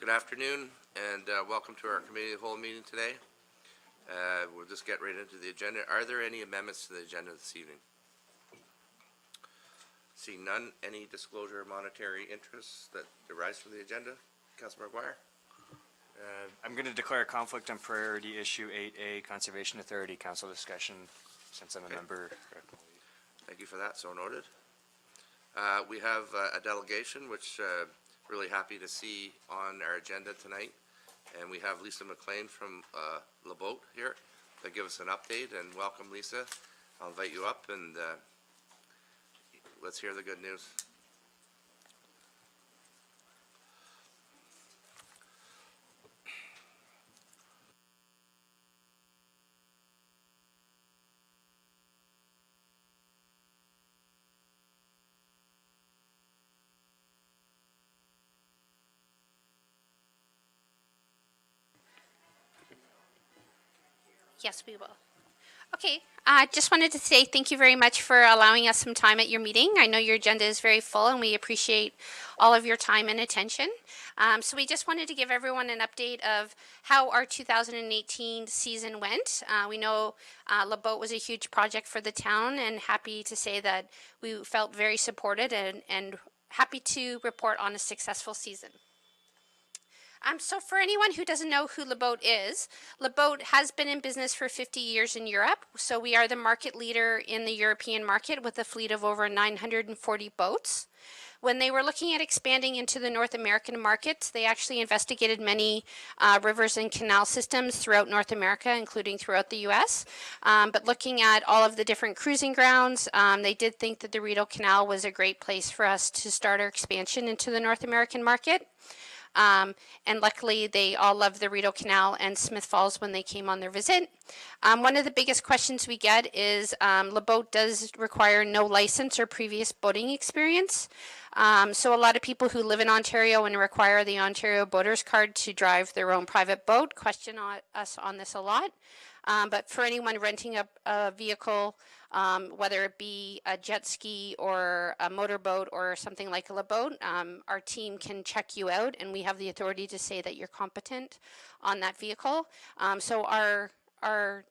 Good afternoon, and welcome to our Committee of the Whole meeting today. We'll just get right into the agenda. Are there any amendments to the agenda this evening? Seeing none, any disclosure of monetary interests that arise from the agenda? Councilor McGuire? I'm going to declare a conflict on priority issue 8A, Conservation Authority Council discussion, since I'm a member. Thank you for that, so noted. We have a delegation, which really happy to see on our agenda tonight. And we have Lisa McLean from LeBoat here to give us an update. And welcome, Lisa. I'll invite you up and let's hear the good news. Yes, we will. Okay, I just wanted to say thank you very much for allowing us some time at your meeting. I know your agenda is very full and we appreciate all of your time and attention. So we just wanted to give everyone an update of how our 2018 season went. We know LeBoat was a huge project for the town, and happy to say that we felt very supported and happy to report on a successful season. So for anyone who doesn't know who LeBoat is, LeBoat has been in business for 50 years in Europe. So we are the market leader in the European market with a fleet of over 940 boats. When they were looking at expanding into the North American markets, they actually investigated many rivers and canal systems throughout North America, including throughout the U.S. But looking at all of the different cruising grounds, they did think that the Rideau Canal was a great place for us to start our expansion into the North American market. And luckily they all loved the Rideau Canal and Smith Falls when they came on their visit. One of the biggest questions we get is LeBoat does require no license or previous boating experience. So a lot of people who live in Ontario and require the Ontario Boaters Card to drive their own private boat question us on this a lot. But for anyone renting a vehicle, whether it be a jet ski or a motorboat or something like a LeBoat, our team can check you out and we have the authority to say that you're competent on that vehicle. So our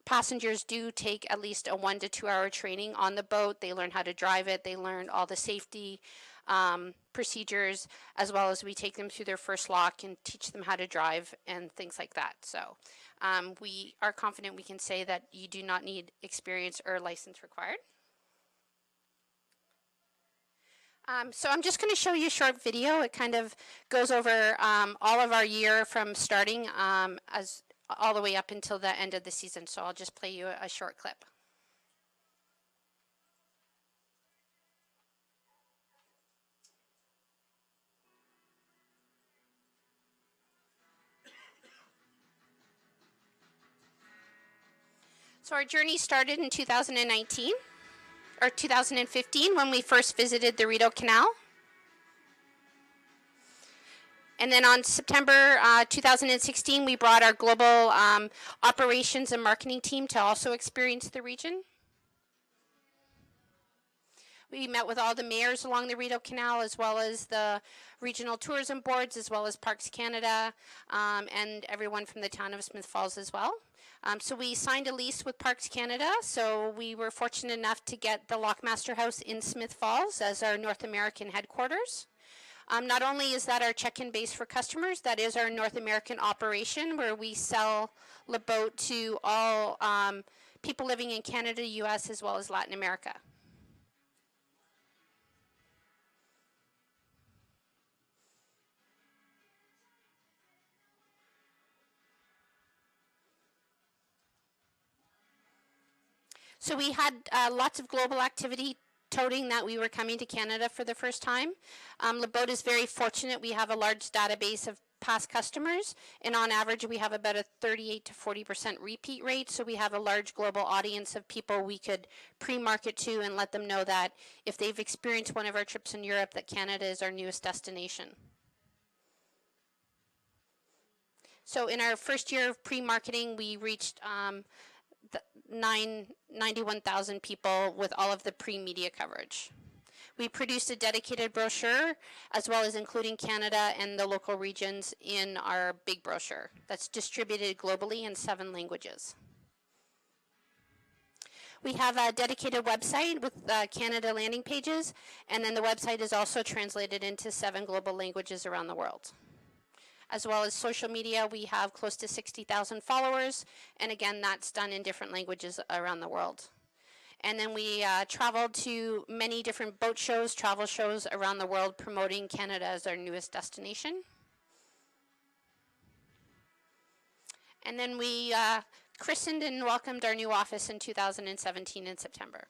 passengers do take at least a 1 to 2 hour training on the boat. They learn how to drive it. They learn all the safety procedures, as well as we take them through their first lock and teach them how to drive and things like that. So we are confident we can say that you do not need experience or license required. So I'm just going to show you a short video. It kind of goes over all of our year from starting as all the way up until the end of the season. So I'll just play you a short clip. So our journey started in 2019 or 2015 when we first visited the Rideau Canal. And then on September 2016, we brought our global operations and marketing team to also experience the region. We met with all the mayors along the Rideau Canal, as well as the regional tourism boards, as well as Parks Canada, and everyone from the town of Smith Falls as well. So we signed a lease with Parks Canada, so we were fortunate enough to get the Lockmaster House in Smith Falls as our North American headquarters. Not only is that our check-in base for customers, that is our North American operation where we sell LeBoat to all people living in Canada, US, as well as Latin America. So we had lots of global activity touting that we were coming to Canada for the first time. LeBoat is very fortunate. We have a large database of past customers, and on average we have about a 38 to 40% repeat rate. So we have a large global audience of people we could pre-market to and let them know that if they've experienced one of our trips in Europe, that Canada is our newest destination. So in our first year of pre-marketing, we reached 91,000 people with all of the pre-media coverage. We produced a dedicated brochure, as well as including Canada and the local regions in our big brochure that's distributed globally in 7 languages. We have a dedicated website with Canada landing pages, and then the website is also translated into 7 global languages around the world. As well as social media, we have close to 60,000 followers, and again, that's done in different languages around the world. And then we traveled to many different boat shows, travel shows around the world, promoting Canada as our newest destination. And then we christened and welcomed our new office in 2017 in September.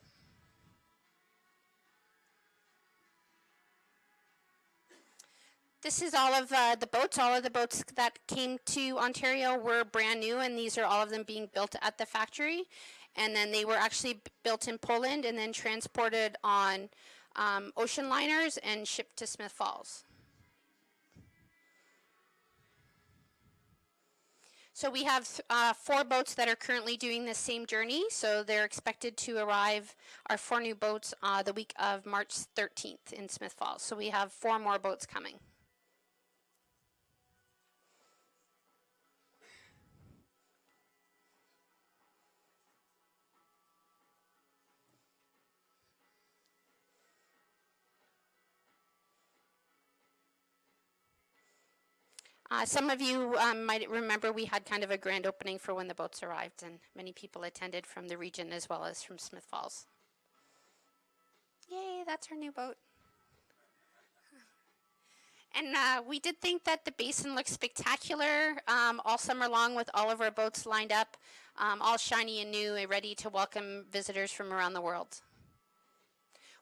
This is all of the boats. All of the boats that came to Ontario were brand new, and these are all of them being built at the factory. And then they were actually built in Poland and then transported on ocean liners and shipped to Smith Falls. So we have 4 boats that are currently doing the same journey. So they're expected to arrive, our 4 new boats, the week of March 13th in Smith Falls. So we have 4 more boats coming. Some of you might remember we had kind of a grand opening for when the boats arrived, and many people attended from the region as well as from Smith Falls. Yay, that's our new boat. And we did think that the Basin looked spectacular all summer long with all of our boats lined up, all shiny and new and ready to welcome visitors from around the world.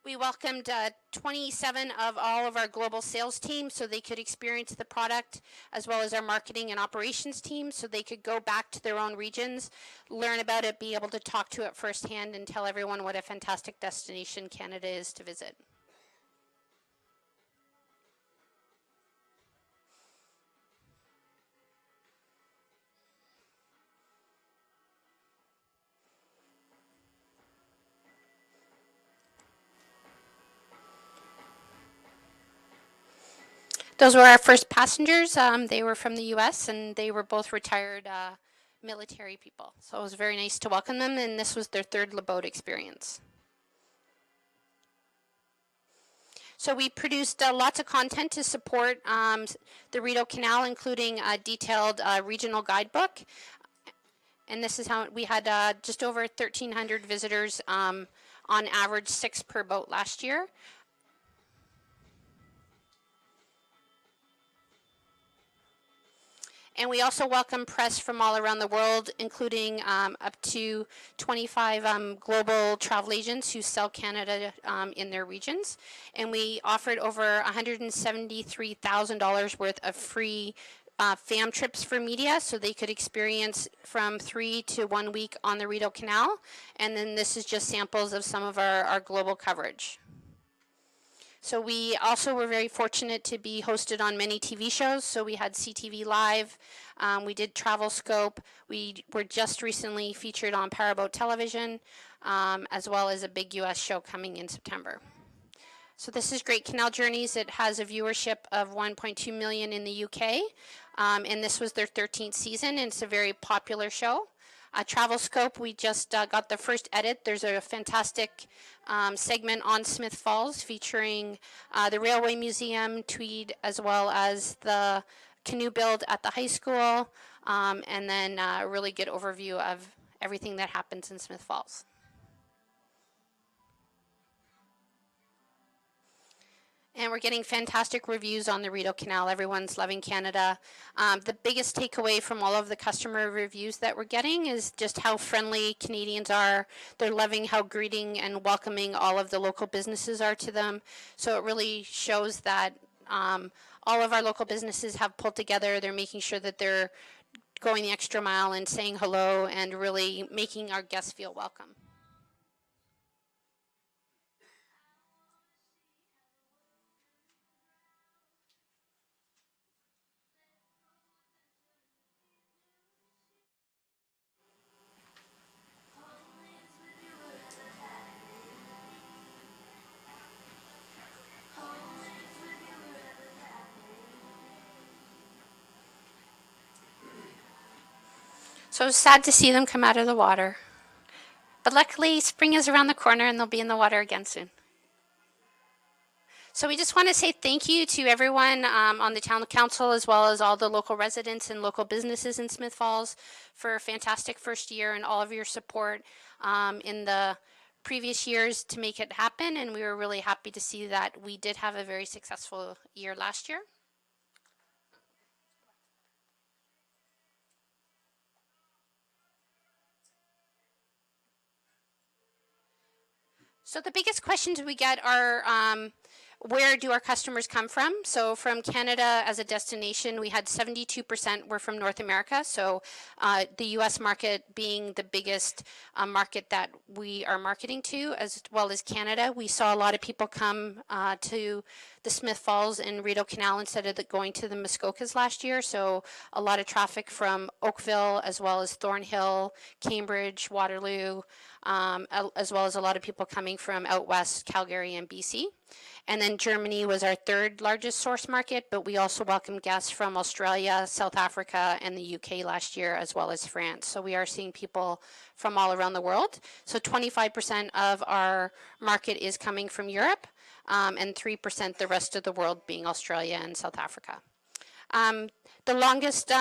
We welcomed 27 of all of our global sales teams so they could experience the product, as well as our marketing and operations teams so they could go back to their own regions, learn about it, be able to talk to it firsthand, and tell everyone what a fantastic destination Canada is to visit. Those were our first passengers. They were from the U.S. and they were both retired military people. So it was very nice to welcome them, and this was their 3rd boat experience. So we produced lots of content to support the Rideau Canal, including a detailed regional guidebook. And this is how we had just over 1,300 visitors, on average 6 per boat last year. And we also welcome press from all around the world, including up to 25 global travel agents who sell Canada in their regions. And we offered over $173,000 worth of free fam trips for media, so they could experience from 3 to 1 week on the Rideau Canal. And then this is just samples of some of our global coverage. So we also were very fortunate to be hosted on many TV shows. So we had CTV Live, we did Travel Scope, we were just recently featured on Powerboat Television, as well as a big US show coming in September. So this is Great Canal Journeys. It has a viewership of 1.2 million in the UK, and this was their 13th season, and it's a very popular show. Travel Scope, we just got the first edit. There's a fantastic segment on Smith Falls featuring the Railway Museum, Tweed, as well as the canoe build at the high school, and then a really good overview of everything that happens in Smith Falls. And we're getting fantastic reviews on the Rideau Canal. Everyone's loving Canada. The biggest takeaway from all of the customer reviews that we're getting is just how friendly Canadians are. They're loving how greeting and welcoming all of the local businesses are to them. So it really shows that all of our local businesses have pulled together. They're making sure that they're going the extra mile and saying hello and really making our guests feel welcome. So sad to see them come out of the water. But luckily, spring is around the corner and they'll be in the water again soon. So we just want to say thank you to everyone on the town council, as well as all the local residents and local businesses in Smith Falls for a fantastic first year and all of your support in the previous years to make it happen. And we were really happy to see that we did have a very successful year last year. So the biggest questions we get are where do our customers come from? So from Canada as a destination, we had 72% were from North America. So the US market being the biggest market that we are marketing to, as well as Canada. We saw a lot of people come to the Smith Falls and Rideau Canal instead of going to the Muskokas last year. So a lot of traffic from Oakville, as well as Thornhill, Cambridge, Waterloo, as well as a lot of people coming from out west, Calgary and BC. And then Germany was our third largest source market, but we also welcomed guests from Australia, South Africa, and the UK last year, as well as France. So we are seeing people from all around the world. So 25% of our market is coming from Europe, and 3% the rest of the world being Australia and South Africa. The longest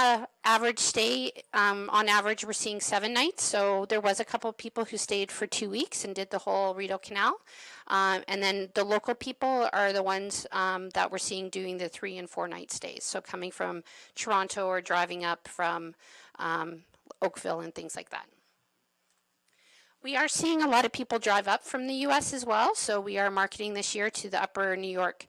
average stay, on average, we're seeing 7 nights. So there was a couple of people who stayed for 2 weeks and did the whole Rideau Canal. And then the local people are the ones that we're seeing doing the 3 and 4 night stays. So coming from Toronto or driving up from Oakville and things like that. We are seeing a lot of people drive up from the U.S. as well. So we are marketing this year to the upper New York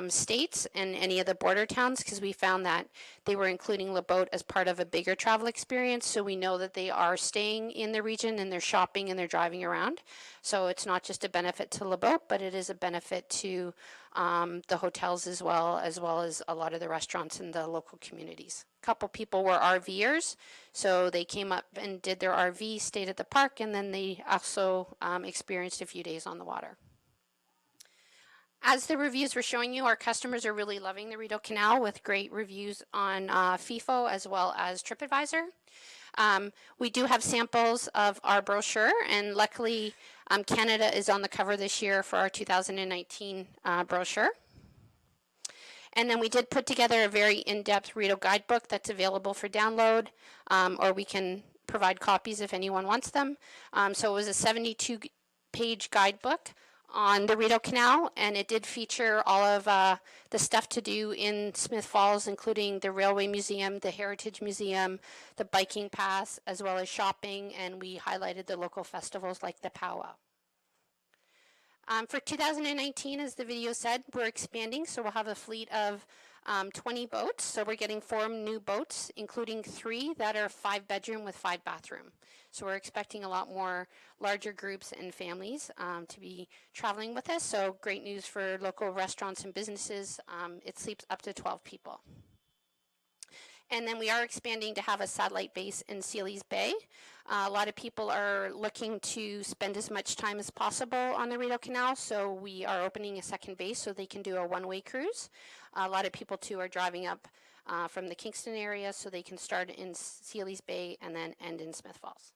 states and any of the border towns, because we found that they were including LeBoat as part of a bigger travel experience. So we know that they are staying in the region and they're shopping and they're driving around. So it's not just a benefit to LeBoat, but it is a benefit to the hotels as well as a lot of the restaurants in the local communities. A couple people were RVers, so they came up and did their RV, stayed at the park, and then they also experienced a few days on the water. As the reviews were showing you, our customers are really loving the Rideau Canal with great reviews on FIFO as well as TripAdvisor. We do have samples of our brochure, and luckily Canada is on the cover this year for our 2019 brochure. And then we did put together a very in-depth Rideau guidebook that's available for download, or we can provide copies if anyone wants them. So it was a 72-page guidebook on the Rideau Canal, and it did feature all of the stuff to do in Smith Falls, including the Railway Museum, the Heritage Museum, the biking paths, as well as shopping, and we highlighted the local festivals like the powwow. For 2019, as the video said, we're expanding, so we'll have a fleet of 20 boats. So we're getting 4 new boats, including 3 that are 5-bedroom with 5-bathroom. So we're expecting a lot more larger groups and families to be traveling with us. So great news for local restaurants and businesses. It sleeps up to 12 people. And then we are expanding to have a satellite base in Sealy's Bay. A lot of people are looking to spend as much time as possible on the Rideau Canal, so we are opening a second base so they can do a one-way cruise. A lot of people, too, are driving up from the Kingston area, so they can start in Sealy's Bay and then end in Smith Falls.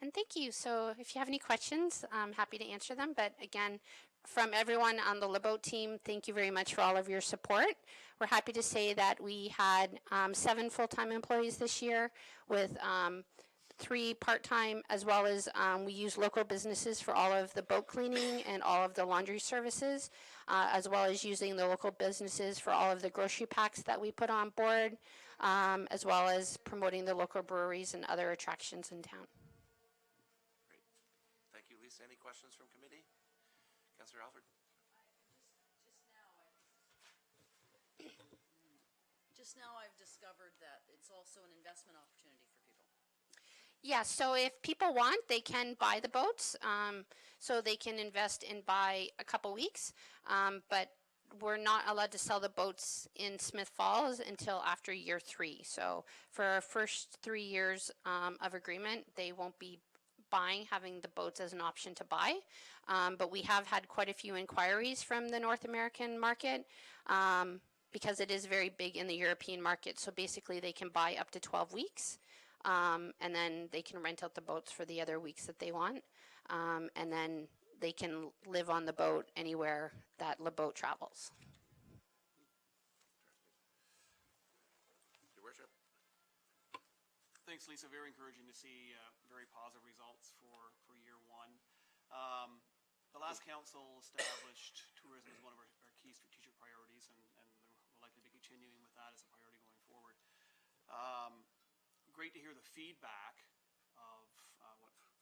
And thank you. So if you have any questions, I'm happy to answer them. But again, from everyone on the LeBoat team, thank you very much for all of your support. We're happy to say that we had 7 full-time employees this year with 3 part-time, as well as we use local businesses for all of the boat cleaning and all of the laundry services, as well as using the local businesses for all of the grocery packs that we put on board, as well as promoting the local breweries and other attractions in town. Great. Thank you, Lisa. Any questions from committee? Councillor Alford? Just now I've discovered that it's also an investment opportunity for people. Yeah, so if people want, they can buy the boats. So they can invest and buy a couple weeks. But we're not allowed to sell the boats in Smith Falls until after year 3. So for our first 3 years of agreement, they won't be having the boats as an option to buy. But we have had quite a few inquiries from the North American market. because it is very big in the European market. So basically they can buy up to 12 weeks. And then they can rent out the boats for the other weeks that they want. And then they can live on the boat anywhere that the boat travels. Your worship. Thanks, Lisa. Very encouraging to see very positive results for year one. The last council established tourism as one of our key strategic priorities, and we'll likely be continuing with that as a priority going forward. Great to hear the feedback of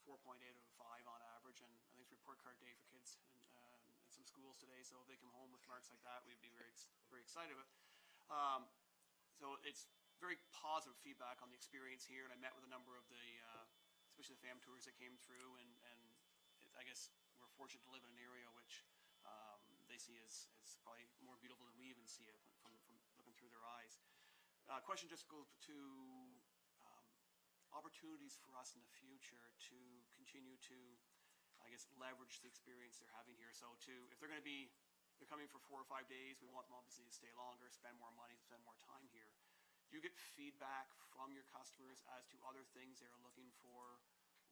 4.8 out of 5 on average, and I think it's report card day for kids in some schools today. So if they come home with marks like that, we'd be very excited. So it's very positive feedback on the experience here, and I met with a number of the, especially the fam tours that came through, and I guess we're fortunate to live in an area which they see as probably more beautiful than we even see it from looking through their eyes. Question just goes to opportunities for us in the future to continue to, I guess, leverage the experience they're having here. So if they're coming for 4 or 5 days, we want them obviously to stay longer, spend more money, spend more time here. Do you get feedback from your customers as to other things they're looking for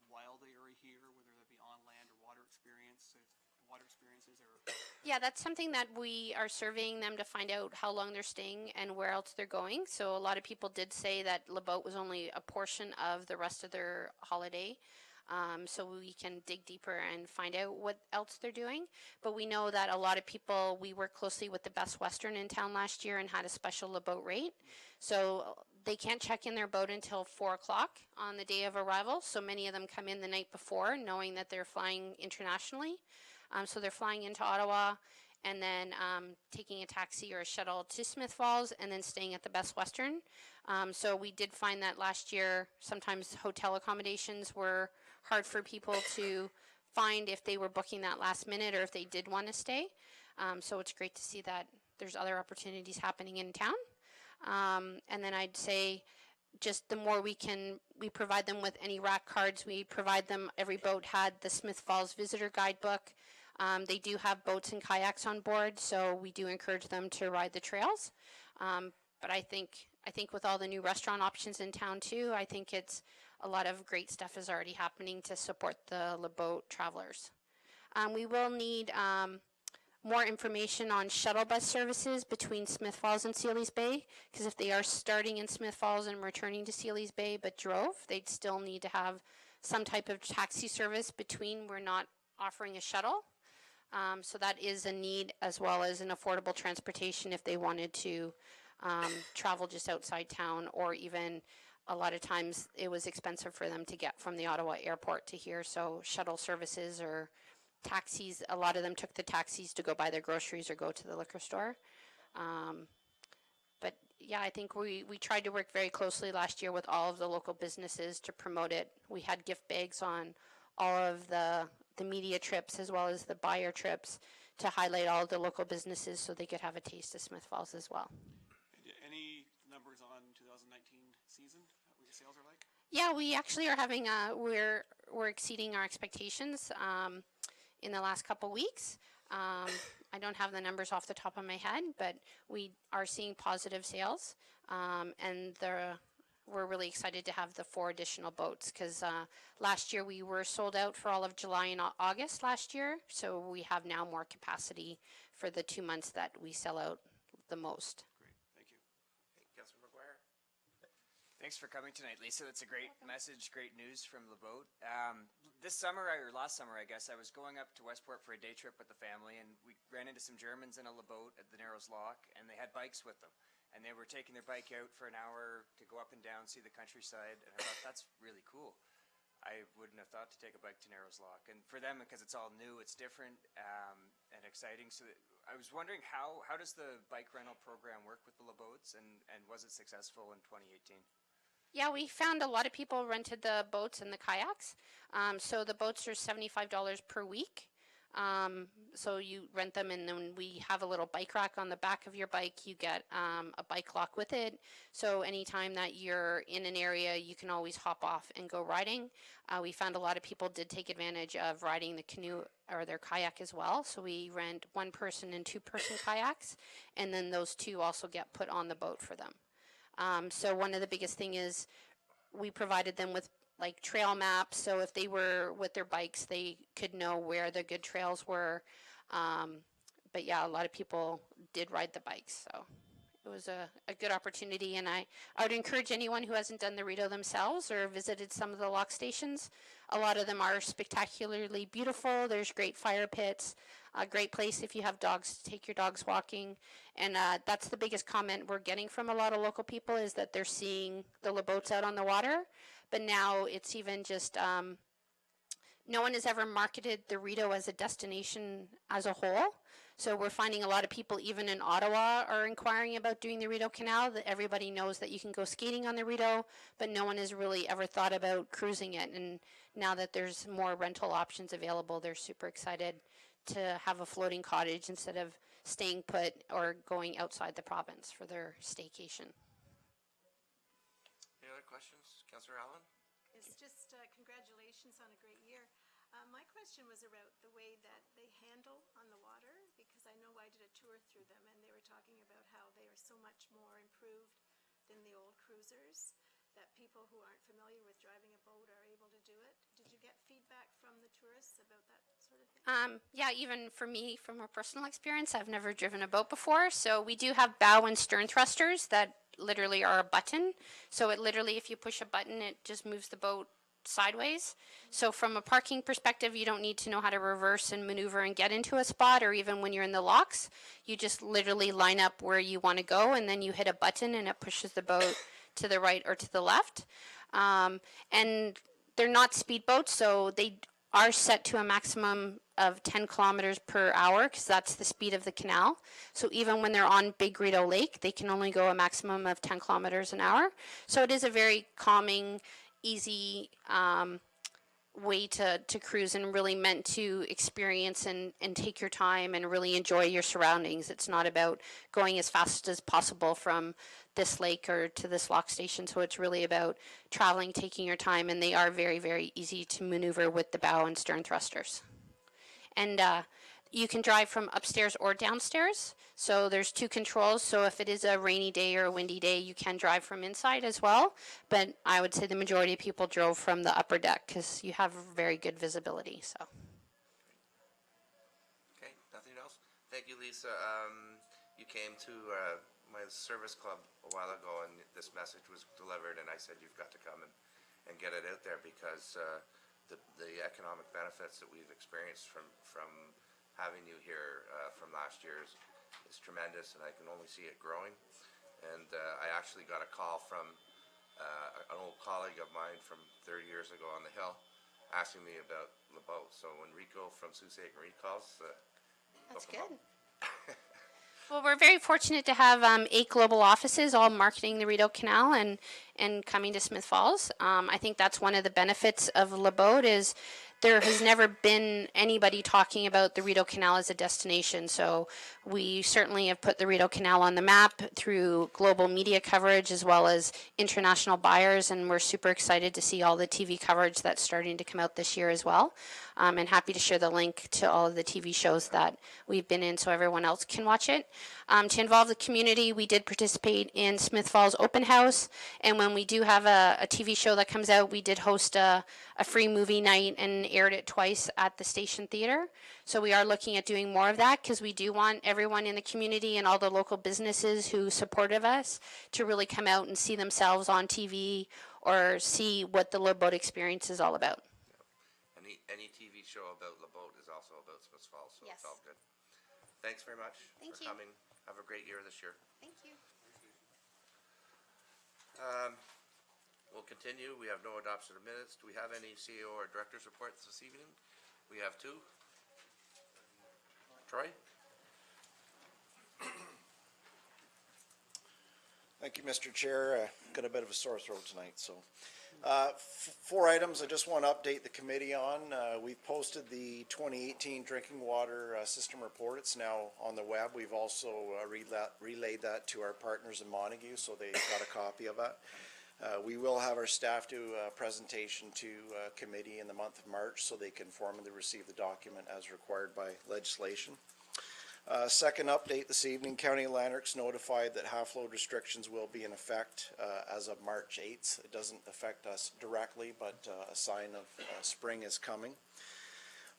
while they are here, whether that be on land or water experiences or? Yeah, that's something that we are surveying them to find out how long they're staying and where else they're going. So a lot of people did say that Le Boat was only a portion of the rest of their holiday. So we can dig deeper and find out what else they're doing. But we know that a lot of people, we worked closely with the Best Western in town last year and had a special Le Boat rate. So they can't check in their boat until 4 o'clock on the day of arrival. So many of them come in the night before knowing that they're flying internationally. So they're flying into Ottawa and then taking a taxi or a shuttle to Smith Falls and then staying at the Best Western. So we did find that last year sometimes hotel accommodations were hard for people to find if they were booking that last minute or if they did want to stay. So it's great to see that there's other opportunities happening in town. And then I'd say just the more we provide them with any rack cards, we provide them, every boat had the Smith Falls Visitor Guidebook. They do have boats and kayaks on board, so we do encourage them to ride the trails. But I think with all the new restaurant options in town too, I think it's a lot of great stuff is already happening to support the Le Boat travelers. We will need more information on shuttle bus services between Smith Falls and Sealy's Bay, because if they are starting in Smith Falls and returning to Sealy's Bay but drove, they'd still need to have some type of taxi service between. We're not offering a shuttle. So that is a need, as well as an affordable transportation if they wanted to travel just outside town, or even a lot of times it was expensive for them to get from the Ottawa airport to here. So shuttle services or taxis, a lot of them took the taxis to go buy their groceries or go to the liquor store. But yeah, I think we tried to work very closely last year with all of the local businesses to promote it. We had gift bags on all of the media trips as well as the buyer trips to highlight all of the local businesses so they could have a taste of Smith Falls as well. Any numbers on 2019 season, what your sales are like? Yeah, we actually are having we're exceeding our expectations in the last couple weeks. I don't have the numbers off the top of my head, but we are seeing positive sales, and we're really excited to have the 4 additional boats, because last year we were sold out for all of July and August last year, so we have now more capacity for the 2 months that we sell out the most. Great, thank you. Hey, Councilor McGuire. Thanks for coming tonight, Lisa. That's a great message, great news from Le Boat. This summer, or last summer, I guess, I was going up to Westport for a day trip with the family, and we ran into some Germans in a Le Boat at the Narrows Lock, and they had bikes with them. And they were taking their bike out for an hour to go up and down, see the countryside, and I thought, that's really cool. I wouldn't have thought to take a bike to Narrows Lock. And for them, because it's all new, it's different and exciting. So I was wondering, how does the bike rental program work with the Le Boats, and was it successful in 2018? Yeah, we found a lot of people rented the boats and the kayaks. So the boats are $75 per week. So you rent them, and then we have a little bike rack on the back of your bike. You get a bike lock with it. So anytime that you're in an area, you can always hop off and go riding. We found a lot of people did take advantage of riding the canoe or their kayak as well. So we rent 1-person and 2-person kayaks, and then those two also get put on the boat for them. So one of the biggest thing is we provided them with like trail maps, so if they were with their bikes, they could know where the good trails were. But yeah, a lot of people did ride the bikes, so it was a good opportunity. And I would encourage anyone who hasn't done the Rideau themselves or visited some of the lock stations. A lot of them are spectacularly beautiful. There's great fire pits, a great place if you have dogs to take your dogs walking. And that's the biggest comment we're getting from a lot of local people, is that they're seeing the boats out on the water. But now it's even just, no one has ever marketed the Rideau as a destination as a whole. So we're finding a lot of people, even in Ottawa, are inquiring about doing the Rideau Canal. That everybody knows that you can go skating on the Rideau, but no one has really ever thought about cruising it. And now that there's more rental options available, they're super excited to have a floating cottage instead of staying put or going outside the province for their staycation. Any other questions? Councillor Allen? It's just congratulations on a great year. My question was about the way that they handle on the water, because I know I did a tour through them and they were talking about how they are so much more improved than the old cruisers, that people who aren't familiar with driving a boat are able to do it. Did you get feedback from the tourists about that sort of thing? Yeah, even for me, from a personal experience, I've never driven a boat before. So we do have bow and stern thrusters that literally are a button. So it literally, if you push a button, it just moves the boat sideways. So from a parking perspective, you don't need to know how to reverse and maneuver and get into a spot, or even when you're in the locks, you just literally line up where you want to go, and then you hit a button and it pushes the boat to the right or to the left. And they're not speedboats, so they are set to a maximum of 10 kilometers per hour, because that's the speed of the canal. So even when they're on Big Rideau Lake, they can only go a maximum of 10 kilometers an hour. So it is a very calming, easy way to cruise, and really meant to experience and take your time and really enjoy your surroundings. It's not about going as fast as possible from this lake or to this lock station. So it's really about traveling, taking your time, and they are very, very easy to maneuver with the bow and stern thrusters. And you can drive from upstairs or downstairs. So there's 2 controls. So if it is a rainy day or a windy day, you can drive from inside as well. But I would say the majority of people drove from the upper deck, because you have very good visibility. So. Okay, nothing else? Thank you, Lisa. You came to my service club a while ago, and this message was delivered, and I said you've got to come and get it out there, because the economic benefits that we've experienced from having you here from last year is tremendous, and I can only see it growing. And I actually got a call from an old colleague of mine from 30 years ago on the Hill, asking me about the boat. So when Rico from Sault Ste. Marie calls, That's hook 'em good. up. Well, we're very fortunate to have 8 global offices all marketing the Rideau Canal and coming to Smith Falls. I think that's one of the benefits of Le Boat, is there has never been anybody talking about the Rideau Canal as a destination. So we certainly have put the Rideau Canal on the map through global media coverage as well as international buyers, and we're super excited to see all the TV coverage that's starting to come out this year as well. And happy to share the link to all of the TV shows that we've been in so everyone else can watch it. To involve the community, we did participate in Smith Falls Open House, and when we do have a TV show that comes out, we did host a free movie night and aired it twice at the Station Theatre. So we are looking at doing more of that, because we do want everyone in the community and all the local businesses who supported us to really come out and see themselves on TV or see what the Le Boat experience is all about. Any TV show about Le Boat is also about Smith Falls, so Yes. it's all good. Thanks very much Thank for you. coming. Have a great year this year. Thank you. We'll continue. We have no adoption of minutes. Do we have any CEO or director's reports this evening? We have 2. Troy? Thank you, Mr. Chair. Got a bit of a sore throat tonight, so Four items I just want to update the committee on. We've posted the 2018 drinking water system report. It's now on the web. We've also relayed that to our partners in Montague, so they got a copy of it. We will have our staff do a presentation to committee in the month of March so they can formally receive the document as required by legislation. Second update this evening, County of Lanark's notified that half-load restrictions will be in effect as of March 8th. It doesn't affect us directly, but a sign of spring is coming.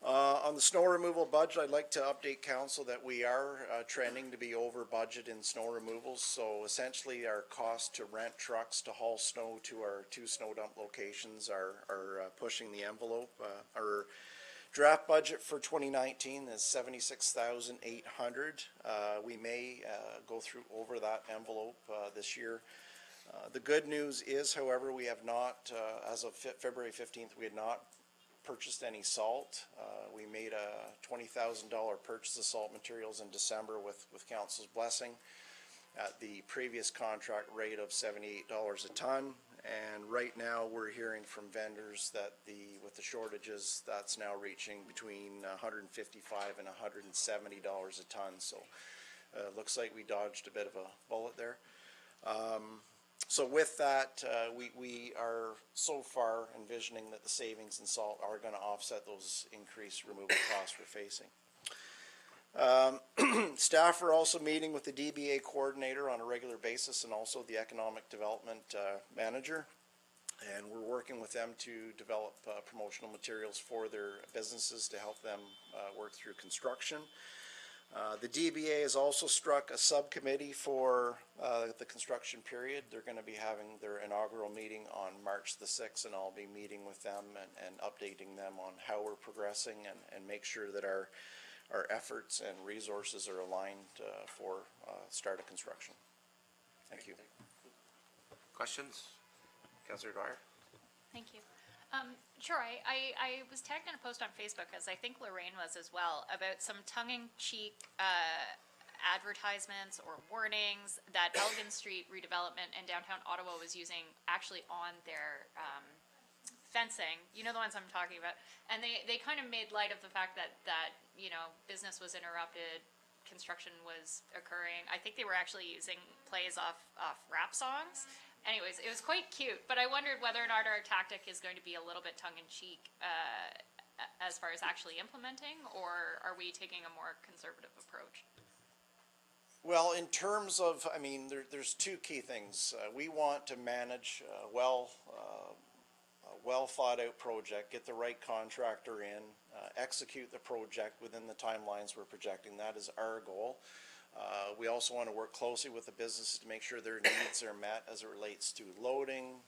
On the snow removal budget, I'd like to update council that we are trending to be over budget in snow removals. So essentially our cost to rent trucks to haul snow to our 2 snow dump locations are pushing the envelope. Our draft budget for 2019 is $76,800. We may go through over that envelope this year. The good news is, however, we have not, as of February 15th, we had not purchased any salt. We made a $20,000 purchase of salt materials in December with council's blessing at the previous contract rate of $78 a ton. And right now we're hearing from vendors that with the shortages, that's now reaching between $155 and $170 a ton. So looks like we dodged a bit of a bullet there. So with that, we are so far envisioning that the savings in salt are going to offset those increased removal costs we're facing. Staff are also meeting with the DBA coordinator on a regular basis and also the economic development manager. And we're working with them to develop promotional materials for their businesses to help them work through construction. The DBA has also struck a subcommittee for the construction period. They're going to be having their inaugural meeting on March the 6th, and I'll be meeting with them and updating them on how we're progressing and make sure that our efforts and resources are aligned for start of construction. Thank you. Questions? Councillor Dwyer? Thank you. Sure, I was tagged in a post on Facebook, as I think Lorraine was as well, about some tongue-in-cheek advertisements or warnings that Elgin Street redevelopment in downtown Ottawa was using actually on their fencing. You know the ones I'm talking about. And they kind of made light of the fact that you know, business was interrupted, construction was occurring. I think they were actually using plays off rap songs. Anyways, it was quite cute, but I wondered whether or not our tactic is going to be a little bit tongue-in-cheek as far as actually implementing, or are we taking a more conservative approach? Well, in terms of, I mean, there's two key things. We want to manage a well thought out project, get the right contractor in, execute the project within the timelines we're projecting. That is our goal. We also want to work closely with the businesses to make sure their needs are met as it relates to loading,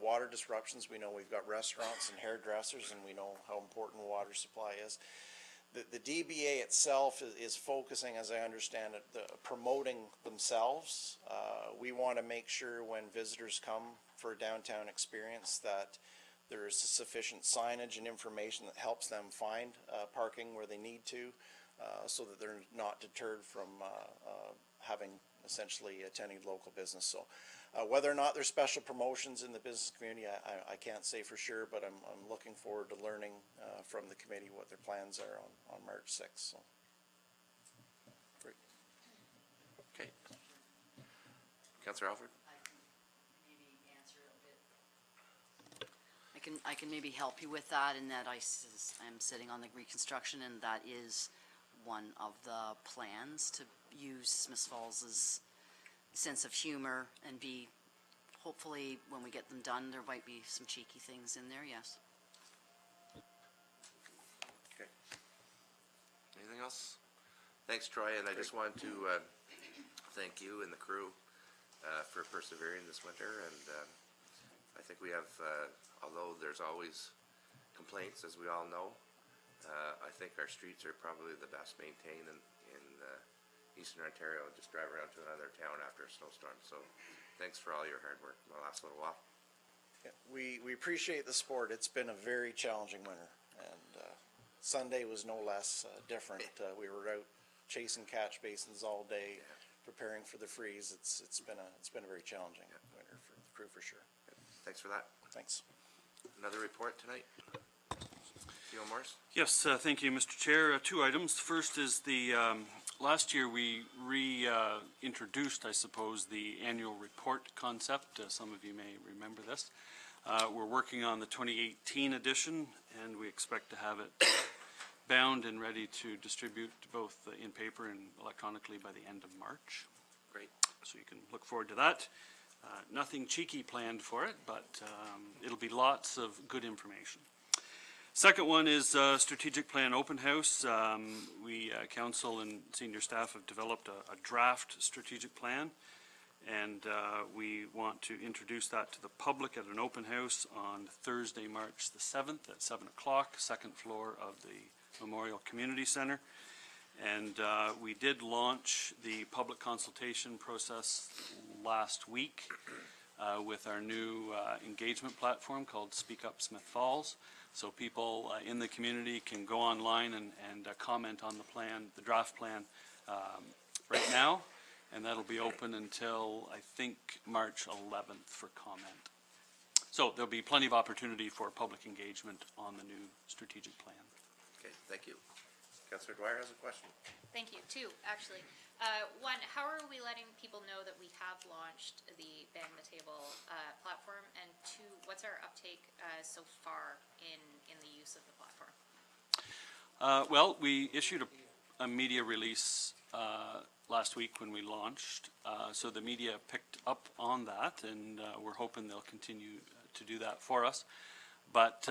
water disruptions. We know we've got restaurants and hairdressers, and we know how important water supply is. The DBA itself is focusing, as I understand it, promoting themselves. We want to make sure when visitors come for a downtown experience that there is sufficient signage and information that helps them find parking where they need to. So that they're not deterred from having essentially attending local business. So whether or not there's special promotions in the business community, I can't say for sure, but I'm looking forward to learning from the committee what their plans are on March 6th. So. Great. Okay. Councillor Alford? I can maybe help you with that, in that I'm sitting on the reconstruction, and that is one of the plans, to use Smiths Falls' sense of humor and be, hopefully when we get them done, there might be some cheeky things in there, yes. Okay. Anything else? Thanks, Troy, and I just want to thank you and the crew for persevering this winter, and I think we have, although there's always complaints, as we all know, I think our streets are probably the best maintained in Eastern Ontario. Just drive around to another town after a snowstorm. So thanks for all your hard work in the last little while. Yeah, we appreciate the support. It's been a very challenging winter, and Sunday was no less different. We were out chasing catch basins all day, preparing for the freeze. It's been a very challenging winter for the crew, for sure. Thanks for that. Thanks. Another report tonight? Theo Morris? Yes, thank you, Mr. Chair. Two items. First is the, last year we reintroduced, I suppose, the annual report concept. Some of you may remember this. We're working on the 2018 edition, and we expect to have it bound and ready to distribute both in paper and electronically by the end of March. Great. So you can look forward to that. Nothing cheeky planned for it, but it'll be lots of good information. Second one is strategic plan open house. We, council and senior staff have developed a draft strategic plan, and we want to introduce that to the public at an open house on Thursday, March the 7th at 7 o'clock, second floor of the Memorial Community Center. And we did launch the public consultation process last week with our new engagement platform called Speak Up Smith Falls. So people in the community can go online and comment on the plan, the draft plan, right now. And that'll be open until, I think, March 11th for comment. So there'll be plenty of opportunity for public engagement on the new strategic plan. Okay, thank you. Councillor Dwyer has a question. Thank you. Two, actually. One, how are we letting people know that we have launched the Bang the Table platform? And two, what's our uptake so far in the use of the platform? Well, we issued a media release last week when we launched. So the media picked up on that, and we're hoping they'll continue to do that for us. But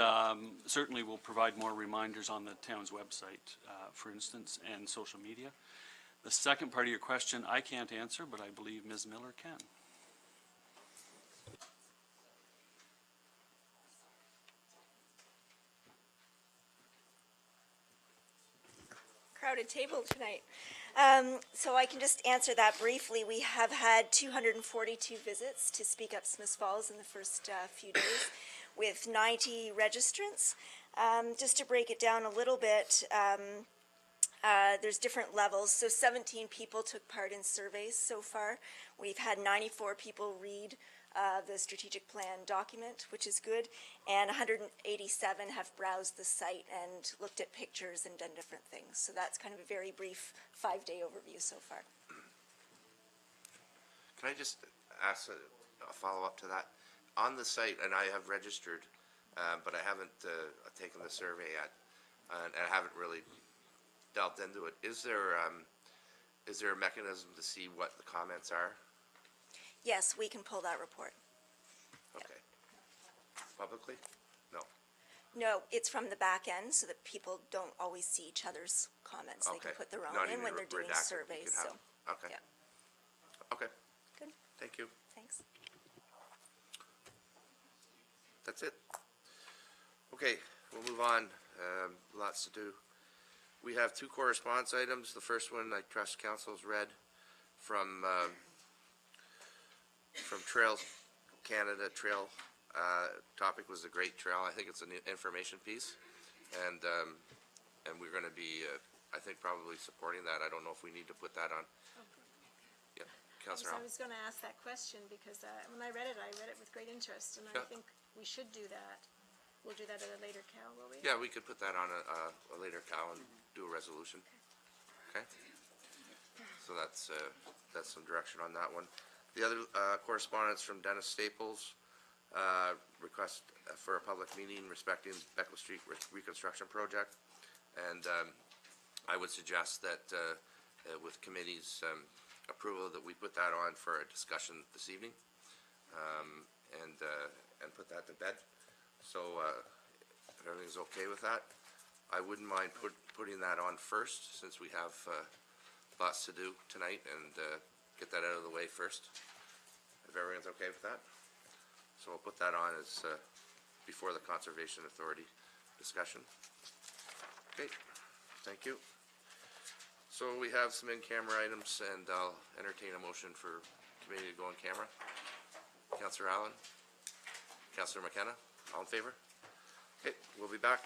certainly we'll provide more reminders on the town's website, for instance, and social media. The second part of your question I can't answer, but I believe Ms. Miller can. Crowded table tonight. So I can just answer that briefly. We have had 242 visits to Speak Up Smith Falls in the first few days, with 90 registrants. Just to break it down a little bit, there's different levels. So 17 people took part in surveys so far. We've had 94 people read the strategic plan document, which is good, and 187 have browsed the site and looked at pictures and done different things. So that's kind of a very brief 5-day overview so far. Can I just ask a follow-up to that? On the site, and I have registered, but I haven't taken the survey yet, and I haven't really delved into it. Is there a mechanism to see what the comments are? Yes, we can pull that report. Okay. Publicly? No. No, it's from the back end so that people don't always see each other's comments. They Okay. can put their own Not in even when they're doing redacted, you surveys. could have- So, Okay. yeah, Okay. good. Thank you. Thanks. That's it. Okay, we'll move on. Lots to do. We have two correspondence items. The first one, I trust council's read from Trails Canada Trail. Topic was a great trail. I think it's an information piece, and we're going to be, I think, probably supporting that. I don't know if we need to put that on. Yeah, Councillor I Allen. was going to ask that question because when I read it with great interest, and I Yeah. think we should do that. We'll do that at a later cal, will we? Yeah, we could put that on a later cal and do a resolution. Okay? So that's some direction on that one. The other correspondence from Dennis Staples, request for a public meeting respecting Beckle Street reconstruction project. And I would suggest that with committee's approval that we put that on for a discussion this evening, and put that to bed. So if everything's okay with that, I wouldn't mind putting that on first, since we have lots to do tonight, and get that out of the way first. If everyone's okay with that. So we'll put that on as before the Conservation Authority discussion. Okay, thank you. So we have some in-camera items, and I'll entertain a motion for committee to go in camera. Councillor Allen? Councillor McKenna? All in favor? Okay, we'll be back.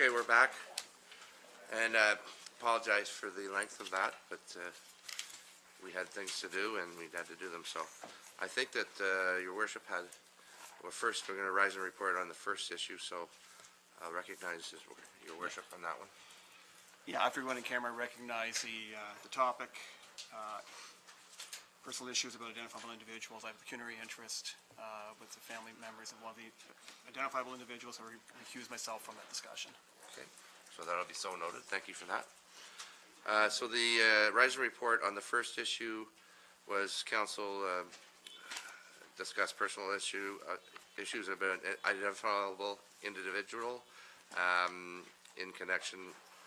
Okay, we're back, and apologize for the length of that, but we had things to do and we had to do them, so I think that your worship had, well, first we're going to rise and report on the first issue, so I'll recognize your worship on that one. Yeah, after everyone in camera recognize the topic, personal issues about identifiable individuals. I have pecuniary interest with the family members of one of the identifiable individuals, so I recuse myself from that discussion. Okay, so that'll be so noted. Thank you for that. So the rise and report on the first issue was council discussed personal issues about an identifiable individual in connection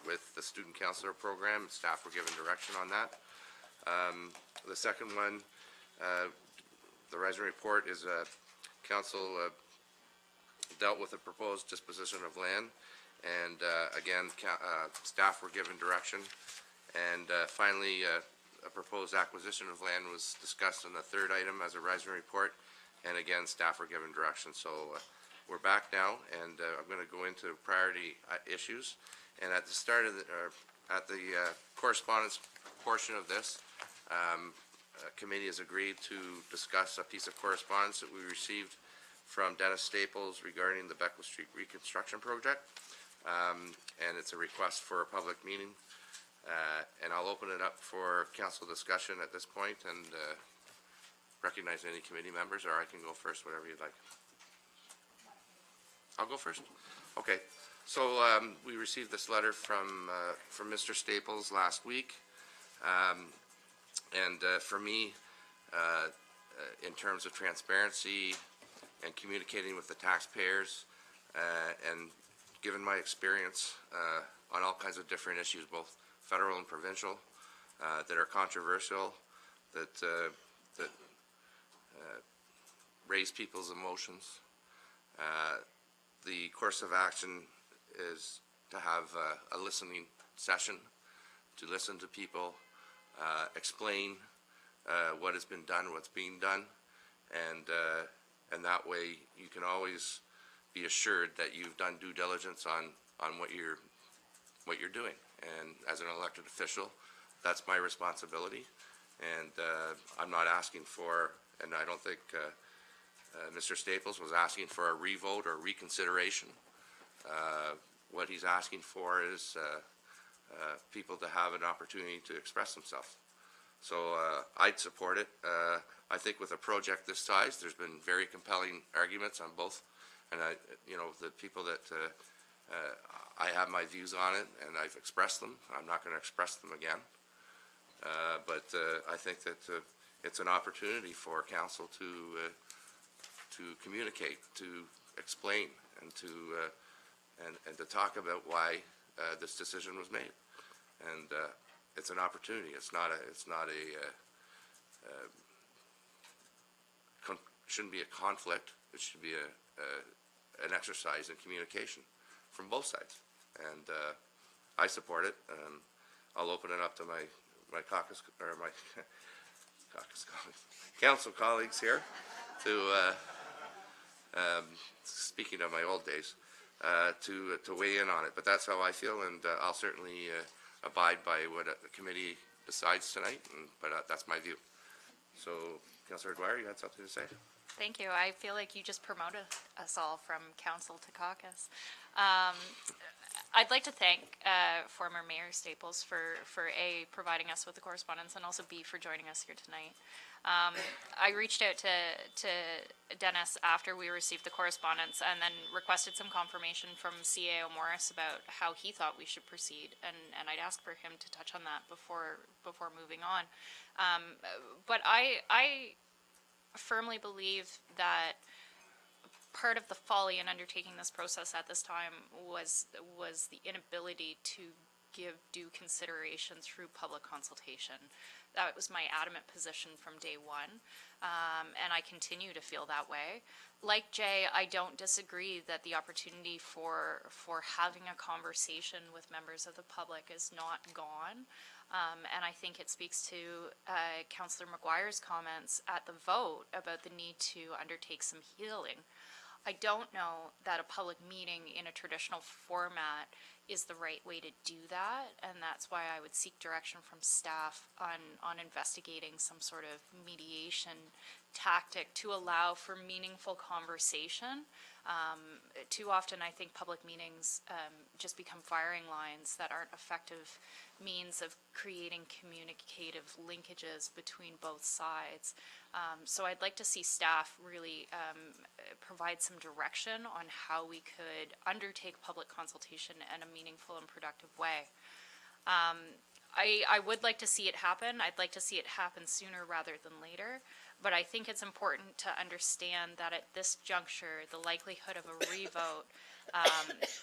with the student counselor program. Staff were given direction on that. The second one, the rise and report is council dealt with a proposed disposition of land, and again, staff were given direction. And finally, a proposed acquisition of land was discussed in the third item as a rise and report, and again, staff were given direction. So we're back now, and I'm going to go into priority issues. And at the start of at the correspondence portion of this, committee has agreed to discuss a piece of correspondence that we received from Dennis Staples regarding the Beckle Street reconstruction project, and it's a request for a public meeting, and I'll open it up for council discussion at this point and recognize any committee members, or I can go first, whatever you'd like. I'll go first. Okay, so we received this letter from Mr. Staples last week. And for me, in terms of transparency and communicating with the taxpayers, and given my experience on all kinds of different issues, both federal and provincial, that are controversial, that raise people's emotions, the course of action is to have a listening session, to listen to people, explain what has been done, what's being done, and that way you can always be assured that you've done due diligence on what you're doing. And as an elected official, that's my responsibility. And I'm not asking for, and I don't think Mr. Staples was asking for a revote or reconsideration. What he's asking for is people to have an opportunity to express themselves. So I'd support it. I think with a project this size, there's been very compelling arguments on both, and the people that I have my views on it, and I've expressed them. I'm not going to express them again, but I think that it's an opportunity for council to communicate, to explain, and to talk about why this decision was made. And it's an opportunity. Shouldn't be a conflict. It should be an exercise in communication from both sides. And I support it. I'll open it up to my caucus, or my caucus colleagues, council colleagues here, to speaking of my old days, to weigh in on it. But that's how I feel, and I'll certainly abide by what the committee decides tonight, but that's my view. So, Councillor Dwyer, you had something to say? Thank you. I feel like you just promoted us all from council to caucus. I'd like to thank former Mayor Staples for A, providing us with the correspondence, and also B, for joining us here tonight. I reached out to Dennis after we received the correspondence and then requested some confirmation from CAO Morris about how he thought we should proceed, and I'd ask for him to touch on that before moving on. But I firmly believe that part of the folly in undertaking this process at this time was the inability to give due consideration through public consultation. That was my adamant position from day one, and I continue to feel that way. Like Jay, I don't disagree that the opportunity for having a conversation with members of the public is not gone, and I think it speaks to Councillor McGuire's comments at the vote about the need to undertake some healing. I don't know that a public meeting in a traditional format is the right way to do that, and that's why I would seek direction from staff on investigating some sort of mediation tactic to allow for meaningful conversation. Too often, I think public meetings just become firing lines that aren't effective means of creating communicative linkages between both sides. So I'd like to see staff really provide some direction on how we could undertake public consultation in a meaningful and productive way. I would like to see it happen. I'd like to see it happen sooner rather than later. But I think it's important to understand that at this juncture, the likelihood of a revote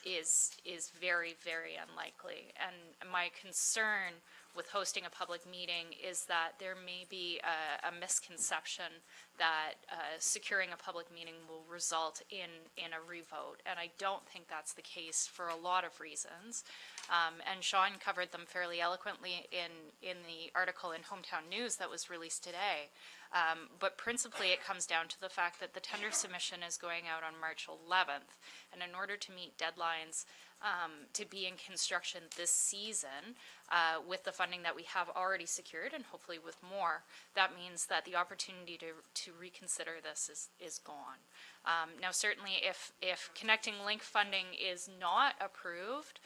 is very, very unlikely. And my concern with hosting a public meeting is that there may be a misconception that securing a public meeting will result in a revote. And I don't think that's the case for a lot of reasons. And Sean covered them fairly eloquently in the article in Hometown News that was released today. But principally, it comes down to the fact that the tender submission is going out on March 11th. And in order to meet deadlines to be in construction this season, with the funding that we have already secured, and hopefully with more, that means that the opportunity to reconsider this is gone. Now, certainly, if Connecting Link funding is not approved,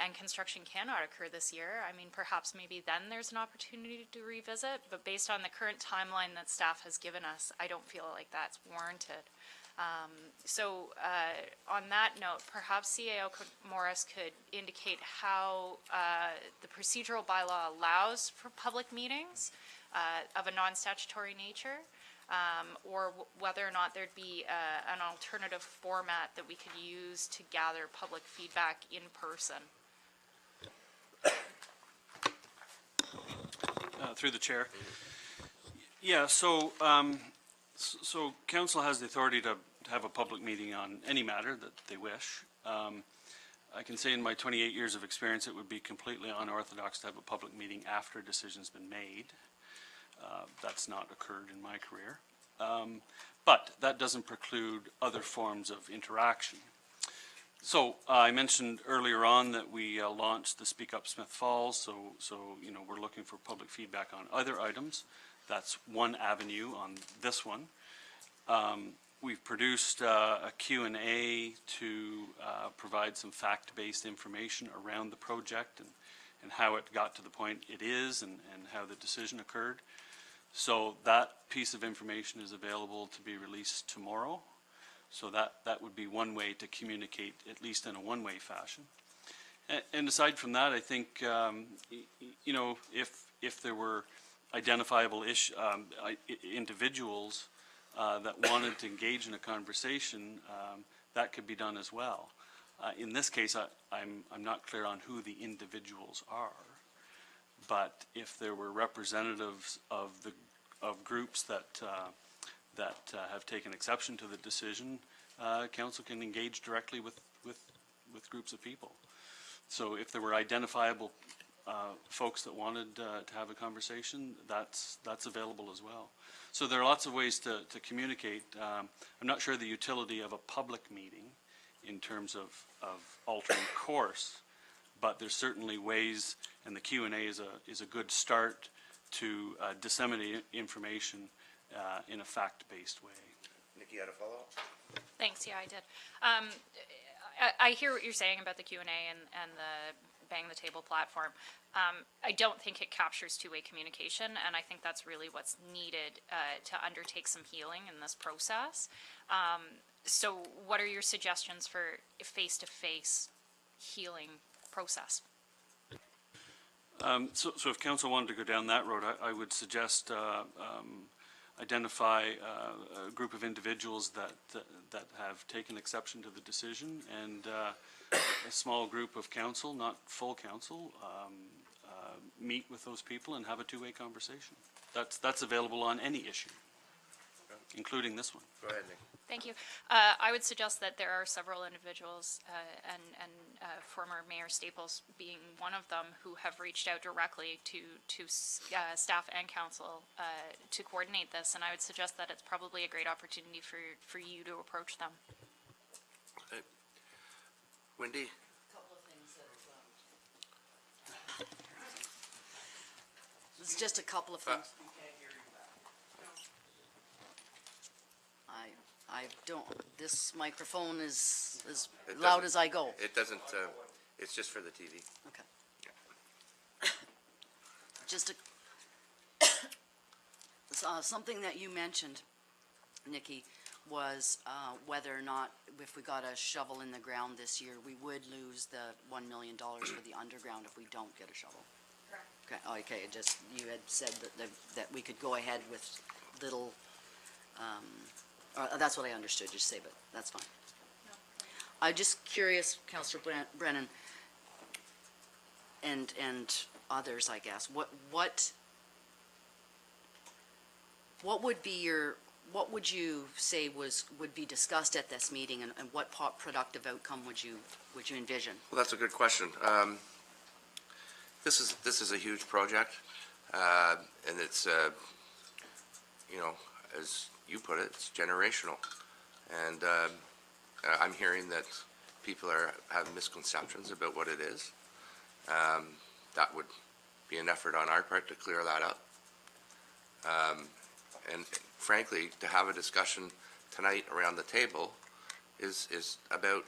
and construction cannot occur this year, I mean, perhaps maybe then there's an opportunity to revisit, but based on the current timeline that staff has given us, I don't feel like that's warranted. So on that note, perhaps CAO Morris could indicate how the procedural bylaw allows for public meetings of a non-statutory nature, or whether or not there'd be an alternative format that we could use to gather public feedback in person. Through the chair. Yeah, so council has the authority to have a public meeting on any matter that they wish. I can say in my 28 years of experience, it would be completely unorthodox to have a public meeting after a decision's been made. That's not occurred in my career. But that doesn't preclude other forms of interaction. So I mentioned earlier on that we launched the Speak Up Smith Falls, so you know, we're looking for public feedback on other items. That's one avenue on this one. We've produced a Q&A to provide some fact-based information around the project and how it got to the point it is and how the decision occurred. So that piece of information is available to be released tomorrow. So that would be one way to communicate, at least in a one-way fashion. And aside from that, I think, you know, if there were identifiable individuals that wanted to engage in a conversation, that could be done as well. In this case, I'm not clear on who the individuals are, but if there were representatives of groups that have taken exception to the decision, council can engage directly with groups of people. So if there were identifiable folks that wanted to have a conversation, that's available as well. So there are lots of ways to communicate. I'm not sure the utility of a public meeting in terms of altering course, but there's certainly ways, and the Q&A is a good start to disseminate information in a fact-based way. Nikki, you had a follow-up? Thanks, yeah, I did. I hear what you're saying about the Q&A and the Bang the Table platform. I don't think it captures two-way communication, and I think that's really what's needed to undertake some healing in this process. So what are your suggestions for a face-to-face healing process? So if council wanted to go down that road, I would suggest identify a group of individuals that have taken exception to the decision, and a small group of council, not full council, meet with those people and have a two-way conversation. That's available on any issue, including this one. Go ahead, Nick. Thank you. I would suggest that there are several individuals, and former Mayor Staples being one of them, who have reached out directly to staff and council to coordinate this, and I would suggest that it's probably a great opportunity for you to approach them. Wendy? Couple of things that It's just a couple of things. I don't, this microphone is as It loud doesn't- as I go. It doesn't, it's just for the TV. Okay. Just something that you mentioned, Nikki, was whether or not, if we got a shovel in the ground this year, we would lose the $1 million for the underground if we don't get a shovel. Correct. Okay, just, you had said that we could go ahead with little, that's what I understood you say, but that's fine. I'm just curious, Councillor Brennan, and others, I guess, what would you say would be discussed at this meeting, and what productive outcome would you envision? Well, that's a good question. This is a huge project, and it's, you know, as you put it, it's generational. And I'm hearing that people have misconceptions about what it is. That would be an effort on our part to clear that up. And frankly, to have a discussion tonight around the table is about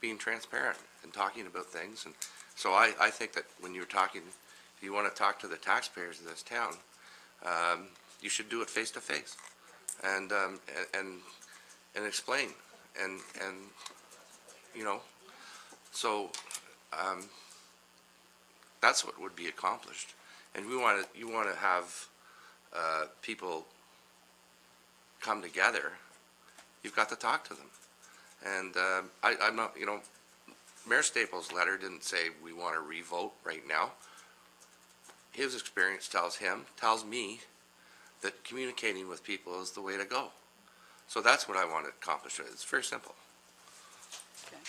being transparent and talking about things. And so I think that when you're talking, if you want to talk to the taxpayers of this town, you should do it face to face and explain and you know, so that's what would be accomplished. And you want to have people come together. You've got to talk to them. And I'm not, you know, Mayor Staples' letter didn't say we want to revote right now. His experience tells me that communicating with people is the way to go. So that's what I want to accomplish. It's very simple. Okay.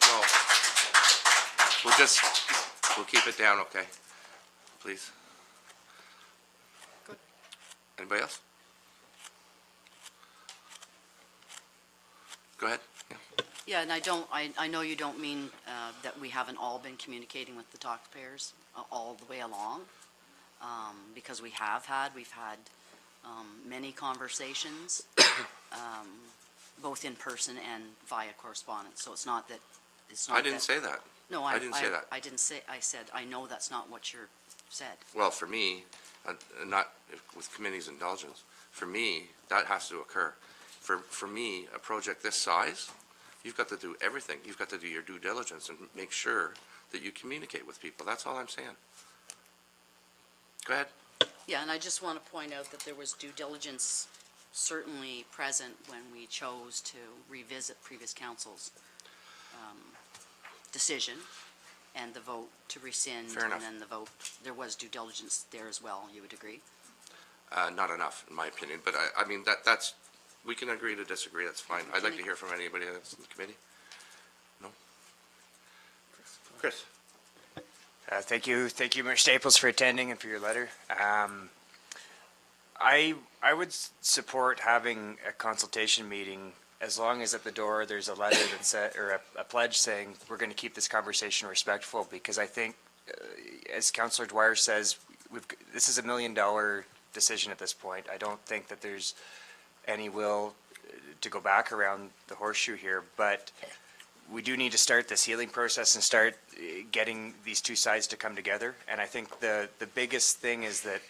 Well, we'll keep it down, okay? Please. Good. Anybody else? Go ahead. Yeah. Yeah, and I know you don't mean that we haven't all been communicating with the taxpayers all the way along, because we've had many conversations, both in person and via correspondence, so it's not that, I didn't say that. No, I didn't say that. I didn't say, I said, I know that's not what you said. Well, for me, not with committee's indulgence, for me, that has to occur. For me, a project this size, you've got to do everything. You've got to do your due diligence and make sure that you communicate with people. That's all I'm saying. Go ahead. Yeah, and I just want to point out that there was due diligence certainly present when we chose to revisit previous council's decision and the vote to rescind. Fair enough. And then the vote, there was due diligence there as well, you would agree? Not enough, in my opinion, but I mean, that's, we can agree to disagree, that's fine. I'd like to hear from anybody that's in the committee. No? Chris? Thank you, Mayor Staples, for attending and for your letter. I would support having a consultation meeting as long as at the door there's a letter that said, or a pledge saying we're going to keep this conversation respectful, because I think, as Councillor Dwyer says, this is $1 million decision at this point. I don't think that there's any will to go back around the horseshoe here, but we do need to start this healing process and start getting these two sides to come together. And I think the biggest thing is that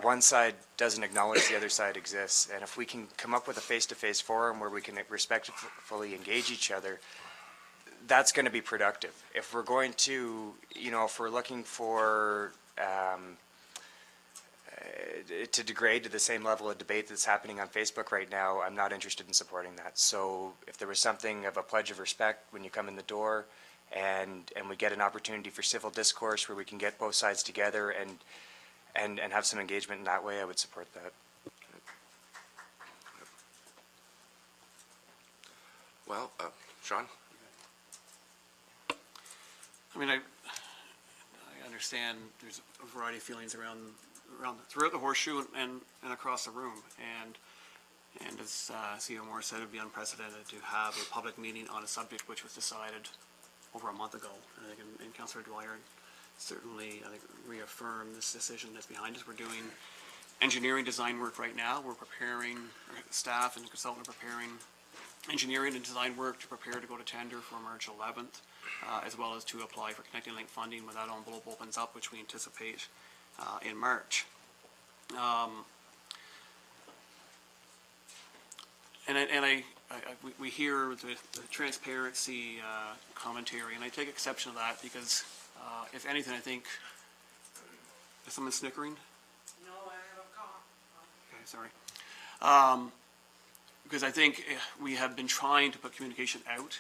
one side doesn't acknowledge the other side exists. And if we can come up with a face-to-face forum where we can respectfully engage each other, that's going to be productive. If we're going to, you know, if we're looking for to degrade to the same level of debate that's happening on Facebook right now, I'm not interested in supporting that. So if there was something of a pledge of respect when you come in the door, and we get an opportunity for civil discourse where we can get both sides together and have some engagement in that way, I would support that. Well, Sean? I mean, I understand there's a variety of feelings around throughout the horseshoe and across the room. And And as CEO Moore said, it would be unprecedented to have a public meeting on a subject which was decided over a month ago. And I think, and Councillor Dwyer certainly, I think, reaffirmed this decision that's behind us. We're doing engineering design work right now. We're preparing, staff and the consultant are preparing engineering and design work to prepare to go to tender for March 11th, as well as to apply for Connecting Link funding when that envelope opens up, which we anticipate in March. We hear the transparency commentary, and I take exception to that because, if anything, I think, is someone snickering? No, I have a cough. Okay, sorry. Because I think we have been trying to put communication out.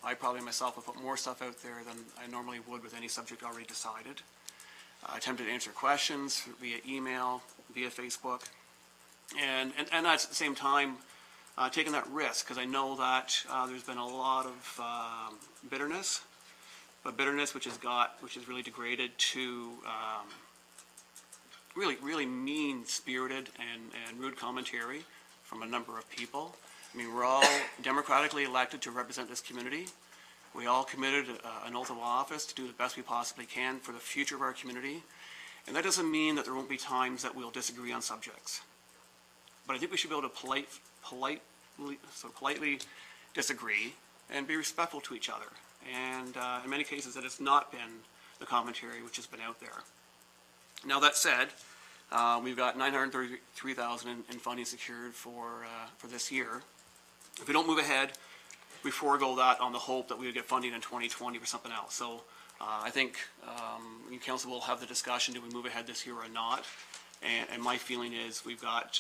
I probably myself have put more stuff out there than I normally would with any subject already decided. I attempted to answer questions via email, via Facebook, and at the same time, taking that risk, because I know that there's been a lot of bitterness, but bitterness which is really degraded to really mean-spirited and rude commentary from a number of people. I mean, we're all democratically elected to represent this community. We all committed an oath of office to do the best we possibly can for the future of our community. And that doesn't mean that there won't be times that we'll disagree on subjects. But I think we should be able to politely disagree and be respectful to each other. And in many cases, that has not been the commentary which has been out there. Now, that said, we've got $933,000 in funding secured for this year. If we don't move ahead, we forego that on the hope that we would get funding in 2020 for something else. So I think council will have the discussion, do we move ahead this year or not? And my feeling is we've got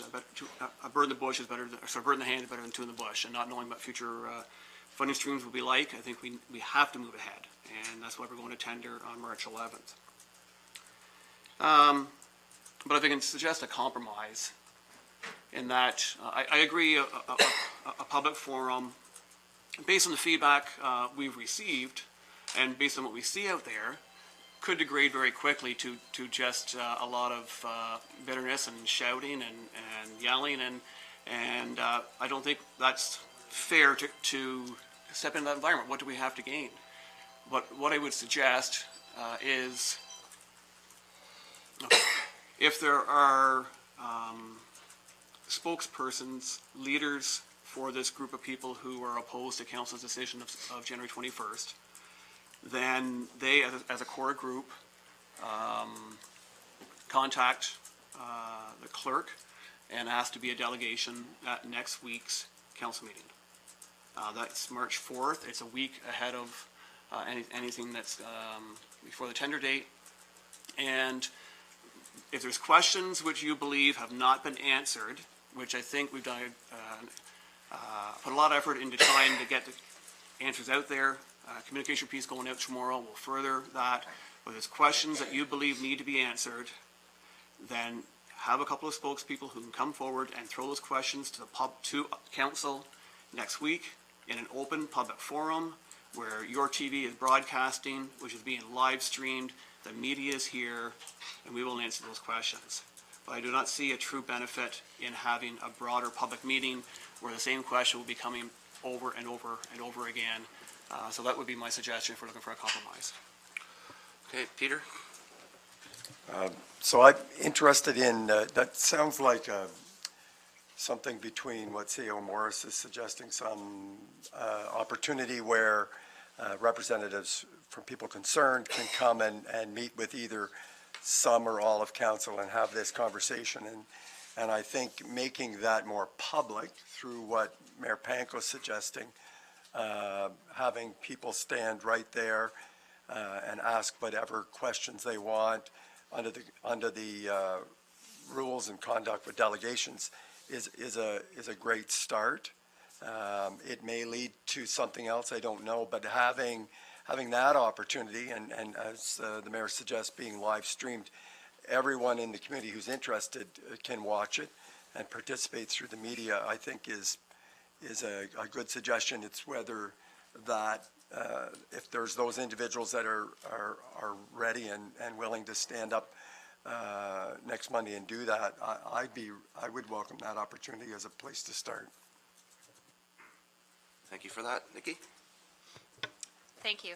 a bird in the bush is better than, sorry, a bird in the hand is better than two in the bush. And not knowing what future funding streams will be like, I think we have to move ahead. And that's why we're going to tender on March 11th. But if I can suggest a compromise in that, I agree a public forum, based on the feedback we've received and based on what we see out there, could degrade very quickly to just a lot of bitterness and shouting and yelling, and I don't think that's fair to step into that environment. What do we have to gain? What I would suggest is, if there are spokespersons, leaders for this group of people who are opposed to council's decision of January 21st, then they, as a core group, contact the clerk and ask to be a delegation at next week's council meeting. That's March 4th. It's a week ahead of anything that's before the tender date. And if there's questions which you believe have not been answered, which I think we've done, put a lot of effort into trying to get the answers out there. Communication piece going out tomorrow will further that. But there's questions that you believe need to be answered, then have a couple of spokespeople who can come forward and throw those questions to council next week in an open public forum where your TV is broadcasting, which is being live streamed, the media is here, and we will answer those questions. But I do not see a true benefit in having a broader public meeting where the same question will be coming over and over and over again. So that would be my suggestion if we're looking for a compromise. Okay, Peter? So I'm interested in, that sounds like something between what CEO Morris is suggesting, some opportunity where representatives from people concerned can come and meet with either some or all of council and have this conversation. And I think making that more public through what Mayor Panko's suggesting, having people stand right there and ask whatever questions they want under the rules and conduct with delegations is a great start. It may lead to something else, I don't know, but having that opportunity and as the mayor suggests, being live streamed, everyone in the community who's interested can watch it and participate through the media, I think is a good suggestion. It's whether that if there's those individuals that are ready and willing to stand up next Monday and do that, I would welcome that opportunity as a place to start. Thank you for that. Nikki? Thank you.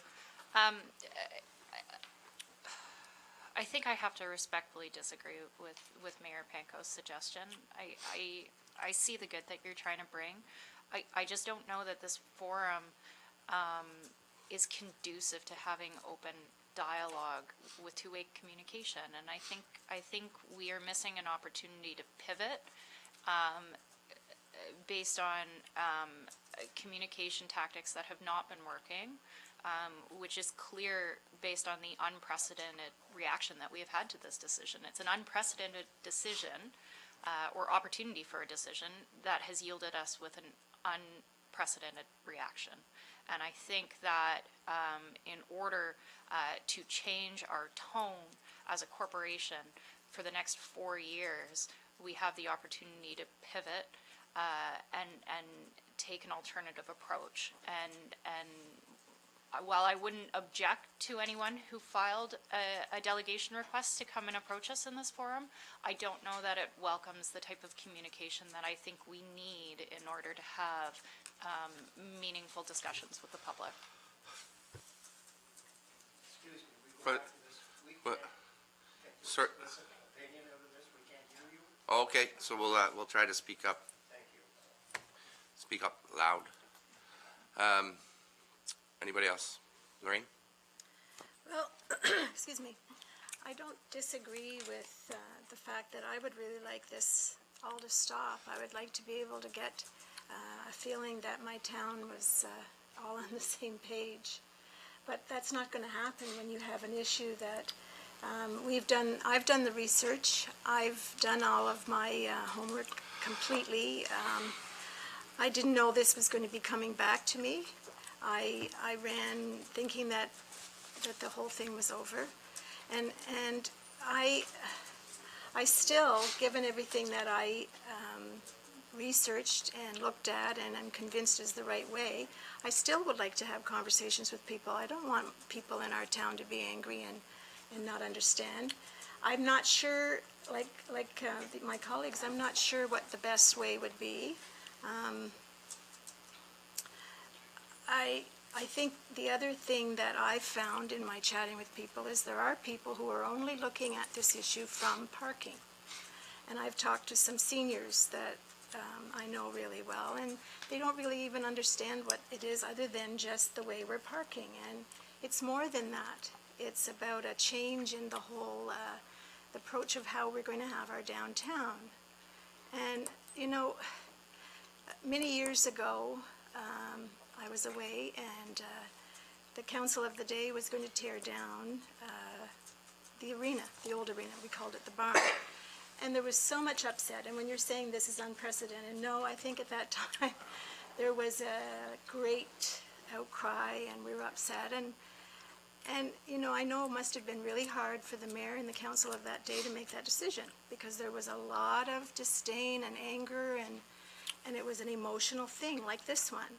I think I have to respectfully disagree with Mayor Panko's suggestion. I see the good that you're trying to bring. I just don't know that this forum is conducive to having open dialogue with two-way communication. And I think we are missing an opportunity to pivot based on communication tactics that have not been working. Which is clear based on the unprecedented reaction that we have had to this decision. It's an unprecedented decision or opportunity for a decision that has yielded us with an unprecedented reaction. And I think that in order to change our tone as a corporation for the next 4 years, we have the opportunity to pivot and take an alternative approach. And while I wouldn't object to anyone who filed a delegation request to come and approach us in this forum, I don't know that it welcomes the type of communication that I think we need in order to have meaningful discussions with the public. But, sir. Okay, so we'll try to speak up. Speak up loud. Anybody else? Lorraine? Well, excuse me. I don't disagree with the fact that I would really like this all to stop. I would like to be able to get a feeling that my town was all on the same page. But that's not going to happen when you have an issue that I've done the research. I've done all of my homework completely. I didn't know this was going to be coming back to me. I ran thinking that the whole thing was over, and I still, given everything that I researched and looked at and I'm convinced is the right way, I still would like to have conversations with people. I don't want people in our town to be angry and not understand. I'm not sure, like my colleagues, I'm not sure what the best way would be. I think the other thing that I've found in my chatting with people is there are people who are only looking at this issue from parking. And I've talked to some seniors that I know really well, and they don't really even understand what it is other than just the way we're parking. And it's more than that. It's about a change in the whole approach of how we're going to have our downtown. And, you know, many years ago, I was away, and the council of the day was going to tear down the arena, the old arena. We called it the barn. And there was so much upset. And when you're saying this is unprecedented, no, I think at that time there was a great outcry, and we were upset. And you know, I know it must have been really hard for the mayor and the council of that day to make that decision, because there was a lot of disdain and anger, and it was an emotional thing like this one.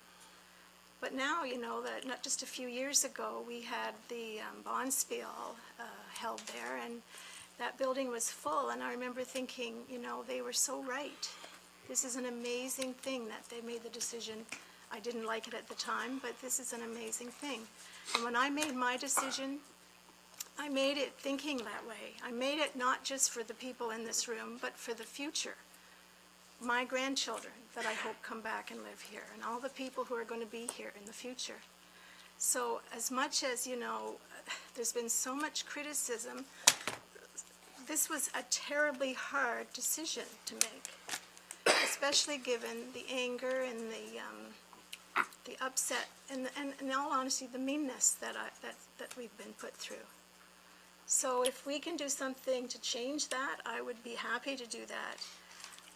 But now, you know, that not just a few years ago, we had the Bonspiel held there, and that building was full, and I remember thinking, you know, they were so right. This is an amazing thing that they made the decision. I didn't like it at the time, but this is an amazing thing. And when I made my decision, I made it thinking that way. I made it not just for the people in this room, but for the future. My grandchildren that I hope come back and live here, and all the people who are going to be here in the future. So as much as, you know, there's been so much criticism, this was a terribly hard decision to make, especially given the anger and the upset, and in all honesty, the meanness that we've been put through. So if we can do something to change that, I would be happy to do that.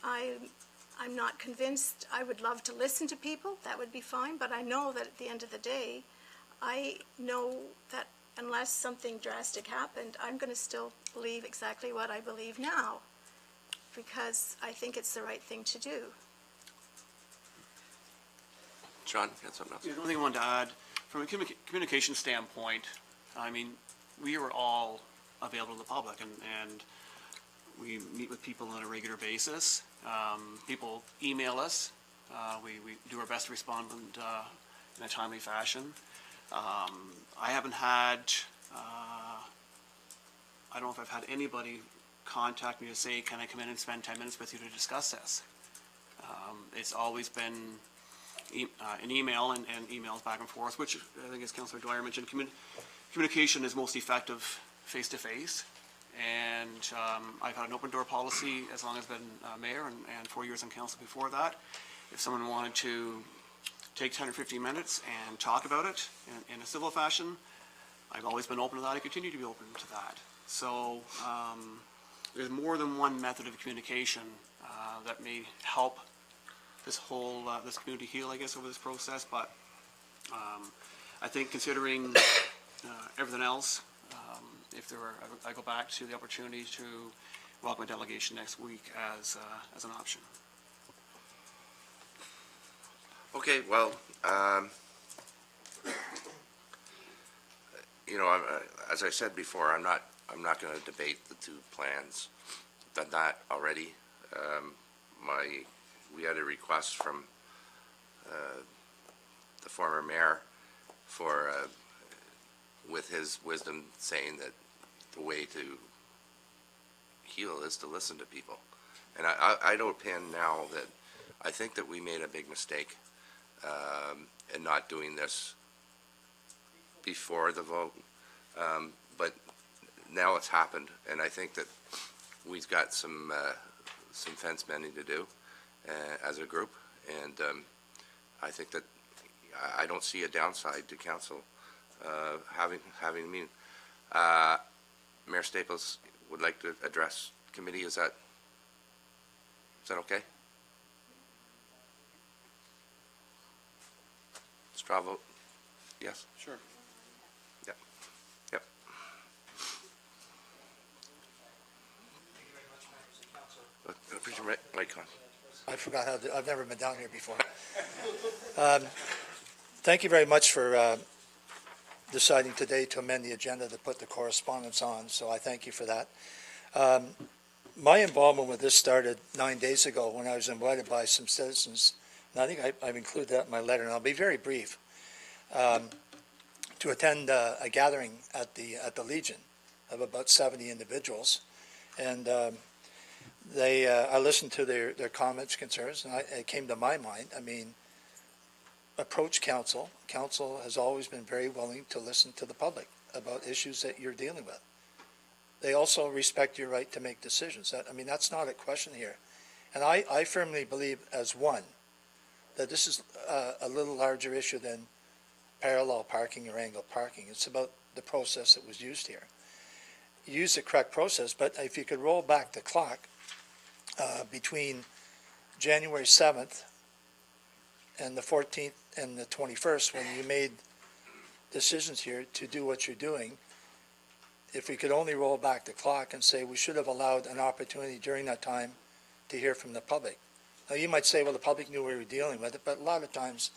I'm not convinced. I would love to listen to people. That would be fine. But I know that at the end of the day, I know that unless something drastic happened, I'm going to still believe exactly what I believe now, because I think it's the right thing to do. John, you had something else? The only thing I wanted to add, from a communication standpoint, I mean, we were all available to the public, and we meet with people on a regular basis. People email us. We do our best to respond in a timely fashion. I haven't had, I don't know if I've had anybody contact me to say, can I come in and spend 10 minutes with you to discuss this? It's always been an email and emails back and forth, which I think, as Councillor Dwyer mentioned, communication is most effective face-to-face. And I've had an open door policy as long as I've been mayor and 4 years on council before that. If someone wanted to take 10 or 15 minutes and talk about it in a civil fashion, I've always been open to that. I continue to be open to that. So there's more than one method of communication that may help this whole, this community heal, I guess, over this process. But I think considering everything else, if there were, I go back to the opportunity to welcome a delegation next week as an option. Okay, well, you know, as I said before, I'm not going to debate the two plans. Done that already. We had a request from the former mayor for, with his wisdom, saying that the way to heal is to listen to people. And I don't pen now that I think that we made a big mistake in not doing this before the vote. But now it's happened, and I think that we've got some fence bending to do as a group, and I think that I don't see a downside to council having a meeting. Mayor Staples would like to address committee. Is that okay? Straw vote? Yes? Sure. Yep. Yep. Put your mic on. I forgot how to, I've never been down here before. Thank you very much for deciding today to amend the agenda to put the correspondence on, so I thank you for that. My involvement with this started 9 days ago when I was invited by some citizens, and I think I've included that in my letter, and I'll be very brief, to attend a gathering at the Legion of about 70 individuals. And I listened to their comments, concerns, and it came to my mind, I mean, approach council. Council has always been very willing to listen to the public about issues that you're dealing with. They also respect your right to make decisions. I mean, that's not a question here. And I firmly believe, as one, that this is a little larger issue than parallel parking or angled parking. It's about the process that was used here. You used the correct process, but if you could roll back the clock between January 7th and the 14th and the 21st, when you made decisions here to do what you're doing, if we could only roll back the clock and say we should have allowed an opportunity during that time to hear from the public. Now, you might say, well, the public knew we were dealing with it, but a lot of times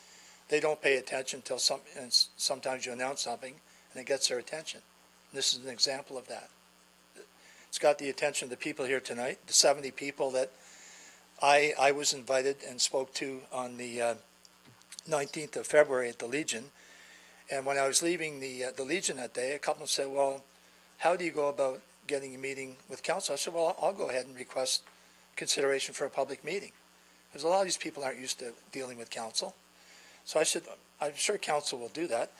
they don't pay attention until sometimes you announce something and it gets their attention. This is an example of that. It's got the attention of the people here tonight, the 70 people that I was invited and spoke to on the 19th of February at the Legion. And when I was leaving the Legion that day, a couple said, well, how do you go about getting a meeting with council? I said, well, I'll go ahead and request consideration for a public meeting. Because a lot of these people aren't used to dealing with council. So I said, I'm sure council will do that.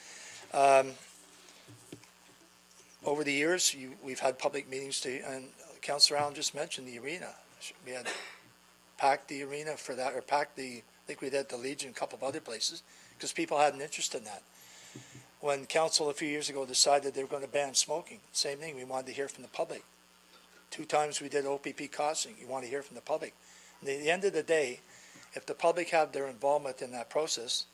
Over the years, we've had public meetings and Councillor Allen just mentioned the arena. We had packed the arena for that, or packed I think we did at the Legion, a couple of other places, because people had an interest in that. When council a few years ago decided they were going to ban smoking, same thing, we wanted to hear from the public. 2 times we did OPP costing, you want to hear from the public. And at the end of the day, if the public have their involvement in that process,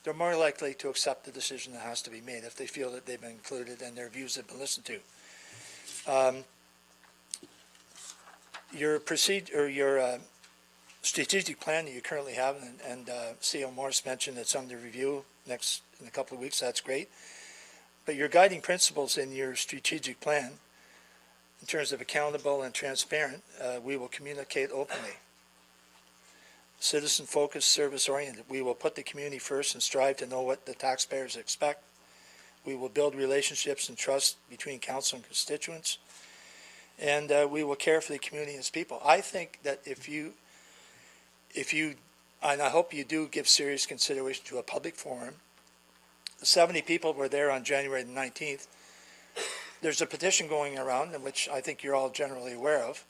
they're more likely to accept the decision that has to be made if they feel that they've been included and their views have been listened to. Your strategic plan that you currently have, and CEO Morris mentioned it's under review in a couple of weeks, that's great. But your guiding principles in your strategic plan in terms of accountable and transparent, we will communicate openly. Citizen-focused, service-oriented. We will put the community first and strive to know what the taxpayers expect. We will build relationships and trust between council and constituents. And we will care for the community and its people. I think that if you, and I hope you do give serious consideration to a public forum. 70 people were there on January the 19th. There's a petition going around, in which I think you're all generally aware of.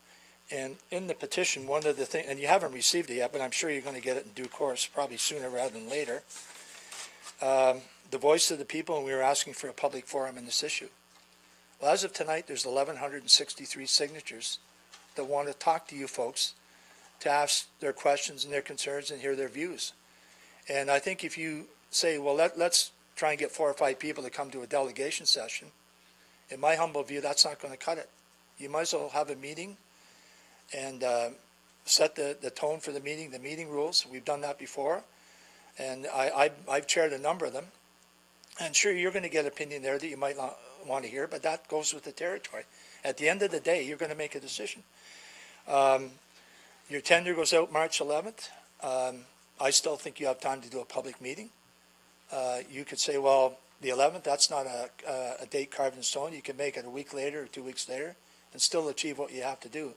And in the petition, one of the things, and you haven't received it yet, but I'm sure you're going to get it in due course, probably sooner rather than later. The voice of the people, and we were asking for a public forum in this issue. Well, as of tonight, there's 1,163 signatures that want to talk to you folks, to ask their questions and their concerns and hear their views. And I think if you say, well, let's try and get 4 or 5 people to come to a delegation session, in my humble view, that's not going to cut it. You might as well have a meeting and set the tone for the meeting rules. We've done that before, and I've chaired a number of them. And sure, you're going to get opinion there that you might not want to hear, but that goes with the territory. At the end of the day, you're going to make a decision. Your tender goes out March 11th. I still think you have time to do a public meeting. You could say, well, the 11th, that's not a date carved in stone. You can make it a week later or 2 weeks later and still achieve what you have to do.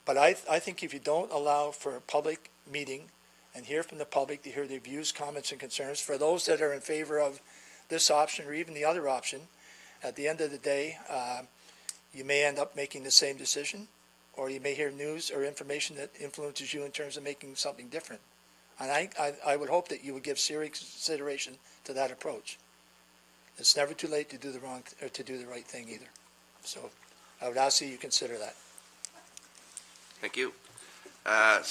But I think if you don't allow for a public meeting and hear from the public to hear their views, comments, and concerns, for those that are in favor of this option or even the other option, at the end of the day, you may end up making the same decision, or you may hear news or information that influences you in terms of making something different. And I would hope that you would give serious consideration to that approach. It's never too late to do the right thing either. So I would ask that you consider that. Thank you. I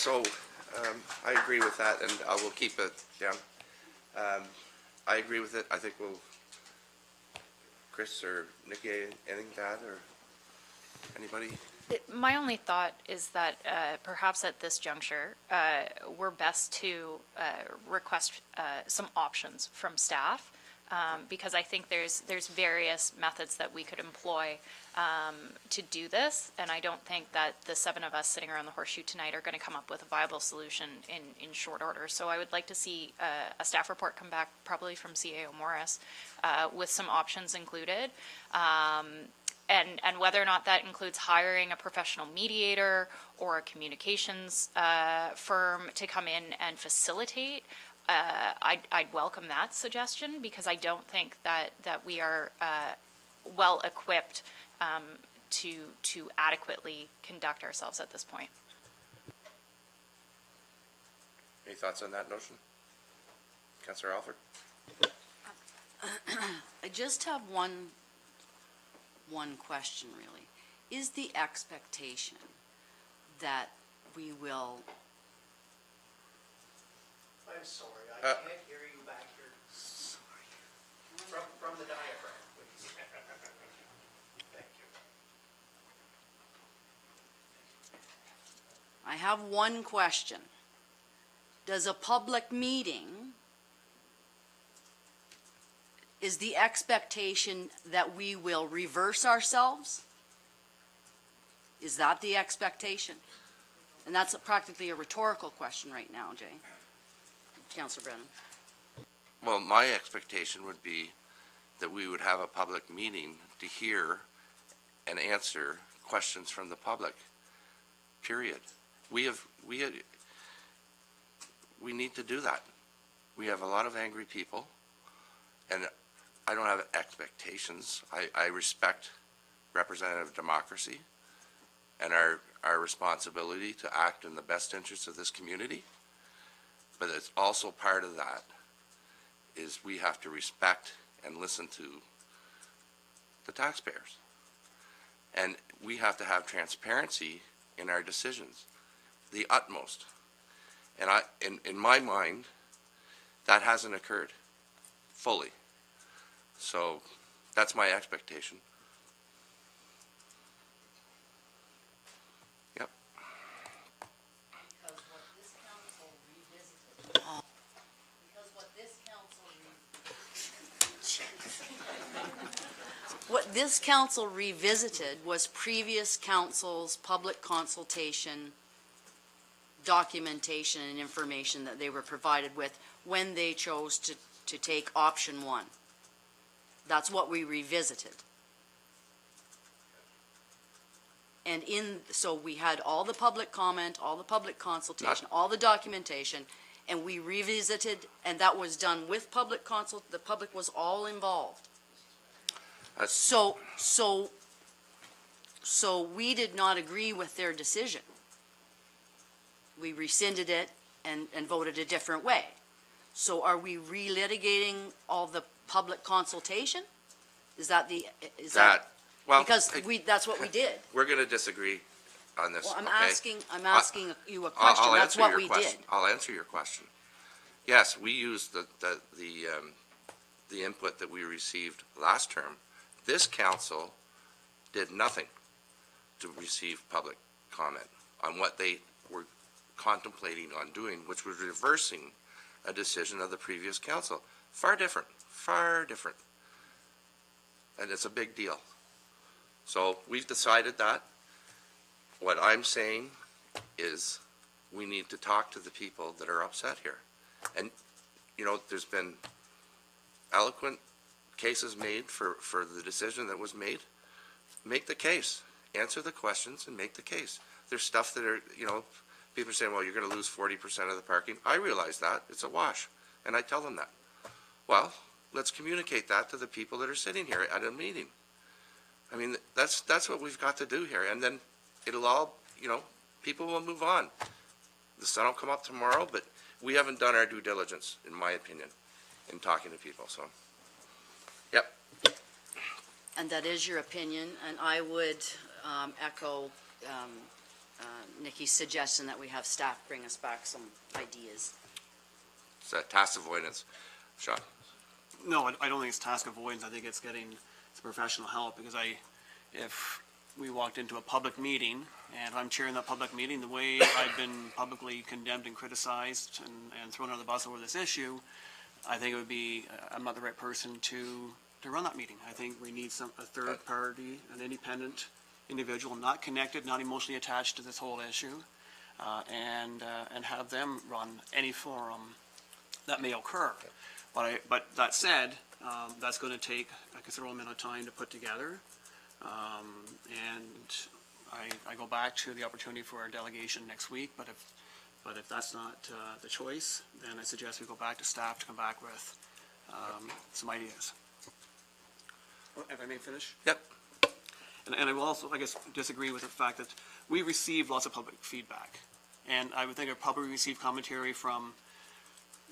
agree with that, and I will keep it down. I agree with it. I think we'll, Chris or Nikki, anything to add, or anybody? My only thought is that perhaps at this juncture, we're best to request some options from staff, because I think there's various methods that we could employ to do this, and I don't think that the 7 of us sitting around the horseshoe tonight are going to come up with a viable solution in short order. So I would like to see a staff report come back, probably from CAO Morris, with some options included. And whether or not that includes hiring a professional mediator or a communications firm to come in and facilitate, I'd welcome that suggestion, because I don't think that we are well equipped to adequately conduct ourselves at this point. Any thoughts on that notion? Councillor Alford? I just have one question, really. Is the expectation that we will... I'm sorry, I can't hear you back here. Sorry. From the diaphragm, please. Thank you. I have one question. Does a public meeting, is the expectation that we will reverse ourselves? Is that the expectation? And that's practically a rhetorical question right now, Jay. Councillor Brennan. Well, my expectation would be that we would have a public meeting to hear and answer questions from the public, period. We need to do that. We have a lot of angry people, and I don't have expectations. I respect representative democracy and our responsibility to act in the best interest of this community. But it's also part of that is we have to respect and listen to the taxpayers. And we have to have transparency in our decisions, the utmost. And in my mind, that hasn't occurred fully. So that's my expectation. Yep. Because what this council revisited, what What this council revisited was previous council's public consultation documentation and information that they were provided with when they chose to take option one. That's what we revisited. And so we had all the public comment, all the public consultation, all the documentation, and we revisited, and that was done with public the public was all involved. So we did not agree with their decision. We rescinded it and voted a different way. So are we relitigating all the public consultation? Is that Well, because that's what we did. we're going to disagree on this. Well, I'm okay? asking you a question. I'll That's answer what your we question. did. I'll answer your question. Yes, we used the input that we received last term. This council did nothing to receive public comment on what they were contemplating on doing, which was reversing a decision of the previous council. Far different, far different. And it's a big deal. So we've decided that. What I'm saying is we need to talk to the people that are upset here. And, you know, there's been eloquent cases made for the decision that was made. Make the case. Answer the questions and make the case. There's stuff that are, you know, people are saying, well, you're going to lose 40% of the parking. I realize that. It's a wash. And I tell them that. Well, let's communicate that to the people that are sitting here at a meeting. I mean, that's what we've got to do here. And then it'll all, you know, people will move on. The sun will come up tomorrow, but we haven't done our due diligence, in my opinion, in talking to people, so. Yep. And that is your opinion, and I would echo Nikki's suggestion that we have staff bring us back some ideas. It's task avoidance. Sean? No, I don't think it's task avoidance. I think it's getting some professional help, because if we walked into a public meeting, and I'm chairing that public meeting, the way I've been publicly condemned and criticized and thrown under the bus over this issue, I think it would be, I'm not the right person to run that meeting. I think we need a third party, an independent individual, not connected, not emotionally attached to this whole issue, and have them run any forum that may occur. But that said, that's going to take a considerable amount of time to put together. And I go back to the opportunity for our delegation next week, but if that's not the choice, then I suggest we go back to staff to come back with some ideas. If I may finish? Yep. And I will also, I guess, disagree with the fact that we receive lots of public feedback. And I would think I've probably received commentary from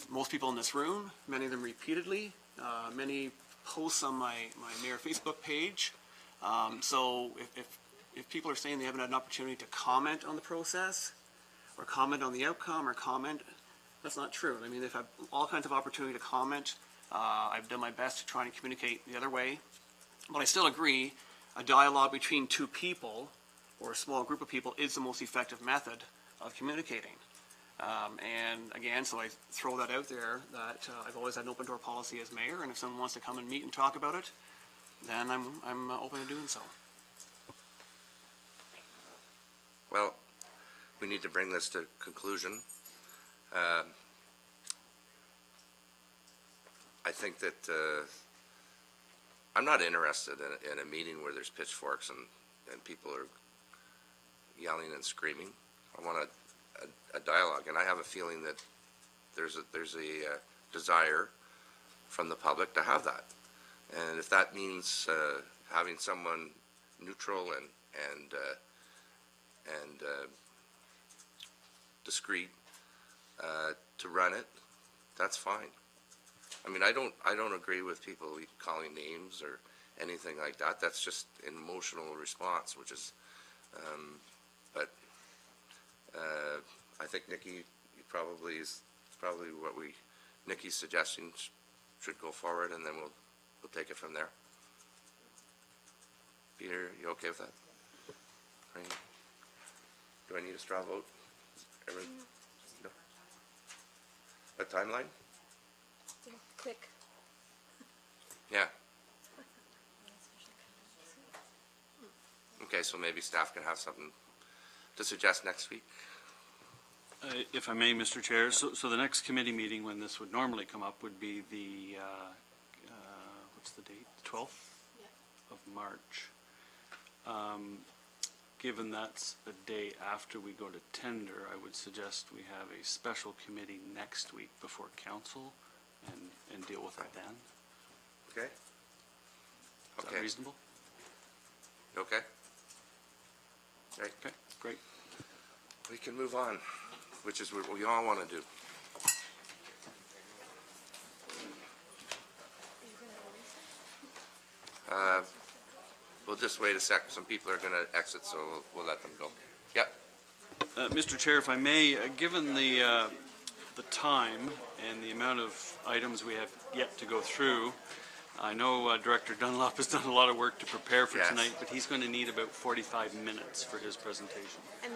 most people in this room, many of them repeatedly, many posts on my mayor Facebook page. So if people are saying they haven't had an opportunity to comment on the process, or comment on the outcome, or comment, that's not true. I mean, they've had all kinds of opportunity to comment. I've done my best to try and communicate the other way. But I still agree, a dialogue between two people, or a small group of people, is the most effective method of communicating. And again, so I throw that out there, that I've always had an open door policy as mayor, and if someone wants to come and meet and talk about it, then I'm open to doing so. Well, we need to bring this to conclusion. I think that I'm not interested in a meeting where there's pitchforks and people are yelling and screaming. I want a dialogue, and I have a feeling that there's a desire from the public to have that. And if that means having someone neutral and discreet to run it, that's fine. I mean, I don't agree with people calling names or anything like that. That's just an emotional response, which is, but I think Nikki is probably what Nikki's suggesting should go forward, and then we'll take it from there. Peter, you okay with that? Right. Do I need a straw vote? Everyone? No. A timeline? Quick. Yeah. Okay, so maybe staff can have something to suggest next week? If I may, Mr. Chair, so the next committee meeting when this would normally come up would be the, what's the date, the 12th of March. Given that's the day after we go to tender, I would suggest we have a special committee next week before council and deal with it then. Okay? Is that reasonable? Okay? Great. Okay, great. We can move on, which is what we all want to do. We'll just wait a sec. Some people are going to exit, so we'll let them go. Yep. Mr. Chair, if I may, given the time and the amount of items we have yet to go through, I know Director Dunlop has done a lot of work to prepare for Yes. tonight, but he's going to need about 45 minutes for his presentation. And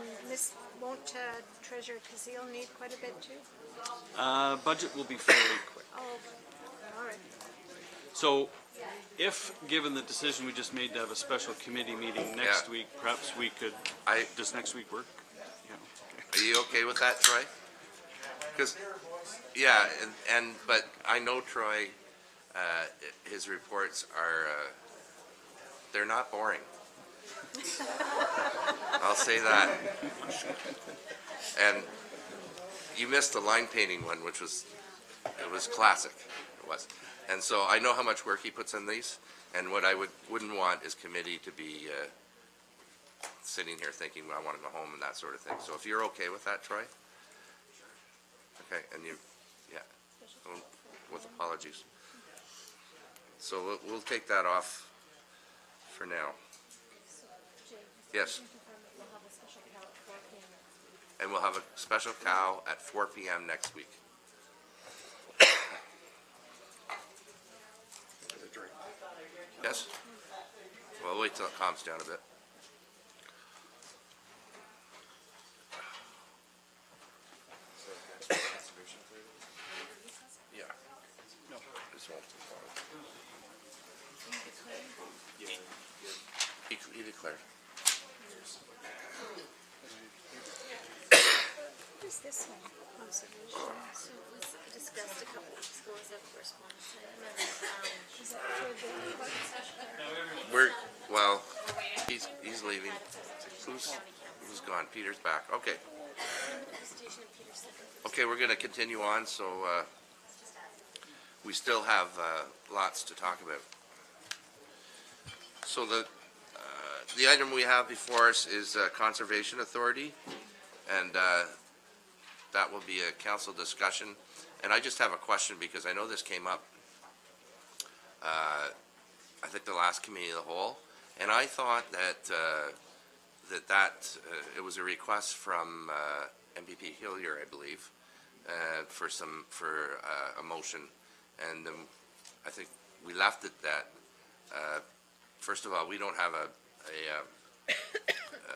won't Treasurer Kazil need quite a bit too? Budget will be fairly quick. Oh, okay. All right. So if, given the decision we just made to have a special committee meeting next Yeah. week, perhaps we could, does next week work? Yeah, okay. Are you okay with that, Troy? Because, yeah, but I know Troy, his reports are, they're not boring. I'll say that. And you missed the line painting one, which was, it was classic. It was. And so I know how much work he puts in these, and what I wouldn't want is committee to be sitting here thinking, well, I want to go home and that sort of thing. So if you're okay with that, Troy? Okay, and you, yeah, with apologies. So we'll take that off for now. Yes. And we'll have a special cow at 4 p.m. next week. Yes? Well, wait till it calms down a bit. Yeah. No. This won't take long. He declared. What is this one? Conservation. So it was discussed a couple weeks ago as a correspondence item, and Is that for the Well, he's leaving. Who's gone? Peter's back. Okay. presentation of Peterson. Okay, we're gonna continue on, so, we still have, lots to talk about. So the item we have before us is, Conservation Authority, and, that will be a council discussion. And I just have a question, because I know this came up, I think the last committee of the whole, and I thought that, it was a request from, MPP Hillier, I believe, for a motion, and I think we left it that, first of all, we don't have a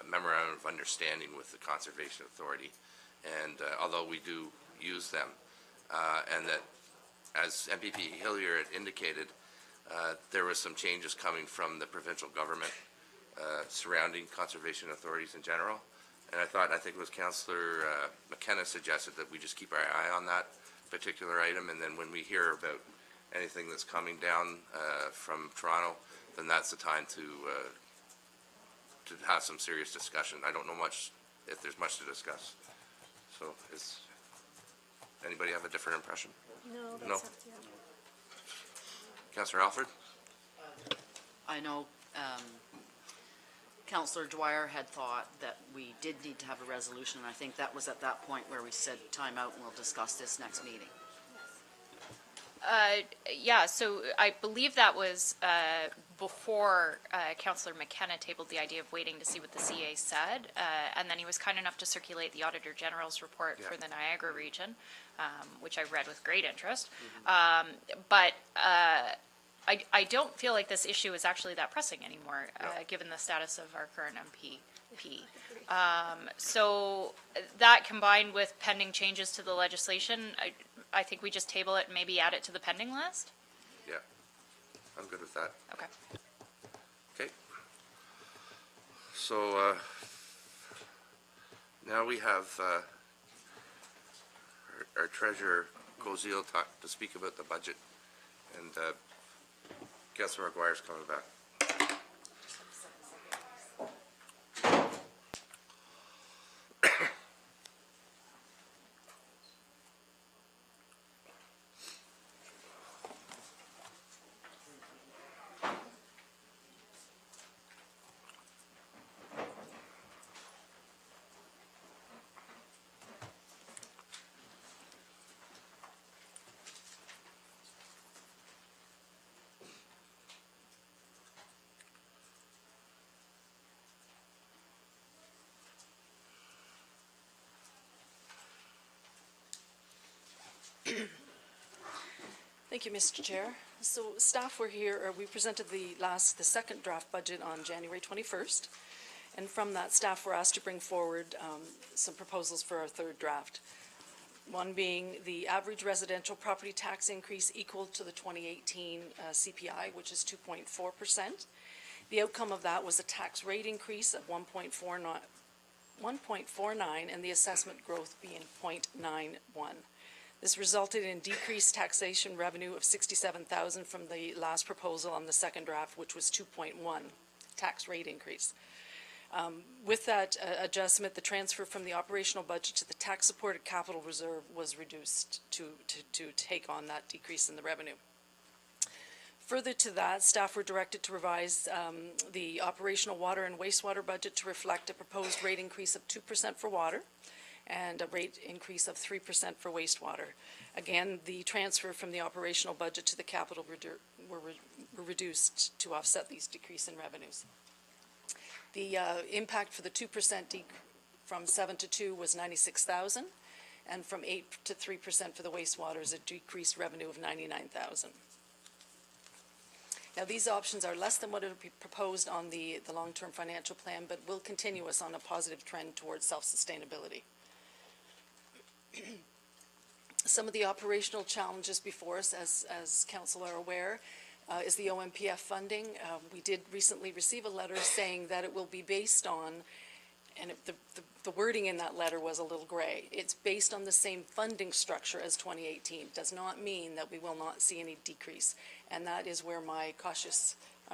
memorandum of understanding with the Conservation Authority, and although we do use them, and that, as MPP Hillier had indicated, there was some changes coming from the provincial government surrounding conservation authorities in general. And I think it was Councillor McKenna suggested that we just keep our eye on that particular item, and then when we hear about anything that's coming down from Toronto, then that's the time to have some serious discussion. I don't know if there's much to discuss. So anybody have a different impression? No, No. that's up to you. Councillor Alfred? I know Councillor Dwyer had thought that we did need to have a resolution, and I think that was at that point where we said time out and we'll discuss this next meeting. Yeah, so I believe that was before Councillor McKenna tabled the idea of waiting to see what the CA said, and then he was kind enough to circulate the Auditor General's report for the Niagara region, which I read with great interest. But I don't feel like this issue is actually that pressing anymore, given the status of our current MPP. So that combined with pending changes to the legislation, I think we just table it and maybe add it to the pending list? Yeah, I'm good with that. Okay. Okay. So, now we have, our treasurer, Cozile, to speak about the budget, and, Councilor McGuire's coming back. Thank you, Mr. Chair. So staff were here, or we presented the second draft budget on January 21st. And from that, staff were asked to bring forward some proposals for our third draft. One being the average residential property tax increase equal to the 2018 CPI, which is 2.4%. The outcome of that was a tax rate increase of 1.49, and the assessment growth being 0.91. This resulted in decreased taxation revenue of $67,000 from the last proposal on the second draft, which was 2.1 tax rate increase. With that adjustment, the transfer from the operational budget to the tax-supported capital reserve was reduced to take on that decrease in the revenue. Further to that, staff were directed to revise the operational water and wastewater budget to reflect a proposed rate increase of 2% for water and a rate increase of 3% for wastewater. Again, the transfer from the operational budget to the capital were reduced to offset these decrease in revenues. The impact for the 2% from 7 to 2 was $96,000, and from 8 to 3% for the wastewater is a decreased revenue of $99,000. Now, these options are less than what would be proposed on the long-term financial plan, but will continue us on a positive trend towards self-sustainability. Some of the operational challenges before us, as council are aware, is the OMPF funding. We did recently receive a letter saying that it will be based on, and the wording in that letter was a little gray. It's based on the same funding structure as 2018. Does not mean that we will not see any decrease. And that is where I'm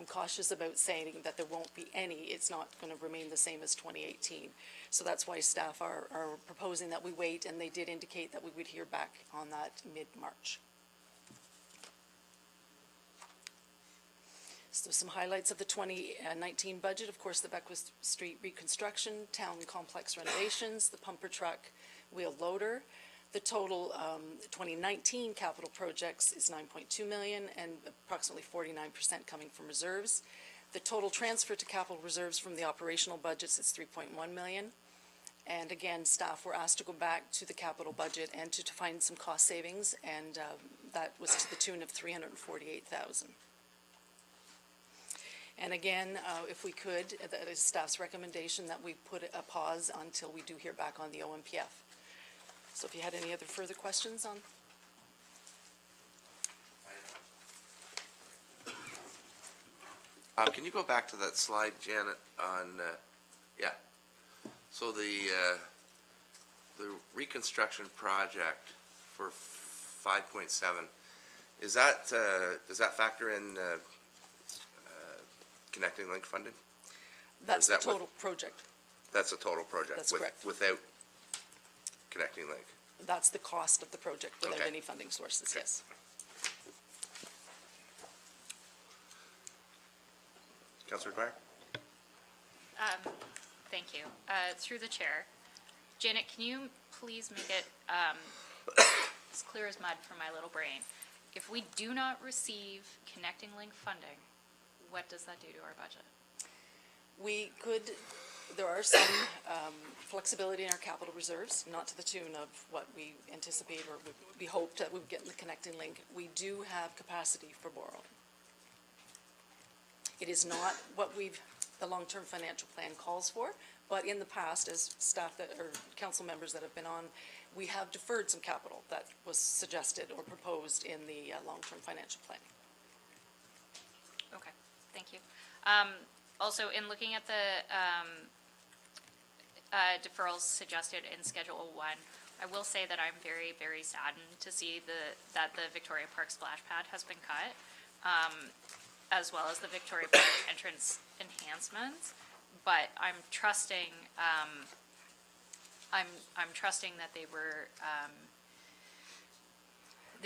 cautious about saying that there won't be any. It's not going to remain the same as 2018. So that's why staff are proposing that we wait, and they did indicate that we would hear back on that mid-March. So some highlights of the 2019 budget, of course, the Beckwith Street reconstruction, town complex renovations, the pumper truck wheel loader. The total 2019 capital projects is $9.2 million, and approximately 49% coming from reserves. The total transfer to capital reserves from the operational budgets is $3.1 million. And again, staff were asked to go back to the capital budget and to find some cost savings, and that was to the tune of $348,000. And again, if we could, that is staff's recommendation that we put a pause until we do hear back on the OMPF. So if you had any other further questions on? Can you go back to that slide, Janet, on, yeah. So the reconstruction project for 5.7, is that, does that factor in Connecting Link funding? That's the total project. That's a total project? That's correct. Without Connecting Link? That's the cost of the project without Okay. any funding sources, Okay. yes. Councillor Dwyer? Thank you. Through the chair. Janet, can you please make it as clear as mud for my little brain? If we do not receive Connecting Link funding, what does that do to our budget? We could, there are some flexibility in our capital reserves, not to the tune of what we anticipate or we hoped that we would get in the Connecting Link. We do have capacity for borrowing. It is not what the long-term financial plan calls for, but in the past, as staff or council members that have been on, we have deferred some capital that was suggested or proposed in the long-term financial plan. Okay, thank you. Also, in looking at the deferrals suggested in Schedule 1, I will say that I'm very, very saddened to see that the Victoria Park splash pad has been cut, as well as the Victoria Park entrance enhancements. But I'm trusting, I'm trusting that they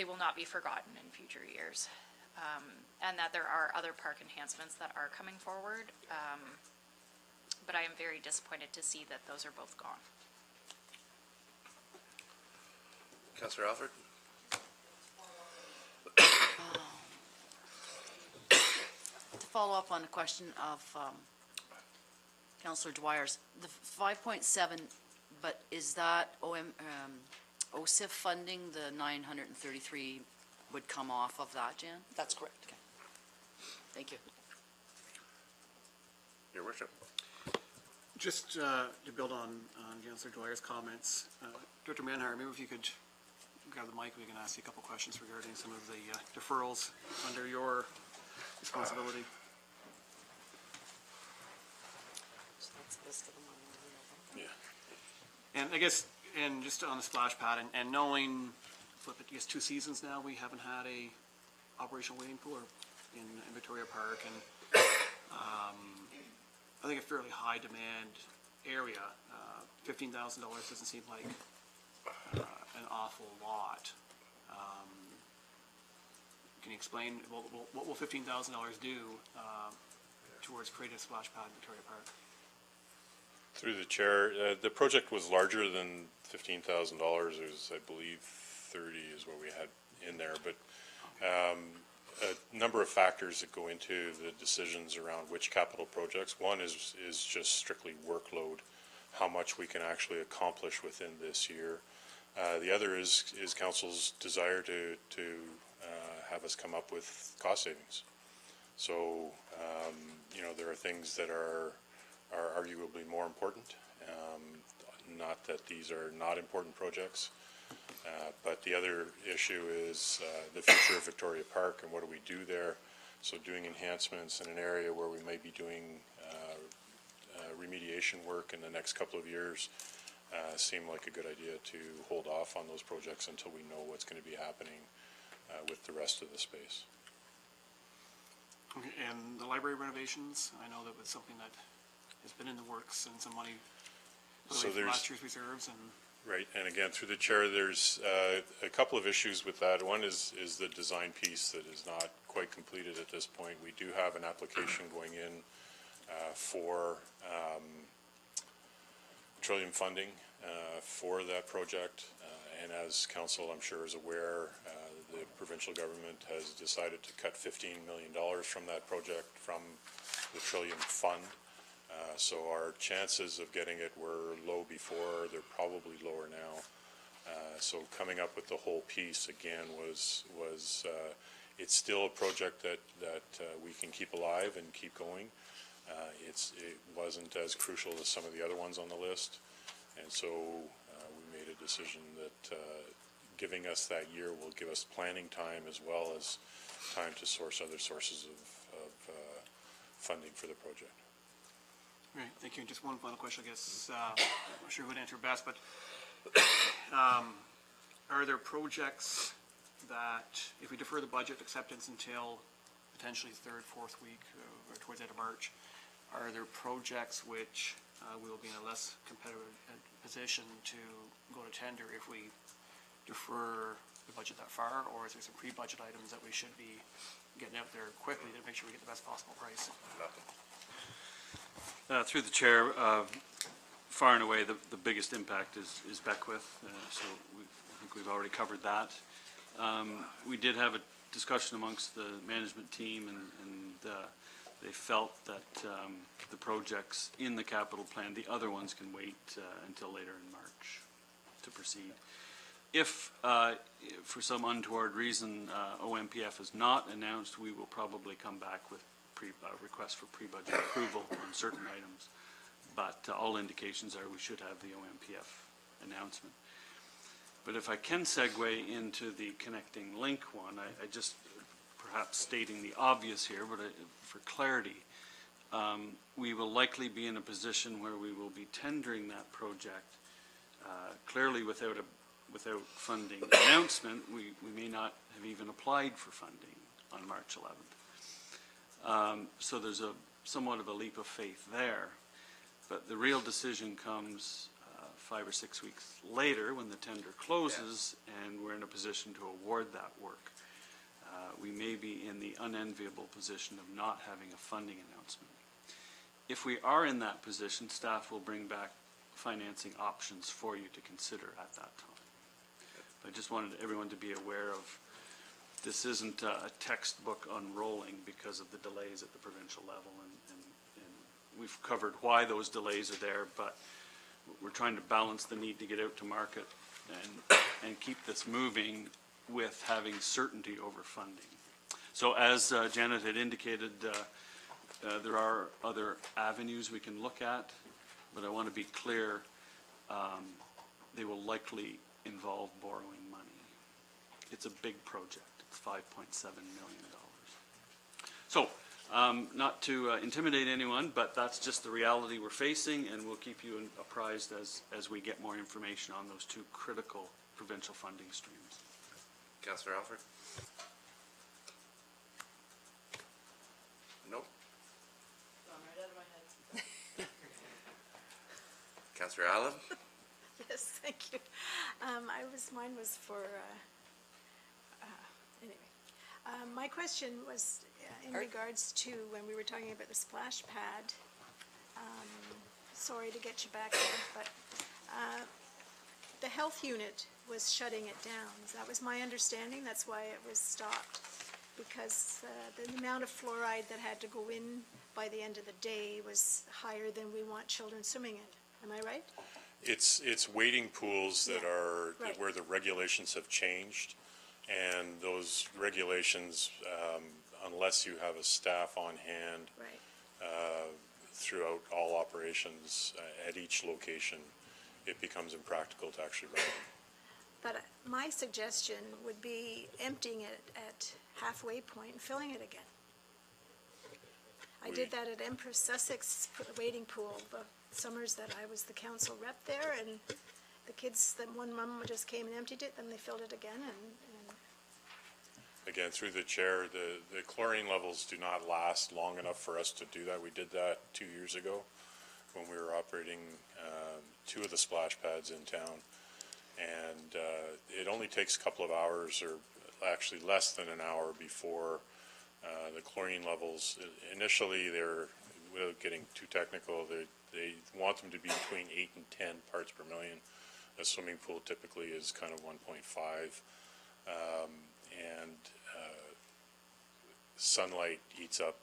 will not be forgotten in future years, and that there are other park enhancements that are coming forward. But I am very disappointed to see that those are both gone. Councillor Alford? To follow up on a question of Councillor Dwyer's, the 5.7, but is that OSIF funding, the 933 would come off of that, Jan? That's correct. Okay. Thank you. Your worship. Just to build on Councillor Dwyer's comments, Director Manhire, maybe if you could grab the mic, we can ask you a couple questions regarding some of the deferrals under your responsibility. So that's the list of them on the Yeah. And I guess, and just on the splash pad, and knowing, flip it, I guess 2 seasons now, we haven't had a operational wading pool in Victoria Park, and I think a fairly high demand area. $15,000 doesn't seem like an awful lot. Can you explain, what will $15,000 do towards creating a splash pad in Victoria Park? Through the chair, the project was larger than $15,000. It was, I believe, 30 is what we had in there, but a number of factors that go into the decisions around which capital projects. One is just strictly workload, how much we can actually accomplish within this year. The other is council's desire to have us come up with cost savings. So, you know, there are things that are arguably more important. Not that these are not important projects, but the other issue is the future of Victoria Park and what do we do there. So doing enhancements in an area where we may be doing remediation work in the next couple of years seemed like a good idea to hold off on those projects until we know what's going to be happening with the rest of the space. Okay, and the library renovations, I know that was something that has been in the works and some money So from last year's reserves and. Right, and again, through the chair, there's a couple of issues with that. One is the design piece that is not quite completed at this point. We do have an application going in for petroleum funding for that project. And as council, I'm sure, is aware, the provincial government has decided to cut $15 million from that project from the Trillium Fund. So our chances of getting it were low before, they're probably lower now. So coming up with the whole piece again was it's still a project that we can keep alive and keep going. It wasn't as crucial as some of the other ones on the list, and so we made a decision that giving us that year will give us planning time as well as time to source other sources of funding for the project. Right, thank you. Just one final question, I guess. I'm not sure who would answer best, but are there projects that, if we defer the budget acceptance until potentially third, fourth week, or towards the end of March, are there projects which we will be in a less competitive position to go to tender if we defer the budget that far, or is there some pre-budget items that we should be getting out there quickly to make sure we get the best possible price? Through the chair, far and away, the biggest impact is Beckwith, so I think we've already covered that. We did have a discussion amongst the management team, and they felt that the projects in the capital plan, the other ones can wait until later in March to proceed. If, for some untoward reason, OMPF is not announced, we will probably come back with request for pre-budget approval on certain items, but all indications are we should have the OMPF announcement. But if I can segue into the connecting link one, I just, perhaps stating the obvious here, but for clarity, we will likely be in a position where we will be tendering that project clearly without funding announcement. We may not have even applied for funding on March 11th. So there's somewhat of a leap of faith there. But the real decision comes 5 or 6 weeks later when the tender closes and we're in a position to award that work. We may be in the unenviable position of not having a funding announcement. If we are in that position, staff will bring back financing options for you to consider at that time. I just wanted everyone to be aware of this isn't a textbook unrolling because of the delays at the provincial level, and we've covered why those delays are there, but we're trying to balance the need to get out to market and keep this moving with having certainty over funding. So as Janet had indicated, there are other avenues we can look at, but I want to be clear, they will likely involve borrowing money. It's a big project. It's $5.7 million. So, not to intimidate anyone, but that's just the reality we're facing, and we'll keep you apprised as we get more information on those two critical provincial funding streams. Councillor Alford? Nope. Councillor Allen? Yes, thank you. Mine was for, anyway. My question was in regards to when we were talking about the splash pad. Sorry to get you back there, but the health unit was shutting it down. That was my understanding. That's why it was stopped, because the amount of fluoride that had to go in by the end of the day was higher than we want children swimming in. Am I right? It's wading pools that are right. where the regulations have changed, and those regulations, unless you have a staff on hand throughout all operations at each location, it becomes impractical to actually run them. But my suggestion would be emptying it at halfway point and filling it again. I did that at Empress Sussex wading pool the summers that I was the council rep there, and the kids, one mom just came and emptied it, then they filled it again, and Again, through the chair, the chlorine levels do not last long enough for us to do that. We did that 2 years ago when we were operating 2 of the splash pads in town, and it only takes a couple of hours, or actually less than an hour, before the chlorine levels, initially they're, without getting too technical, they want them to be between 8 and 10 parts per million. A swimming pool typically is kind of 1.5, and sunlight eats up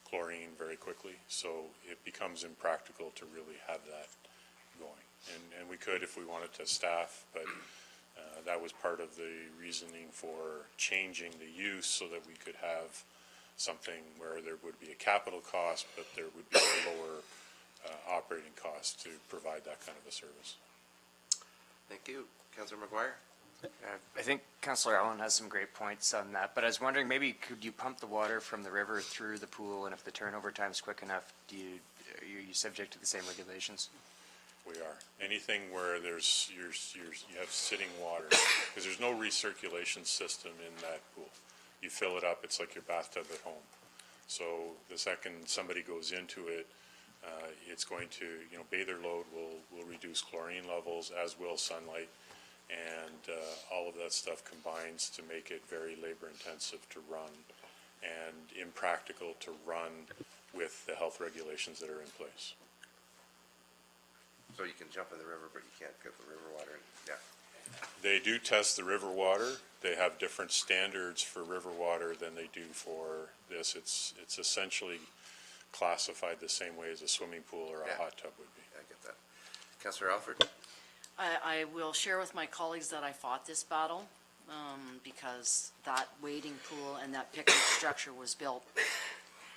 chlorine very quickly, so it becomes impractical to really have that going. And we could if we wanted to staff, but that was part of the reasoning for changing the use, so that we could have something where there would be a capital cost, but there would be a lower operating cost to provide that kind of a service. Thank you. Councillor McGuire? I think Councillor Allen has some great points on that, but I was wondering, maybe could you pump the water from the river through the pool, and if the turnover time's quick enough, are you subject to the same regulations? We are. Anything where there's you have sitting water, because there's no recirculation system in that pool. You fill it up, it's like your bathtub at home. So the second somebody goes into it, it's going to, bather load will reduce chlorine levels, as will sunlight, and all of that stuff combines to make it very labor intensive to run and impractical to run with the health regulations that are in place. So you can jump in the river, but you can't get the river water. Yeah. They do test the river water. They have different standards for river water than they do for this. It's essentially classified the same way as a swimming pool or a hot tub would be. I get that. Councillor Alford? I will share with my colleagues that I fought this battle because that wading pool and that picnic structure was built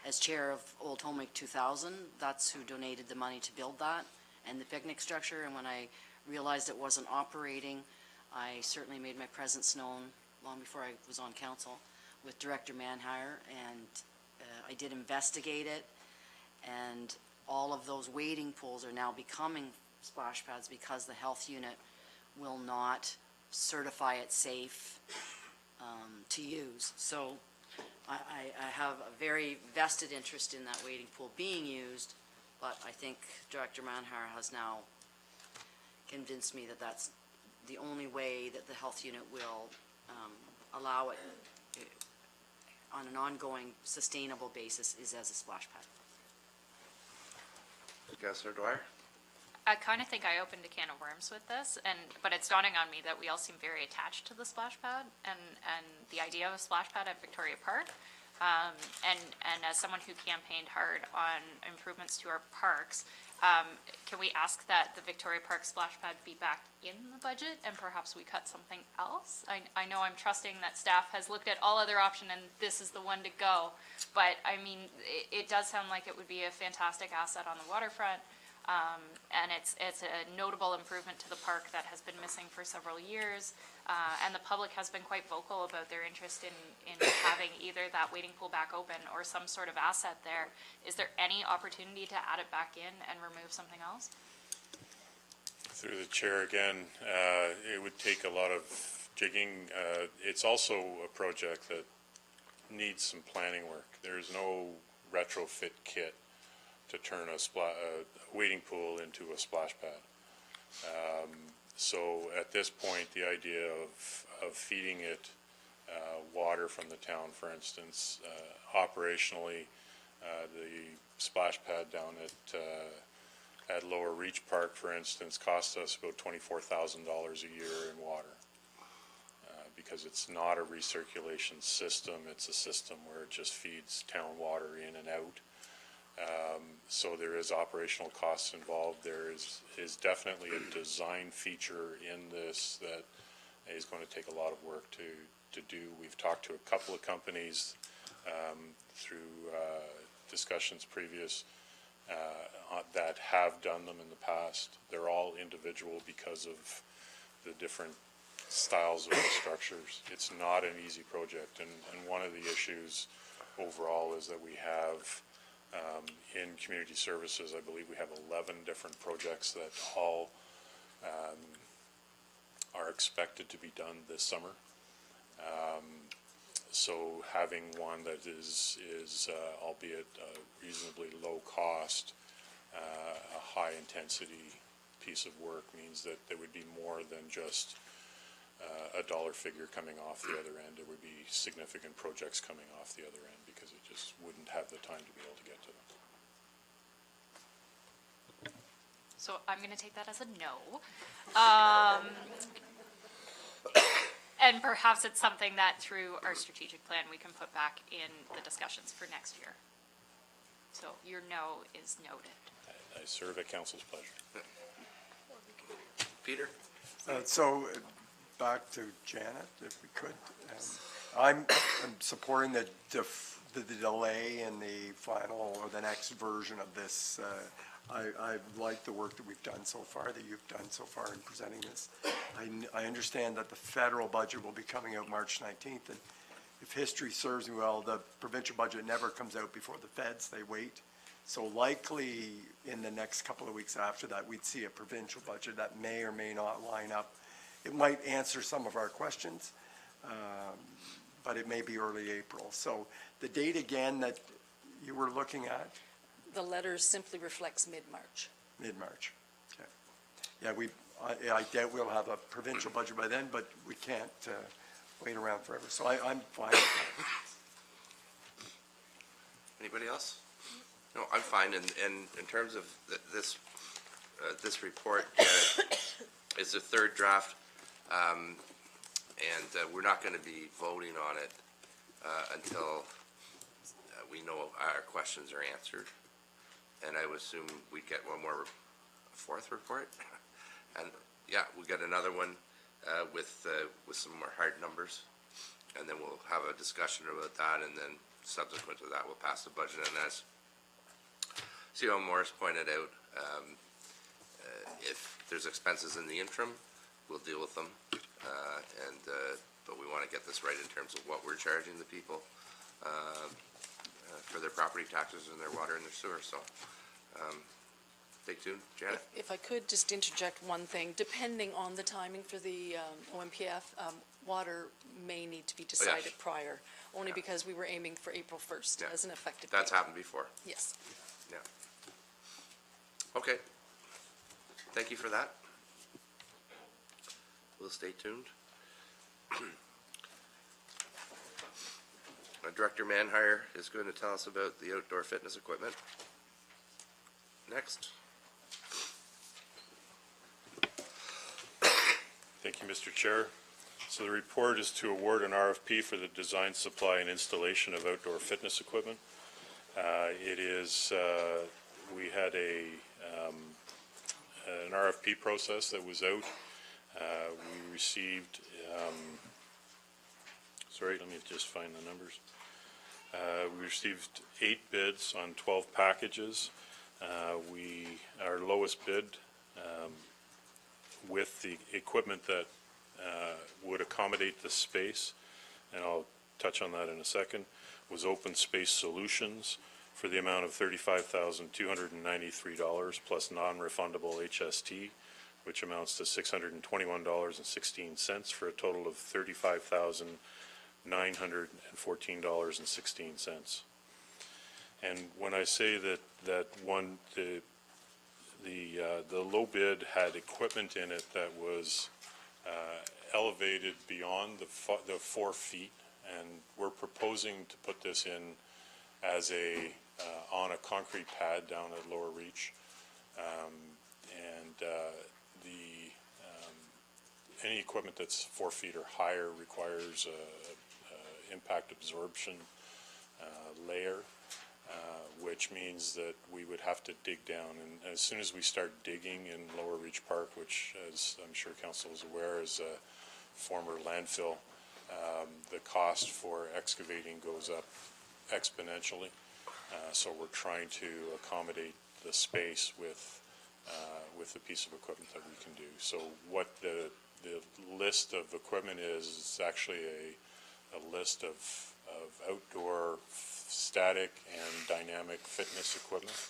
as chair of Old Home Week 2000. That's who donated the money to build that and the picnic structure. And when I realized it wasn't operating, I certainly made my presence known long before I was on council with Director Manhire, and I did investigate it. And all of those wading pools are now becoming splash pads because the health unit will not certify it safe to use. So I have a very vested interest in that wading pool being used, but I think Director Manhar has now convinced me that that's the only way that the health unit will allow it on an ongoing, sustainable basis is as a splash pad. Councillor Dwyer? I kind of think I opened a can of worms with this, but it's dawning on me that we all seem very attached to the splash pad and the idea of a splash pad at Victoria Park. And as someone who campaigned hard on improvements to our parks, can we ask that the Victoria Park splash pad be back in the budget and perhaps we cut something else? I know I'm trusting that staff has looked at all other options and this is the one to go, but I mean, it does sound like it would be a fantastic asset on the waterfront. And it's a notable improvement to the park that has been missing for several years. And the public has been quite vocal about their interest in having either that wading pool back open or some sort of asset there. Is there any opportunity to add it back in and remove something else? Through the chair again, it would take a lot of jigging. It's also a project that needs some planning work. There's no retrofit kit to turn a wading pool into a splash pad. So at this point, the idea of feeding it water from the town, for instance, operationally, the splash pad down at Lower Reach Park, for instance, costs us about $24,000 a year in water. Because it's not a recirculation system, it's a system where it just feeds town water in and out. So there is operational costs involved. There is definitely a design feature in this that is going to take a lot of work to do. We've talked to a couple of companies through discussions previous that have done them in the past. They're all individual because of the different styles of the structures. It's not an easy project, and one of the issues overall is that we have in community services, I believe we have 11 different projects that all are expected to be done this summer. So having one that is albeit reasonably low cost, a high intensity piece of work means that there would be more than just a dollar figure coming off the other end. There would be significant projects coming off the other end because it just wouldn't have the time to be able to get to them. So I'm going to take that as a no. And perhaps it's something that through our strategic plan we can put back in the discussions for next year. So your no is noted. I serve at council's pleasure. Peter? So back to Janet, if we could. I'm supporting the delay in the final or the next version of this. I like the work that we've done so far, that you've done so far in presenting this. I understand that the federal budget will be coming out March 19th, and if history serves me well, the provincial budget never comes out before the feds. They wait. So likely in the next couple of weeks after that, we'd see a provincial budget that may or may not line up. It might answer some of our questions, but it may be early April. So the date again that you were looking at? The letter simply reflects mid-March. Mid-March, okay. Yeah, I doubt we'll have a provincial budget by then, but we can't wait around forever. So I'm fine with that. Anybody else? No, I'm fine, and in terms of this report, it's the third draft, and we're not going to be voting on it until we know our questions are answered, and I would assume we'd get one more, fourth report, and yeah, we get another one with some more hard numbers, and then we'll have a discussion about that, and then subsequent to that, we'll pass the budget, and as C.O. Morris pointed out, if there's expenses in the interim, we'll deal with them, but we want to get this right in terms of what we're charging the people for their property taxes and their water and their sewer, so, stay tuned. Janet? If I could just interject one thing, depending on the timing for the OMPF, water may need to be decided prior, only because we were aiming for April 1st as an effective date. That's happened before. Yes. Yeah. Okay. Thank you for that. We'll stay tuned. Director Manhire is going to tell us about the outdoor fitness equipment. Next. Thank you, Mr. Chair. So the report is to award an RFP for the design, supply, and installation of outdoor fitness equipment. We had an RFP process that was out. We received, sorry, let me just find the numbers. We received 8 bids on 12 packages. Our lowest bid with the equipment that would accommodate the space, and I'll touch on that in a second, was Open Space Solutions for the amount of $35,293 plus non-refundable HST, which amounts to $621.16 for a total of $35,914.16. And when I say that the low bid had equipment in it that was elevated beyond the 4 feet, and we're proposing to put this in as on a concrete pad down at Lower Reach, any equipment that's 4 feet or higher requires a impact absorption layer, which means that we would have to dig down. And as soon as we start digging in Lower Reach Park, which, as I'm sure Council is aware, is a former landfill, the cost for excavating goes up exponentially. So we're trying to accommodate the space with the piece of equipment that we can do. So what the list of equipment is actually a list of outdoor static and dynamic fitness equipment,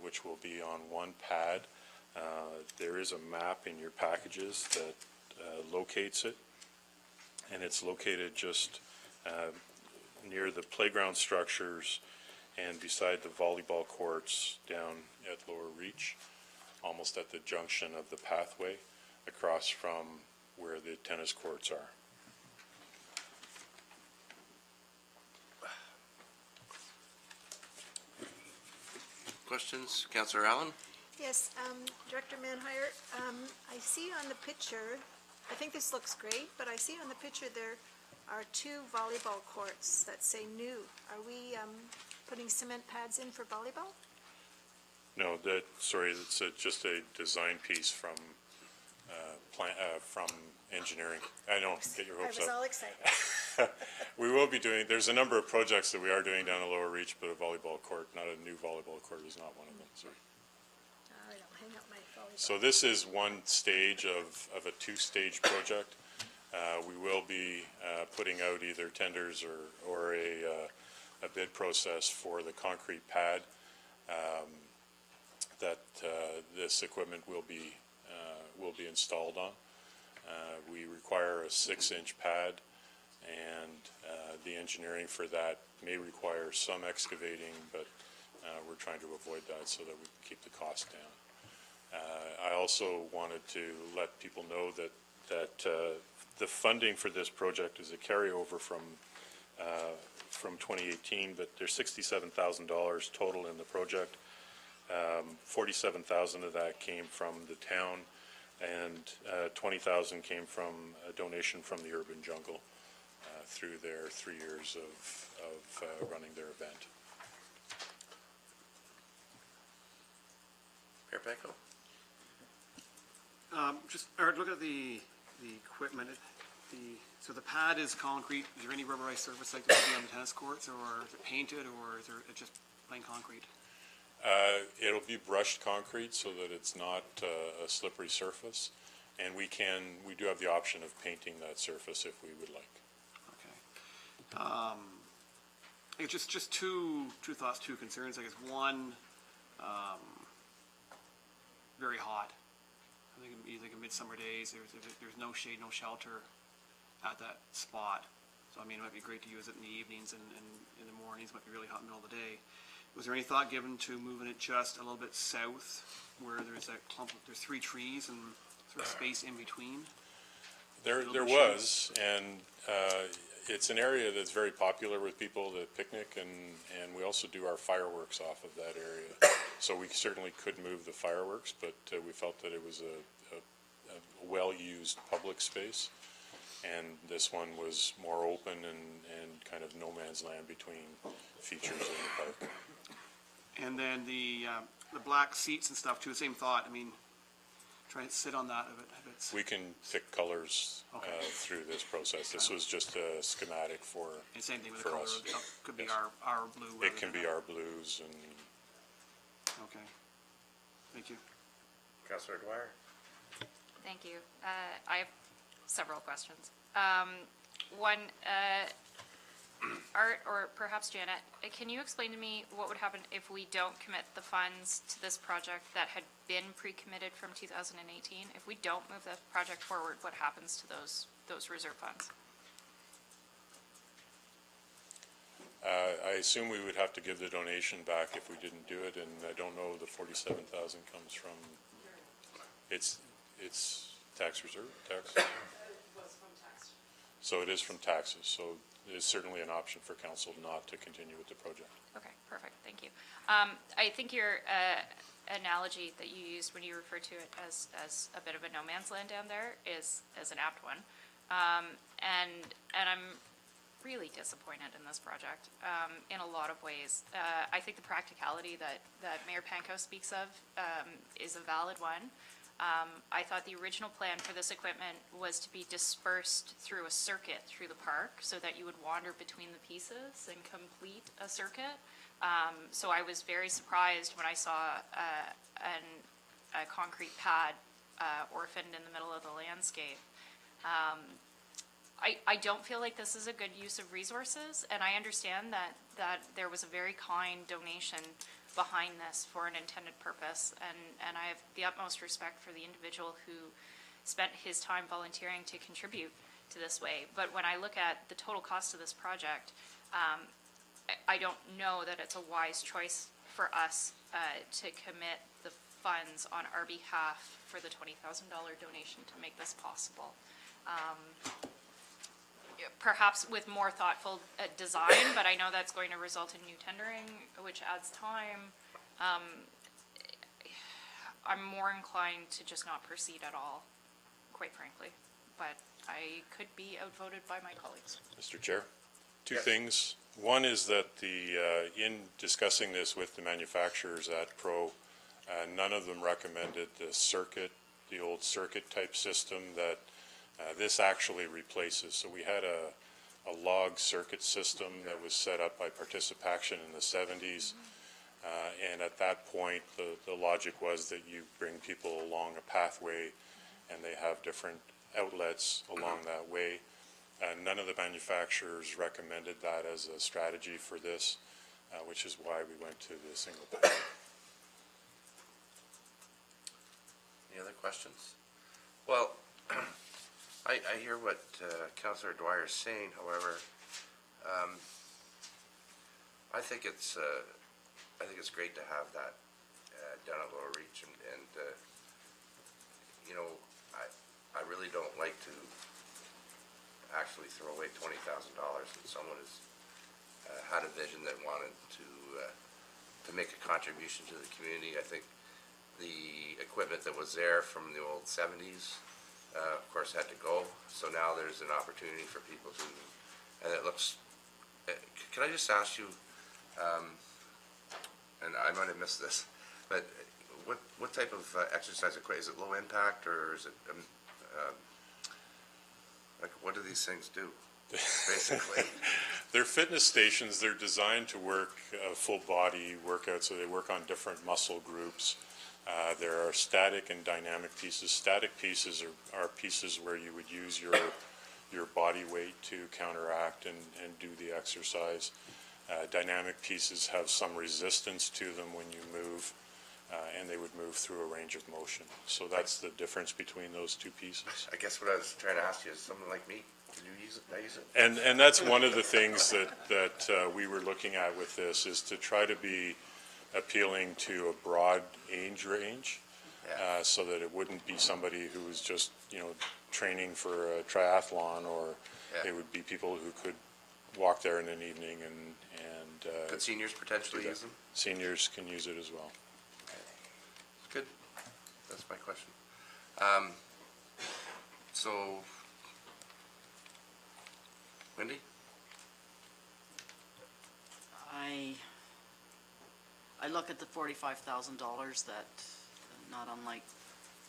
which will be on one pad. There is a map in your packages that locates it, and it's located just near the playground structures and beside the volleyball courts down at Lower Reach, almost at the junction of the pathway across from where the tennis courts are. Questions? Councillor Allen? Yes, Director Manhire, I see on the picture, I think this looks great, but I see on the picture there are 2 volleyball courts that say new. Are we putting cement pads in for volleyball? No, sorry, it's just a design piece from engineering. I don't get your hopes up. I was all excited. We will be doing, there's a number of projects that we are doing down at Lower Reach, but a volleyball court, not a new volleyball court, is not one of them, sorry. All right, I'll hang up my volleyball. So this is one stage of a 2-stage project. We will be putting out either tenders or a bid process for the concrete pad that this equipment will be installed on. We require a 6-inch pad, and the engineering for that may require some excavating, but we're trying to avoid that so that we can keep the cost down. I also wanted to let people know that the funding for this project is a carryover from 2018, but there's $67,000 total in the project. $47,000 of that came from the town, and $20,000 came from a donation from the Urban Jungle through their 3 years of running their event. Mayor Panko? Art, look at the equipment. So the pad is concrete. Is there any rubberized surface like there would be on the tennis courts, or is it painted, or is it just plain concrete? It'll be brushed concrete so that it's not a slippery surface, and we do have the option of painting that surface if we would like. Okay. I guess just two thoughts, two concerns. I guess one, very hot. I think in midsummer days, there's no shade, no shelter at that spot. So I mean, it might be great to use it in the evenings and in the mornings. Might be really hot in the middle of the day. Was there any thought given to moving it just a little bit south, where there's that clump? There's 3 trees and sort of space in between. There was, and it's an area that's very popular with people that picnic, and we also do our fireworks off of that area. So we certainly could move the fireworks, but we felt that it was a well-used public space, and this one was more open and kind of no man's land between features in the park. And then the black seats and stuff too. The same thought. I mean, try and sit on that if it's. We can pick colors through this process. This was just a schematic for us. And same thing with the color. It could be our blue. It can be our blues and. Okay. Thank you. Councillor Dwyer. Thank you. I have several questions. One, Art, or perhaps Janet, can you explain to me what would happen if we don't commit the funds to this project that had been pre-committed from 2018? If we don't move the project forward, what happens to those reserve funds? I assume we would have to give the donation back if we didn't do it, and I don't know the 47,000 comes from. It's tax reserve, tax. It was from tax. So it is from taxes. So it is certainly an option for council not to continue with the project. Okay, perfect. Thank you. I think your analogy that you used when you referred to it as a bit of a no man's land down there is an apt one, and I'm really disappointed in this project in a lot of ways. I think the practicality that Mayor Pankow speaks of is a valid one. I thought the original plan for this equipment was to be dispersed through a circuit through the park so that you would wander between the pieces and complete a circuit. So I was very surprised when I saw a concrete pad orphaned in the middle of the landscape. I don't feel like this is a good use of resources, and I understand that there was a very kind donation behind this for an intended purpose, and I have the utmost respect for the individual who spent his time volunteering to contribute to this way. But when I look at the total cost of this project, I don't know that it's a wise choice for us to commit the funds on our behalf for the $20,000 donation to make this possible. Perhaps with more thoughtful design, but I know that's going to result in new tendering, which adds time. I'm more inclined to just not proceed at all, quite frankly, but I could be outvoted by my colleagues. Mr. Chair, two things. One is that in discussing this with the manufacturers at Pro, none of them recommended the old circuit type system that this actually replaces. So we had a log circuit system that was set up by Participation in the 70s. And at that point, the logic was that you bring people along a pathway and they have different outlets along that way. None of the manufacturers recommended that as a strategy for this, which is why we went to the single path. Any other questions? Well, I hear what Councillor Dwyer is saying. However, I think it's great to have that down at Lower Reach, and you know, I really don't like to actually throw away $20,000 when someone has had a vision that wanted to make a contribution to the community. I think the equipment that was there from the old 70s. Of course, had to go. So now there's an opportunity for people to, and it looks, can I just ask you, and I might have missed this, but what type of exercise equipment? Is it low impact, or is it, like, what do these things do, basically? They're fitness stations. They're designed to work full body workout, so they work on different muscle groups. There are static and dynamic pieces. Static pieces are pieces where you would use your body weight to counteract and do the exercise. Dynamic pieces have some resistance to them when you move, and they would move through a range of motion. So that's the difference between those two pieces. I guess what I was trying to ask you is someone like me, can you use it? Can I use it? And that's one of the things that we were looking at with this, is to try to be appealing to a broad age range, so that it wouldn't be somebody who was just, training for a triathlon, or it would be people who could walk there in an evening and Could seniors potentially use them? Seniors can use it as well. Good. That's my question. So, Wendy? I look at the $45,000 that, not unlike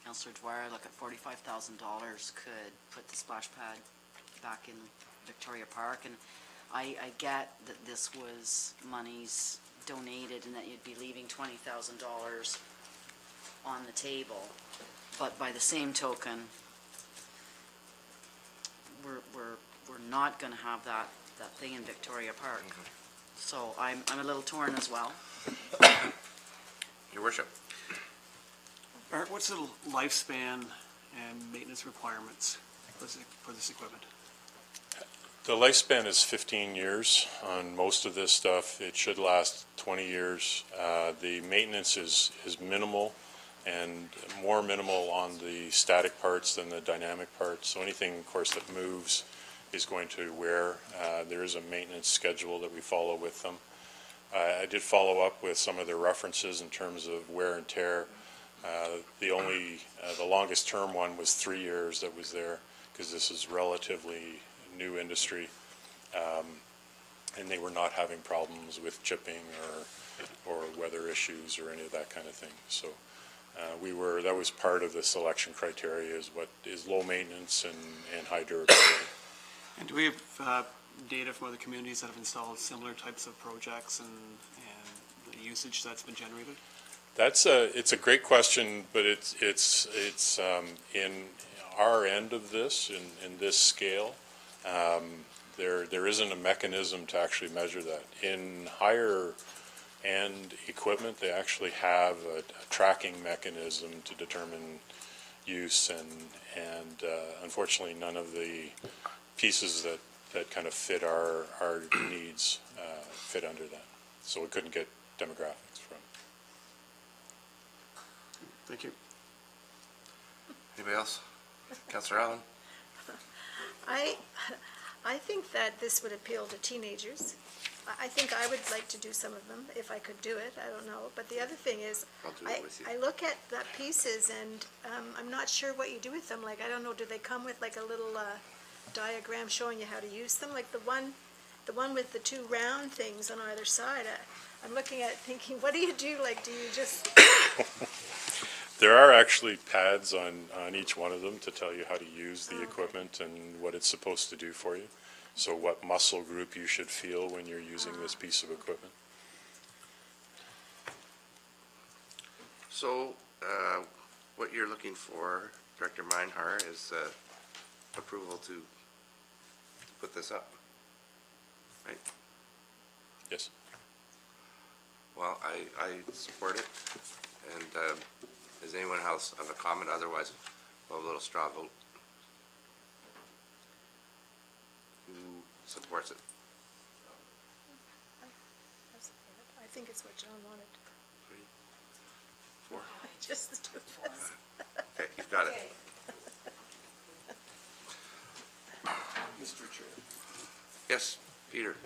Councillor Dwyer, I look at $45,000 could put the splash pad back in Victoria Park, and I get that this was monies donated and that you'd be leaving $20,000 on the table, but by the same token, we're not going to have that thing in Victoria Park. So I'm a little torn as well. Your worship. Bart, what's the lifespan and maintenance requirements for this equipment? The lifespan is 15 years on most of this stuff. It should last 20 years. The maintenance is minimal, and more minimal on the static parts than the dynamic parts. So anything, of course, that moves is going to wear. There is a maintenance schedule that we follow with them. I did follow up with some of their references in terms of wear and tear. The longest term one was 3 years that was there, because this is relatively new industry, and they were not having problems with chipping or weather issues or any of that kind of thing. So that was part of the selection criteria, is what is low maintenance and high durability. And do we have data from other communities that have installed similar types of projects and the usage that's been generated? It's a great question, but it's in our end of this, in this scale, there isn't a mechanism to actually measure that. In higher end equipment, they actually have a tracking mechanism to determine use, and unfortunately none of the pieces that kind of fit our needs fit under that. So we couldn't get demographics from. Thank you. Anybody else? Councillor Allen? I think that this would appeal to teenagers. I think I would like to do some of them, if I could do it, I don't know. But the other thing is, I'll do it with you. I look at the pieces and I'm not sure what you do with them. Like, I don't know, do they come with like a little diagram showing you how to use them? Like the one with the two round things on either side, I'm looking at it thinking, what do you do? Like, do you just... There are actually pads on each one of them to tell you how to use the equipment and what it's supposed to do for you. So what muscle group you should feel when you're using this piece of equipment. So, what you're looking for, Director Meinhardt, is approval to put this up, right? Yes. Well, I support it, and does anyone else have a comment? Otherwise, we'll have a little straw vote. Who supports it? I think it's what John wanted. 3, 4. Just do this. Okay, you've got it. Mr. Chair. Yes, Peter.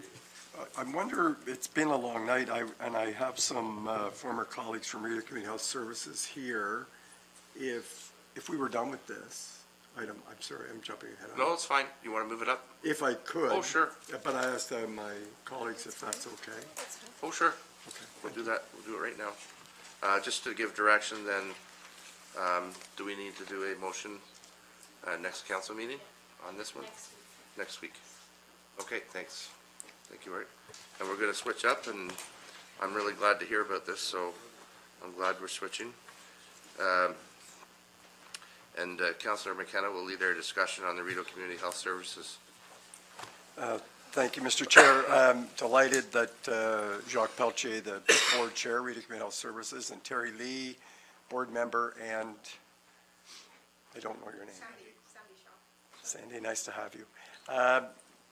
I wonder, it's been a long night, and I have some former colleagues from Rideau Community Health Services here. If we were done with this item, I'm sorry, I'm jumping ahead. No, it's fine. You want to move it up? If I could. Oh, sure. But I asked my colleagues if that's okay. Oh, sure. Okay. We'll do that. We'll do it right now. Just to give direction then, do we need to do a motion next council meeting on this one? Next week. Okay, thanks. Thank you, Art. And we're going to switch up, and I'm really glad to hear about this, so I'm glad we're switching. And Councillor McKenna will lead our discussion on the Rideau Community Health Services. Thank you, Mr. Chair. I'm delighted that Jacques Pelletier, the board chair, Reading Community Health Services, and Terry Lee, board member, and I don't know your name. Sandy, nice to have you.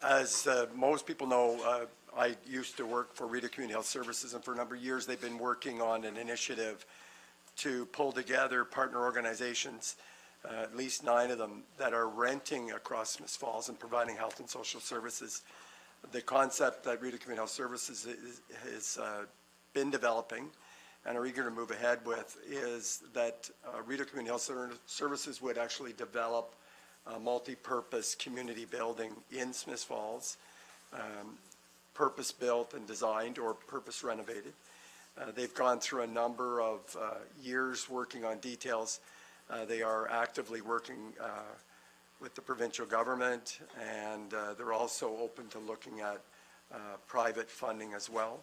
As most people know, I used to work for Reading Community Health Services, and for a number of years they've been working on an initiative to pull together partner organizations, at least 9 of them, that are renting across Smiths Falls and providing health and social services. The concept that Reading Community Health Services has been developing and are eager to move ahead with is that Reading Community Health Services would actually develop a multi-purpose community building in Smiths Falls, purpose-built and designed or purpose renovated. They've gone through a number of years working on details. They are actively working with the provincial government, and they're also open to looking at private funding as well.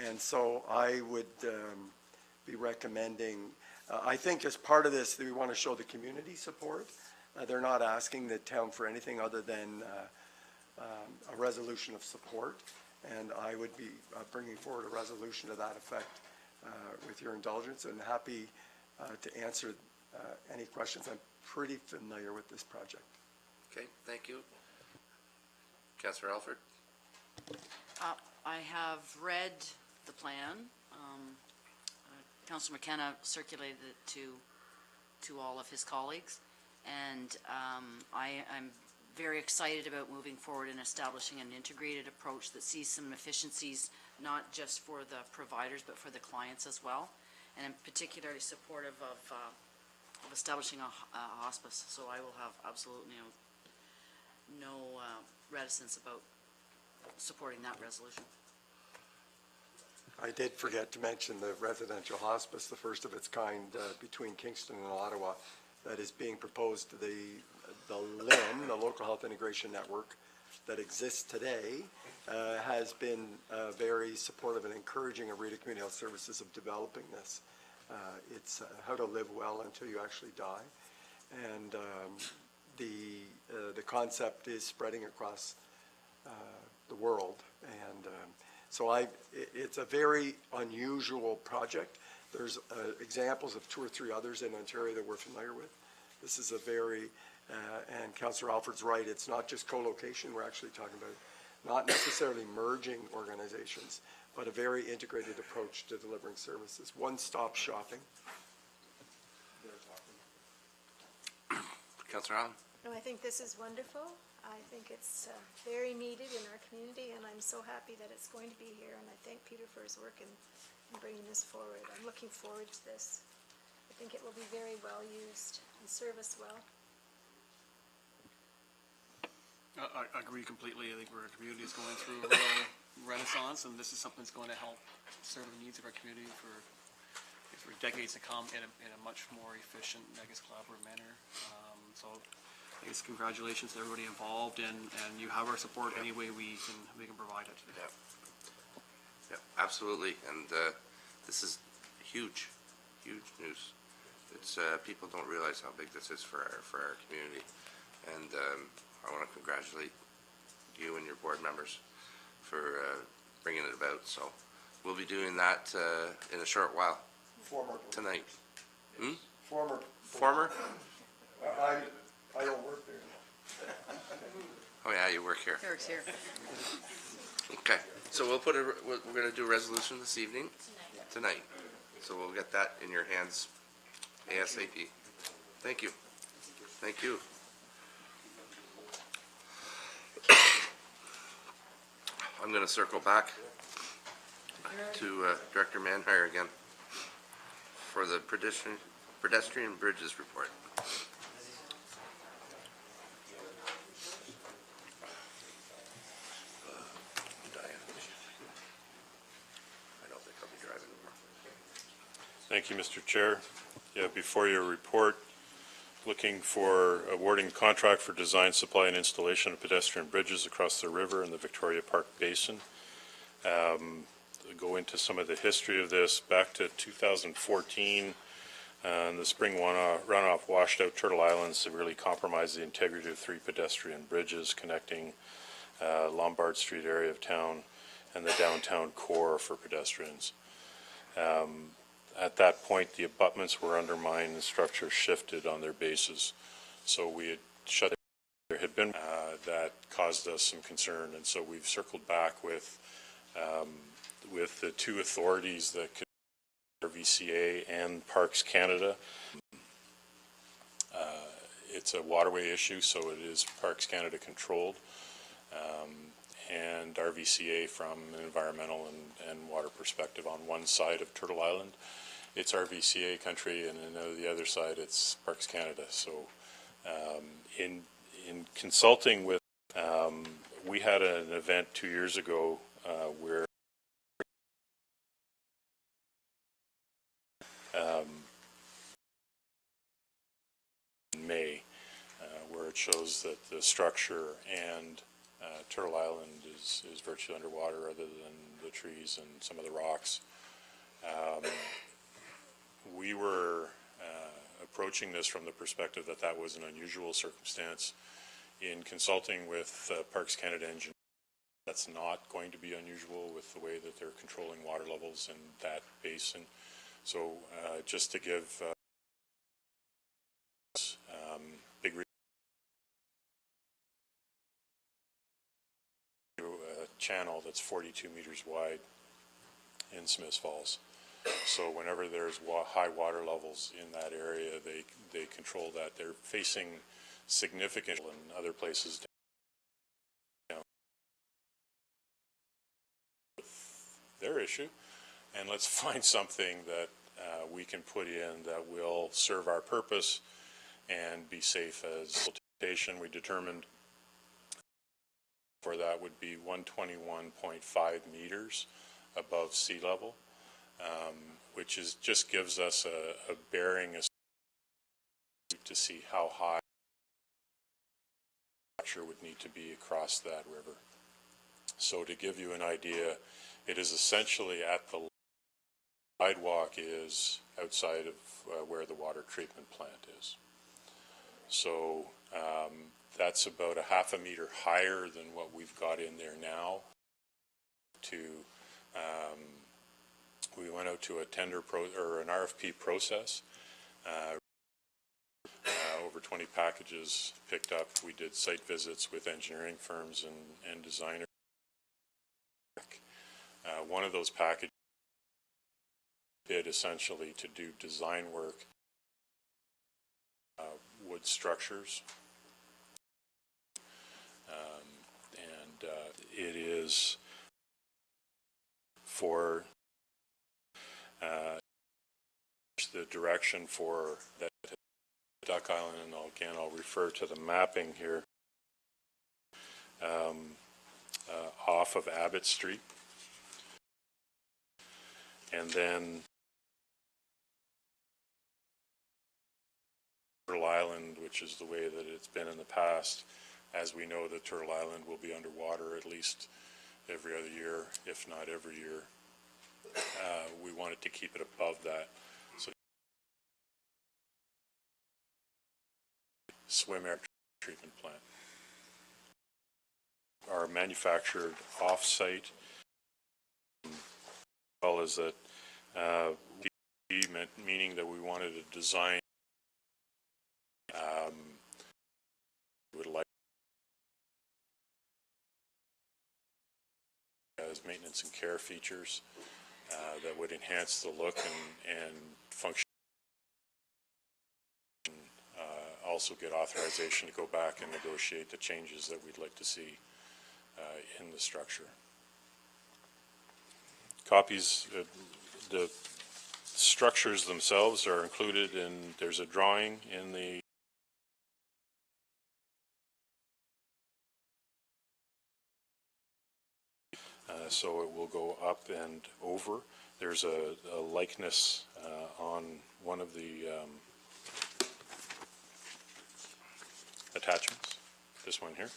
And so I would be recommending, I think as part of this, we want to show the community support. They're not asking the town for anything other than a resolution of support, and I would be bringing forward a resolution to that effect with your indulgence, and happy to answer any questions. I'm pretty familiar with this project. Okay, thank you. Councillor Alford? I have read the plan. Councillor McKenna circulated it to all of his colleagues, and I'm very excited about moving forward and establishing an integrated approach that sees some efficiencies, not just for the providers, but for the clients as well. And I'm particularly supportive of establishing a hospice, so I will have absolutely no reticence about supporting that resolution. I did forget to mention the residential hospice, the first of its kind between Kingston and Ottawa, that is being proposed to the LIN, the Local Health Integration Network, that exists today, has been very supportive and encouraging of Reading Community Health Services of developing this. It's how to live well until you actually die, and the concept is spreading across the world, and so it's a very unusual project. There's examples of 2 or 3 others in Ontario that we're familiar with. This is a very, and Councillor Alford's right, it's not just co-location. We're actually talking about not necessarily merging organizations, but a very integrated approach to delivering services. One-stop shopping. Councillor Allen? No, I think this is wonderful. I think it's very needed in our community, and I'm so happy that it's going to be here, and I thank Peter for his work in bringing this forward. I'm looking forward to this. I think it will be very well used and serve us well. I agree completely. I think our community is going through a real renaissance, and this is something that's going to help serve the needs of our community for decades to come in a much more efficient, I guess, collaborative manner. So I guess congratulations to everybody involved, and you have our support any way we can provide it. Yeah, absolutely, and this is huge news. It's people don't realize how big this is for our community, and I want to congratulate you and your board members for bringing it about. So we'll be doing that in a short while. Tonight. Former? I don't work there. Oh yeah, you work here. Eric's here. Okay, so we're going to do a resolution this evening. Tonight. So we'll get that in your hands ASAP. Thank you. Thank you. I'm going to circle back to Director Manhire again for the pedestrian bridges report. Thank you, Mr. Chair. Yeah, before your report, looking for awarding contract for design, supply, and installation of pedestrian bridges across the river in the Victoria Park Basin. Go into some of the history of this. Back to 2014, the spring runoff washed out Turtle Island, severely compromised the integrity of 3 pedestrian bridges connecting Lombard Street area of town, and the downtown core for pedestrians. At that point, the abutments were undermined and structures shifted on their bases. So we had shut, there had been, that caused us some concern. And so we've circled back with the two authorities that could, VCA and Parks Canada. It's a waterway issue, so it is Parks Canada controlled. And RVCA from an environmental and water perspective on one side of Turtle Island. It's RVCA country, and then on the other side, it's Parks Canada. So in consulting with, we had an event 2 years ago where in May, where it shows that the structure and Turtle Island is virtually underwater other than the trees and some of the rocks. We were approaching this from the perspective that that was an unusual circumstance. In consulting with Parks Canada engineers, that's not going to be unusual with the way that they're controlling water levels in that basin. So just to give big channel that's 42 meters wide in Smiths Falls. So whenever there's high water levels in that area, they control that. They're facing significant in other places down with their issue. And let's find something that we can put in that will serve our purpose and be safe as consultation. We determined for that would be 121.5 meters above sea level, which is just gives us a bearing to see how high the structure would need to be across that river. So to give you an idea, it is essentially at the sidewalk is outside of where the water treatment plant is. So that's about a half a meter higher than what we've got in there now. We went out to a tender or an RFP process. Over 20 packages picked up. We did site visits with engineering firms and designers. One of those packages bid essentially to do design work, wood structures, and it is for the direction for that Duck Island, and again I'll refer to the mapping here, off of Abbott Street, and then Turtle Island, which is the way that it's been in the past. As we know, the Turtle Island will be underwater at least every other year, if not every year. We wanted to keep it above that. So swim air treatment plant are manufactured off-site, as well as that meaning that we wanted to design would like as maintenance and care features that would enhance the look and function. Also get authorization to go back and negotiate the changes that we'd like to see in the structure. Copies, the structures themselves are included in, there's a drawing in the so it will go up and over. There's a likeness on one of the attachments, this one here,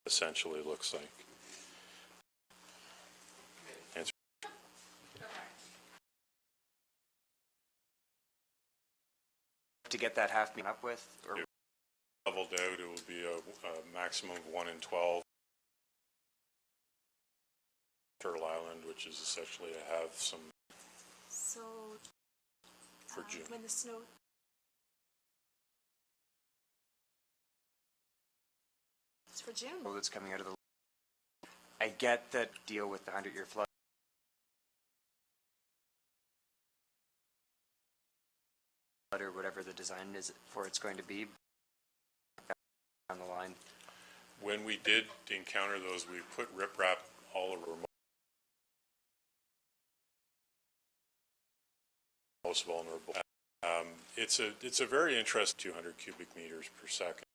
essentially looks like. To get that half meter up with, or leveled out, it will be a maximum of 1 in 12. Turtle Island, which is essentially to have some So, for June. when the snow, it's for June. That's coming out of the. I get that deal with the 100-year flood. Or whatever the design is for it's going to be down the line. When we did encounter those, we put riprap all over most vulnerable. It's a very interesting 200 cubic meters per second.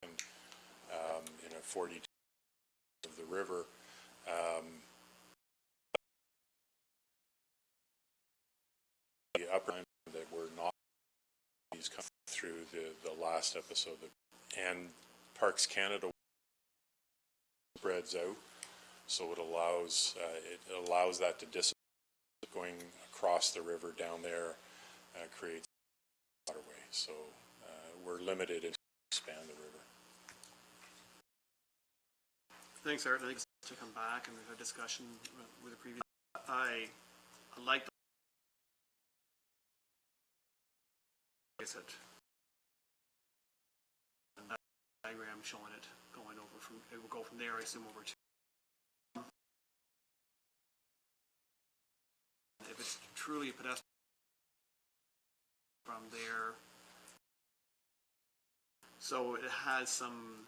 In a 40 of the river. The upper line that were not these come through the last episode and Parks Canada spreads out, so it allows that to dissipate. Going across the river down there creates a waterway, so we're limited in expand the river. Thanks, Art. I think to come back and we've had discussion with the previous. I like the diagram showing it going over from. It will go from there, I assume, over to. If it's truly a pedestrian from there, so it has some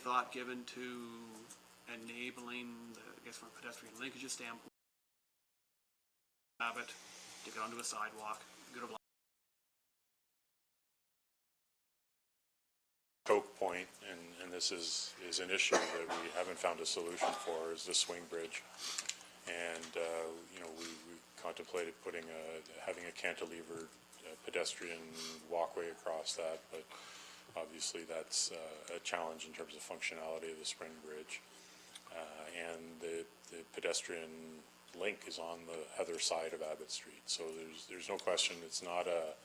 thought given to enabling the, I guess from a pedestrian linkages standpoint, have it to get onto a sidewalk, go to Choke point, and this is an issue that we haven't found a solution for, is the swing bridge. And, you know, we contemplated having a cantilever pedestrian walkway across that, but obviously that's a challenge in terms of functionality of the spring bridge. And the pedestrian link is on the other side of Abbott Street, so there's no question it's not a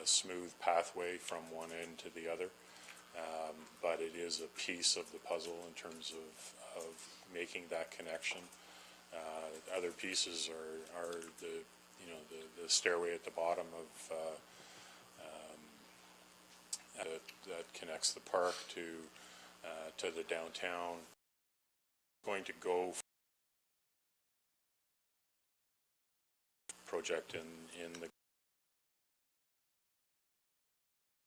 smooth pathway from one end to the other, but it is a piece of the puzzle in terms of making that connection. Other pieces are the stairway at the bottom of that connects the park to the downtown. Going to go project in the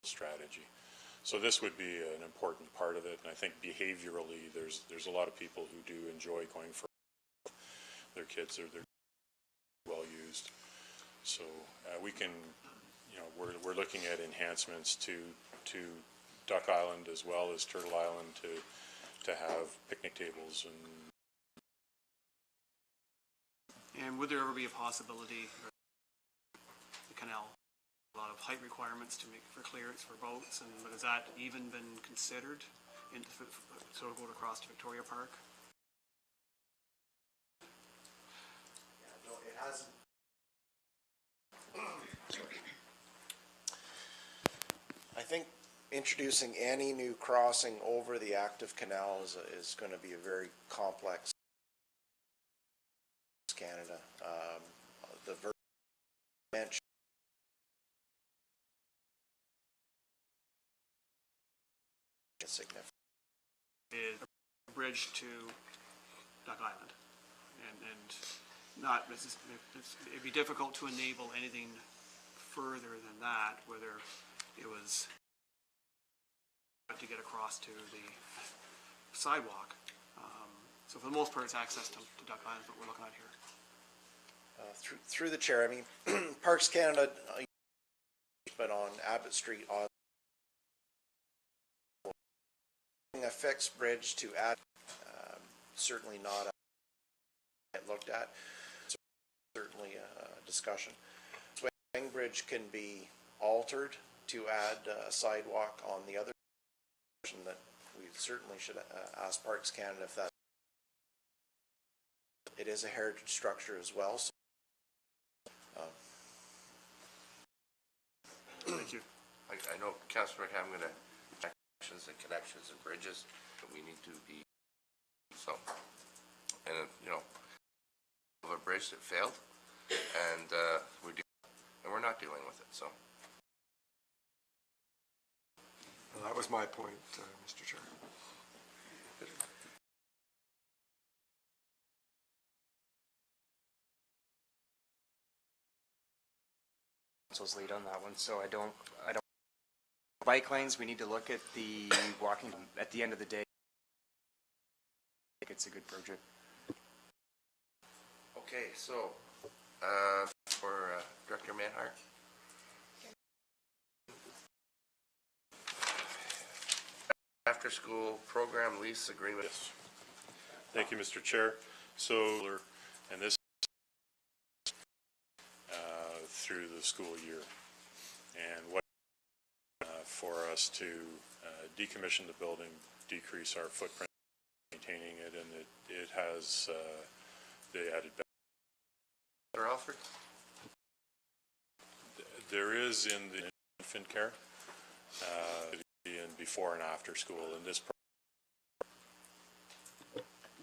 strategy. So this would be an important part of it, and I think behaviorally there's a lot of people who do enjoy going for their kids, they're well used. So we can, you know, we're looking at enhancements to Duck Island as well as Turtle Island to have picnic tables And would there ever be a possibility for the canal? A lot of height requirements to make for clearance for boats, and has that even been considered so go across to Victoria Park? Yeah, no, it hasn't. I think introducing any new crossing over the active canal is going to be a very complex Canada. The bench is significant. Is a bridge to Duck Island, and not it'd be difficult to enable anything further than that, whether it was to get across to the sidewalk. So for the most part, it's access to Duck Island, what we're looking at here. Through the chair, I mean, Parks Canada, but on Abbott Street, a fixed bridge to add, certainly not looked at. Certainly a discussion. Swing bridge can be altered to add a sidewalk on the other version. That we certainly should ask Parks Canada if that. It is a heritage structure as well, so Thank you. I know, Councillor McCann, I'm gonna connections and bridges, but we need to be, so, and, you know, of a bridge that failed, and, we're not dealing with it, so. Well, that was my point, Mr. Chair. Council's lead on that one, so I don't, bike lanes, we need to look at the walking, at the end of the day. I think it's a good project. Okay, so, for Director Manhire. After-school program lease agreement. Yes. Thank you, Mr. Chair. So, and this through the school year, and what for us to decommission the building, decrease our footprint, maintaining it, and it has the added benefit. Mr. Alfred? There is in the infant care, in before and after school, in this.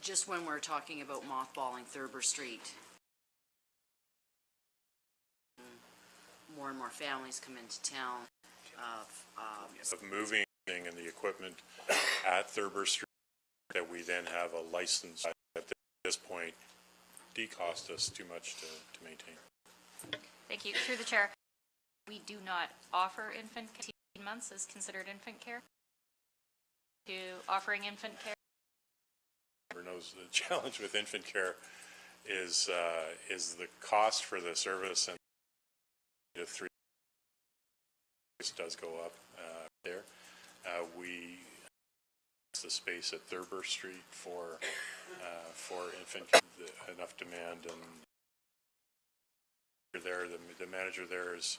Just when we're talking about mothballing Thurber Street, more and more families come into town Of moving and the equipment at Thurber Street, that we then have a license at this point, cost us too much to maintain. Thank you. Through the chair, we do not offer infant care. 18 months is considered infant care. To offering infant care. Everyone knows the challenge with infant care is the cost for the service, and the 3 does go up there. We the space at Thurber Street for infant care, enough demand, and there the manager there is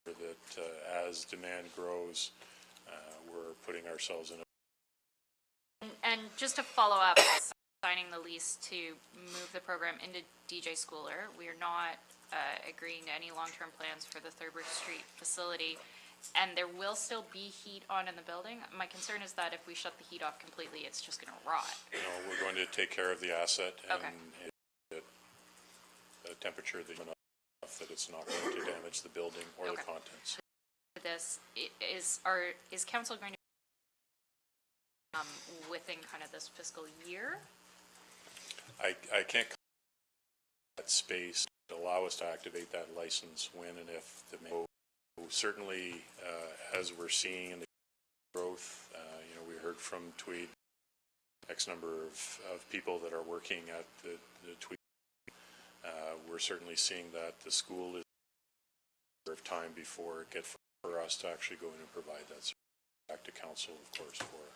that as demand grows, we're putting ourselves in a. And just to follow up, signing the lease to move the program into DJ Schooler, we are not agreeing to any long-term plans for the Thurber Street facility, and there will still be heat on in the building. My concern is that if we shut the heat off completely, it's just going to rot. No, we're going to take care of the asset, and okay. The temperature enough that it's not going to damage the building or the contents. This is council going to within kind of this fiscal year? I can't that space to allow us to activate that license when and if the certainly as we're seeing in the growth, you know, we heard from Tweed X number of people that are working at the Tweed. We're certainly seeing that the school is of time before it gets for us to actually go in and provide that service. Back to council, of course, for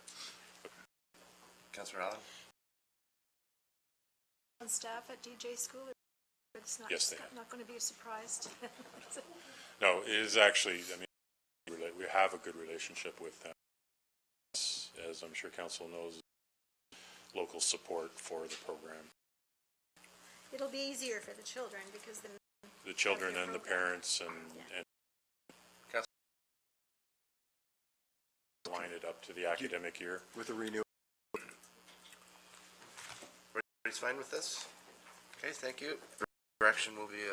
Councillor Allen? On staff at DJ School, it's not, yes, not going to be a surprise to them. No, it is actually, I mean, we have a good relationship with them. As I'm sure council knows, local support for the program. It'll be easier for the children because the children and the parents and line it up to the academic year with a renewal. Everybody's fine with this? Okay, thank you. Direction will be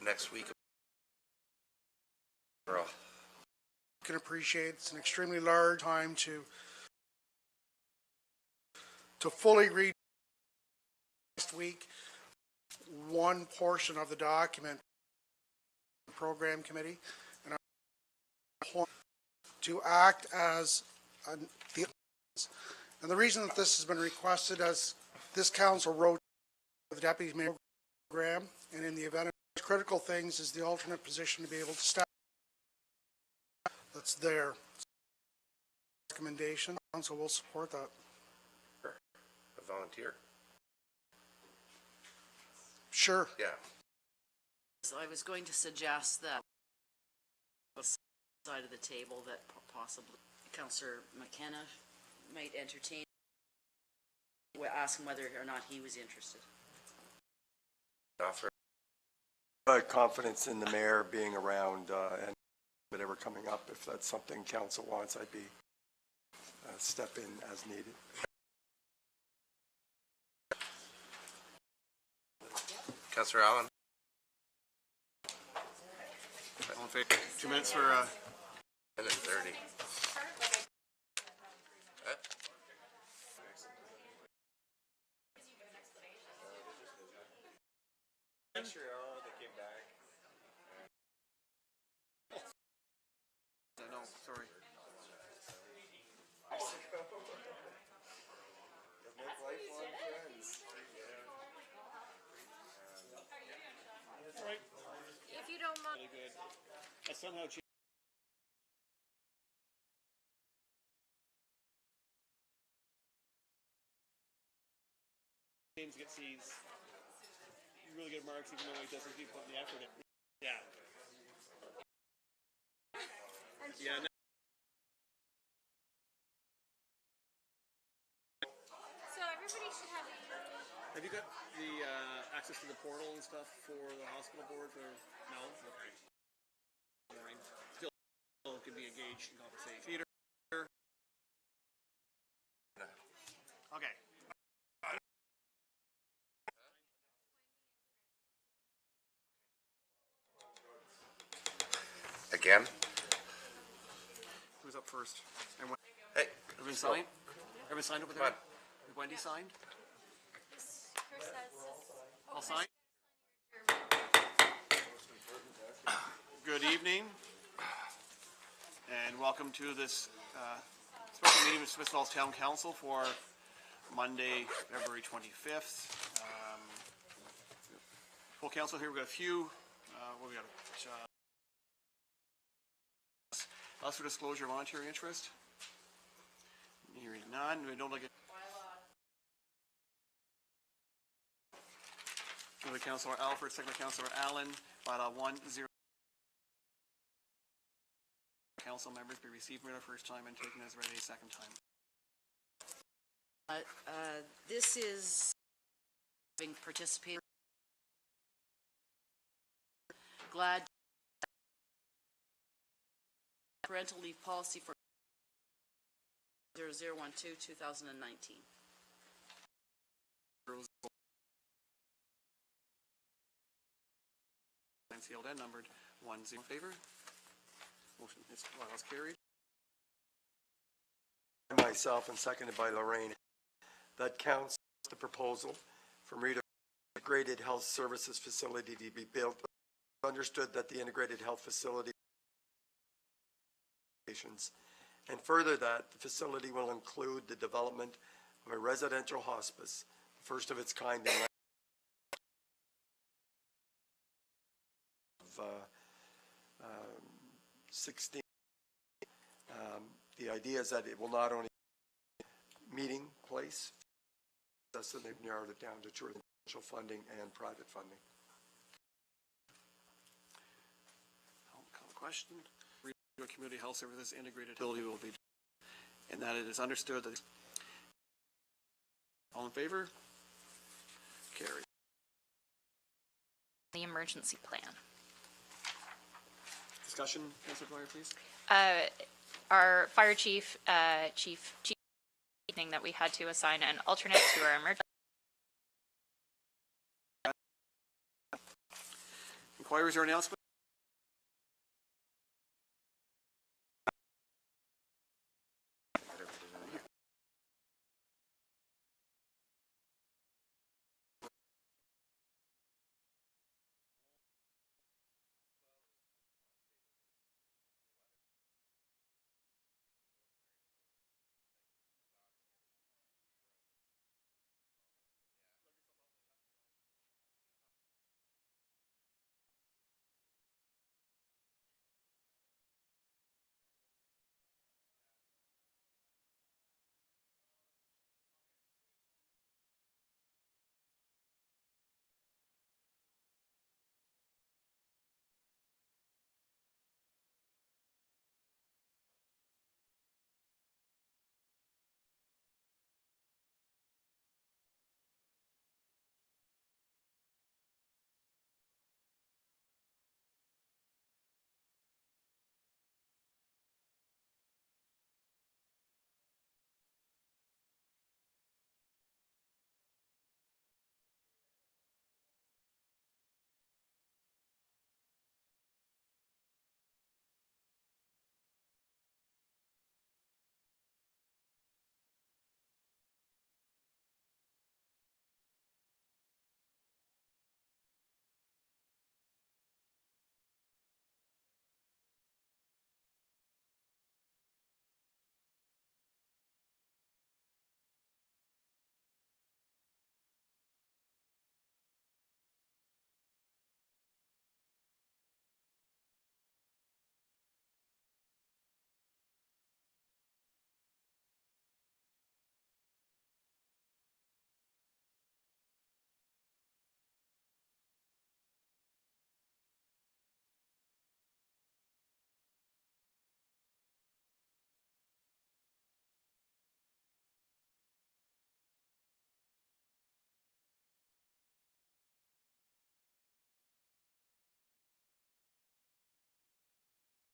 next week. You can appreciate it's an extremely large time to fully read next week one portion of the document program committee and to act as and the reason that this has been requested, as this council wrote the deputy mayor program, and in the event of critical things is the alternate position to be able to staff. That's their recommendation. Council will support that. A volunteer? Sure. Yeah. So I was going to suggest that side of the table that possibly Councillor McKenna might entertain. We're asking whether or not he was interested. Offer confidence in the mayor being around and whatever coming up. If that's something council wants, I'd be step in as needed. Councillor Allen? All in favor? 2 minutes for, Minute 30. no, sorry. If you don't mind. Really good. I somehow James gets these really good marks even though he doesn't keep putting the effort in. Yeah. Yeah. No. So everybody should have Have you got the access to the portal and stuff for the hospital board for no? Okay. Fine. Still can be engaged in conversation. Peter. Okay. Again? Who's up first? And when, Hey. everyone signed? Everyone signed over there? Has Wendy signed? All signed? Good evening, and welcome to this special meeting with Smith Falls Town Council for Monday, February 25th. Full council here. We've got a few. What we got? Ask for disclosure of monetary interest. Hearing none. We don't like it. Moved by Councillor Alford, second by Councillor Allen. Bylaw 1-0. Council members be received for the first time and taken as read a second time. This is having participated. Glad parental leave policy for 0012-2019. Sealed and numbered 1-0 in favor. Motion is carried. Myself and seconded by Lorraine. That counts the proposal from integrated health services facility to be built. Understood that the integrated health facility and further that the facility will include the development of a residential hospice, first of its kind in 16. The idea is that it will not only be a meeting place, so they've narrowed it down to traditional funding and private funding. I'll call the question. Community health services integrated facility will be, and that it is understood that. All in favor? Carried. The emergency plan. Discussion, Councillor Dwyer, please. Our fire chief, chief evening that we had to assign an alternate to our emergency. Inquiries or announcements?